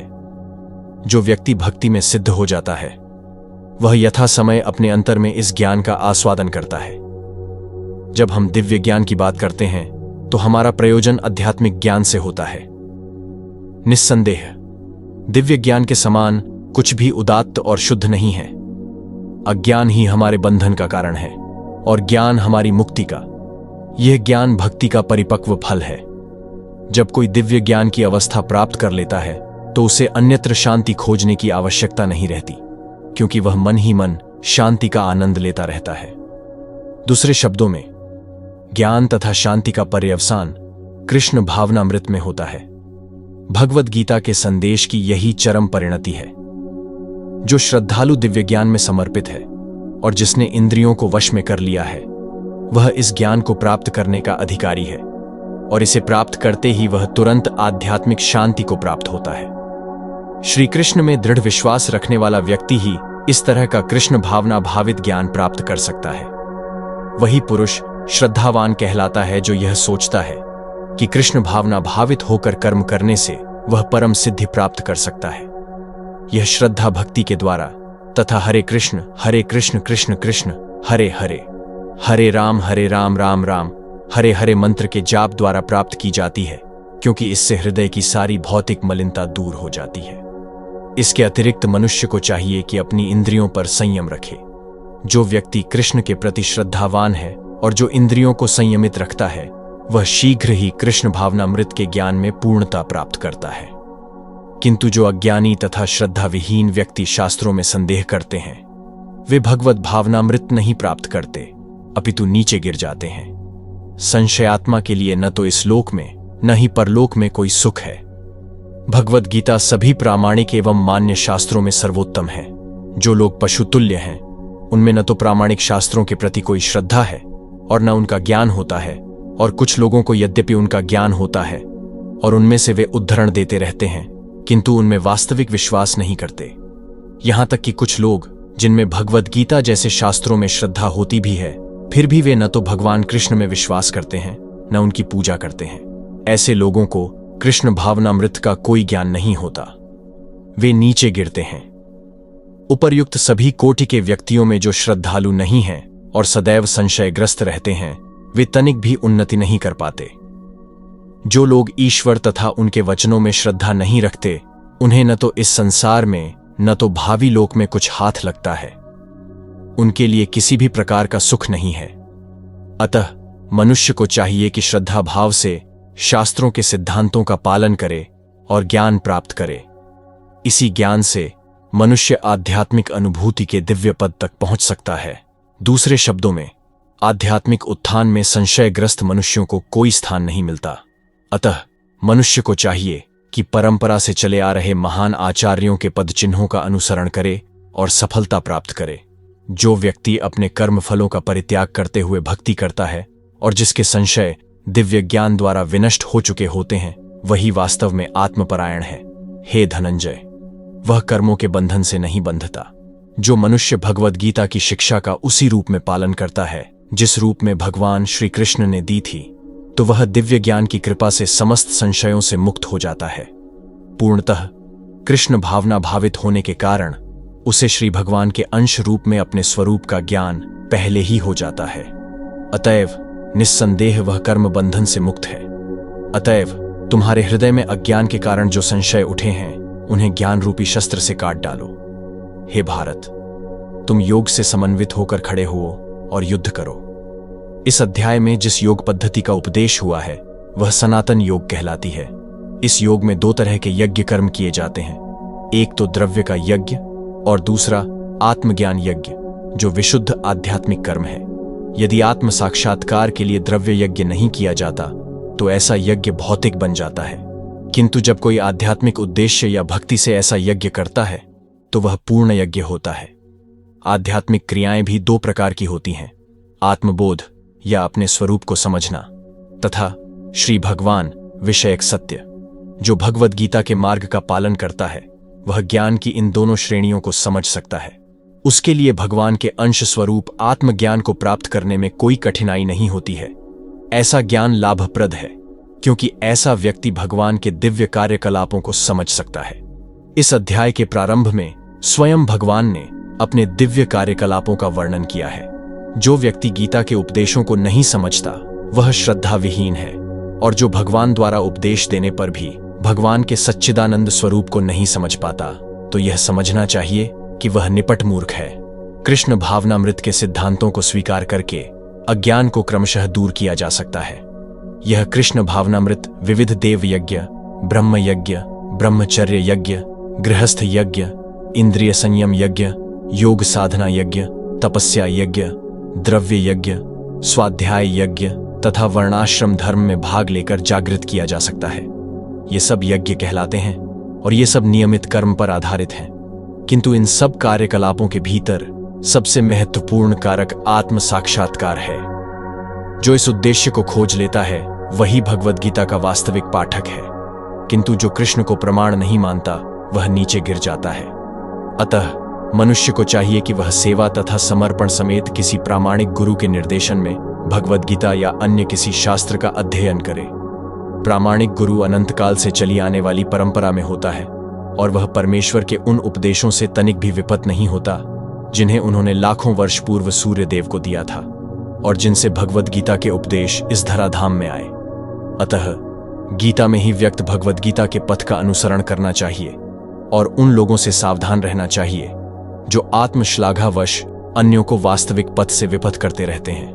जो व्यक्ति भक्ति में सिद्ध हो जाता है वह यथा समय अपने अंतर में इस ज्ञान का आस्वादन करता है। जब हम दिव्य ज्ञान की बात करते हैं तो हमारा प्रयोजन आध्यात्मिक ज्ञान से होता है। निस्संदेह दिव्य ज्ञान के समान कुछ भी उदात्त और शुद्ध नहीं है। अज्ञान ही हमारे बंधन का कारण है और ज्ञान हमारी मुक्ति का। यह ज्ञान भक्ति का परिपक्व फल है। जब कोई दिव्य ज्ञान की अवस्था प्राप्त कर लेता है तो उसे अन्यत्र शांति खोजने की आवश्यकता नहीं रहती, क्योंकि वह मन ही मन शांति का आनंद लेता रहता है। दूसरे शब्दों में, ज्ञान तथा शांति का पर्यवसान कृष्ण भावनामृत में होता है। भगवद गीता के संदेश की यही चरम परिणति है। जो श्रद्धालु दिव्य ज्ञान में समर्पित है और जिसने इंद्रियों को वश में कर लिया है, वह इस ज्ञान को प्राप्त करने का अधिकारी है और इसे प्राप्त करते ही वह तुरंत आध्यात्मिक शांति को प्राप्त होता है। श्री कृष्ण में दृढ़ विश्वास रखने वाला व्यक्ति ही इस तरह का कृष्ण भावना भावित ज्ञान प्राप्त कर सकता है। वही पुरुष श्रद्धावान कहलाता है जो यह सोचता है कि कृष्ण भावना भावित होकर कर्म करने से वह परम सिद्धि प्राप्त कर सकता है। यह श्रद्धा भक्ति के द्वारा तथा हरे कृष्ण कृष्ण कृष्ण हरे हरे, हरे राम राम राम हरे हरे मंत्र के जाप द्वारा प्राप्त की जाती है, क्योंकि इससे हृदय की सारी भौतिक मलिनता दूर हो जाती है। इसके अतिरिक्त मनुष्य को चाहिए कि अपनी इंद्रियों पर संयम रखे। जो व्यक्ति कृष्ण के प्रति श्रद्धावान है और जो इंद्रियों को संयमित रखता है, वह शीघ्र ही कृष्ण भावनामृत के ज्ञान में पूर्णता प्राप्त करता है। किंतु जो अज्ञानी तथा श्रद्धा विहीन व्यक्ति शास्त्रों में संदेह करते हैं, वे भगवत भावनामृत नहीं प्राप्त करते, अपितु नीचे गिर जाते हैं। संशयात्मा के लिए न तो इस लोक में न ही परलोक में कोई सुख है। भगवद गीता सभी प्रामाणिक एवं मान्य शास्त्रों में सर्वोत्तम है। जो लोग पशुतुल्य हैं, उनमें न तो प्रामाणिक शास्त्रों के प्रति कोई श्रद्धा है और न उनका ज्ञान होता है, और कुछ लोगों को यद्यपि उनका ज्ञान होता है और उनमें से वे उद्धरण देते रहते हैं, किंतु उनमें वास्तविक विश्वास नहीं करते। यहां तक कि कुछ लोग जिनमें भगवद गीता जैसे शास्त्रों में श्रद्धा होती भी है, फिर भी वे न तो भगवान कृष्ण में विश्वास करते हैं न उनकी पूजा करते हैं। ऐसे लोगों को कृष्ण भावनामृत का कोई ज्ञान नहीं होता, वे नीचे गिरते हैं। उपर्युक्त सभी कोटि के व्यक्तियों में जो श्रद्धालु नहीं हैं और सदैव संशयग्रस्त रहते हैं, वे तनिक भी उन्नति नहीं कर पाते। जो लोग ईश्वर तथा उनके वचनों में श्रद्धा नहीं रखते, उन्हें न तो इस संसार में न तो भावी लोक में कुछ हाथ लगता है। उनके लिए किसी भी प्रकार का सुख नहीं है। अतः मनुष्य को चाहिए कि श्रद्धा भाव से शास्त्रों के सिद्धांतों का पालन करे और ज्ञान प्राप्त करे। इसी ज्ञान से मनुष्य आध्यात्मिक अनुभूति के दिव्य पद तक पहुंच सकता है। दूसरे शब्दों में, आध्यात्मिक उत्थान में संशयग्रस्त मनुष्यों को कोई स्थान नहीं मिलता। अतः मनुष्य को चाहिए कि परंपरा से चले आ रहे महान आचार्यों के पद चिन्हों का अनुसरण करे और सफलता प्राप्त करे। जो व्यक्ति अपने कर्म फलों का परित्याग करते हुए भक्ति करता है और जिसके संशय दिव्य ज्ञान द्वारा विनष्ट हो चुके होते हैं, वही वास्तव में आत्मपरायण है। हे धनंजय, वह कर्मों के बंधन से नहीं बंधता। जो मनुष्य भगवद गीता की शिक्षा का उसी रूप में पालन करता है जिस रूप में भगवान श्री कृष्ण ने दी थी, तो वह दिव्य ज्ञान की कृपा से समस्त संशयों से मुक्त हो जाता है। पूर्णतः कृष्ण भावना भावित होने के कारण उसे श्री भगवान के अंश रूप में अपने स्वरूप का ज्ञान पहले ही हो जाता है। अतएव निस्संदेह वह कर्म बंधन से मुक्त है। अतएव तुम्हारे हृदय में अज्ञान के कारण जो संशय उठे हैं, उन्हें ज्ञान रूपी शस्त्र से काट डालो। हे भारत, तुम योग से समन्वित होकर खड़े हो और युद्ध करो। इस अध्याय में जिस योग पद्धति का उपदेश हुआ है वह सनातन योग कहलाती है। इस योग में दो तरह के यज्ञ कर्म किए जाते हैं। एक तो द्रव्य का यज्ञ और दूसरा आत्मज्ञान यज्ञ, जो विशुद्ध आध्यात्मिक कर्म है। यदि आत्म साक्षात्कार के लिए द्रव्य यज्ञ नहीं किया जाता तो ऐसा यज्ञ भौतिक बन जाता है, किंतु जब कोई आध्यात्मिक उद्देश्य या भक्ति से ऐसा यज्ञ करता है तो वह पूर्ण यज्ञ होता है। आध्यात्मिक क्रियाएं भी दो प्रकार की होती हैं, आत्मबोध या अपने स्वरूप को समझना तथा श्री भगवान विषयक सत्य। जो भगवद गीता के मार्ग का पालन करता है वह ज्ञान की इन दोनों श्रेणियों को समझ सकता है। उसके लिए भगवान के अंश स्वरूप आत्मज्ञान को प्राप्त करने में कोई कठिनाई नहीं होती है। ऐसा ज्ञान लाभप्रद है क्योंकि ऐसा व्यक्ति भगवान के दिव्य कार्यकलापों को समझ सकता है। इस अध्याय के प्रारंभ में स्वयं भगवान ने अपने दिव्य कार्यकलापों का वर्णन किया है। जो व्यक्ति गीता के उपदेशों को नहीं समझता वह श्रद्धा विहीन है, और जो भगवान द्वारा उपदेश देने पर भी भगवान के सच्चिदानंद स्वरूप को नहीं समझ पाता तो यह समझना चाहिए कि वह निपट मूर्ख है। कृष्ण भावनामृत के सिद्धांतों को स्वीकार करके अज्ञान को क्रमशः दूर किया जा सकता है। यह कृष्ण भावनामृत विविध देव यज्ञ, ब्रह्म यज्ञ, ब्रह्मचर्य यज्ञ, गृहस्थ यज्ञ, इंद्रिय संयम यज्ञ, योग साधना यज्ञ, तपस्या यज्ञ, द्रव्य यज्ञ, स्वाध्याय यज्ञ तथा वर्णाश्रम धर्म में भाग लेकर जागृत किया जा सकता है। ये सब यज्ञ कहलाते हैं और ये सब नियमित कर्म पर आधारित हैं। किंतु इन सब कार्यकलापों के भीतर सबसे महत्वपूर्ण कारक आत्म साक्षात्कार है। जो इस उद्देश्य को खोज लेता है वही भगवद गीता का वास्तविक पाठक है। किंतु जो कृष्ण को प्रमाण नहीं मानता वह नीचे गिर जाता है। अतः मनुष्य को चाहिए कि वह सेवा तथा समर्पण समेत किसी प्रामाणिक गुरु के निर्देशन में भगवद गीता या अन्य किसी शास्त्र का अध्ययन करे। प्रामाणिक गुरु अनंतकाल से चली आने वाली परंपरा में होता है और वह परमेश्वर के उन उपदेशों से तनिक भी विपत नहीं होता जिन्हें उन्होंने लाखों वर्ष पूर्व सूर्यदेव को दिया था और जिनसे भगवद गीता के उपदेश इस धराधाम में आए। अतः गीता में ही व्यक्त भगवद गीता के पथ का अनुसरण करना चाहिए और उन लोगों से सावधान रहना चाहिए जो आत्मश्लाघावश अन्यों को वास्तविक पथ से विपथ करते रहते हैं।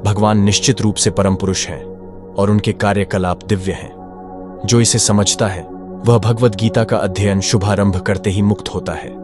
भगवान निश्चित रूप से परम पुरुष हैं और उनके कार्यकलाप दिव्य हैं। जो इसे समझता है वह भगवद गीता का अध्ययन शुभारंभ करते ही मुक्त होता है।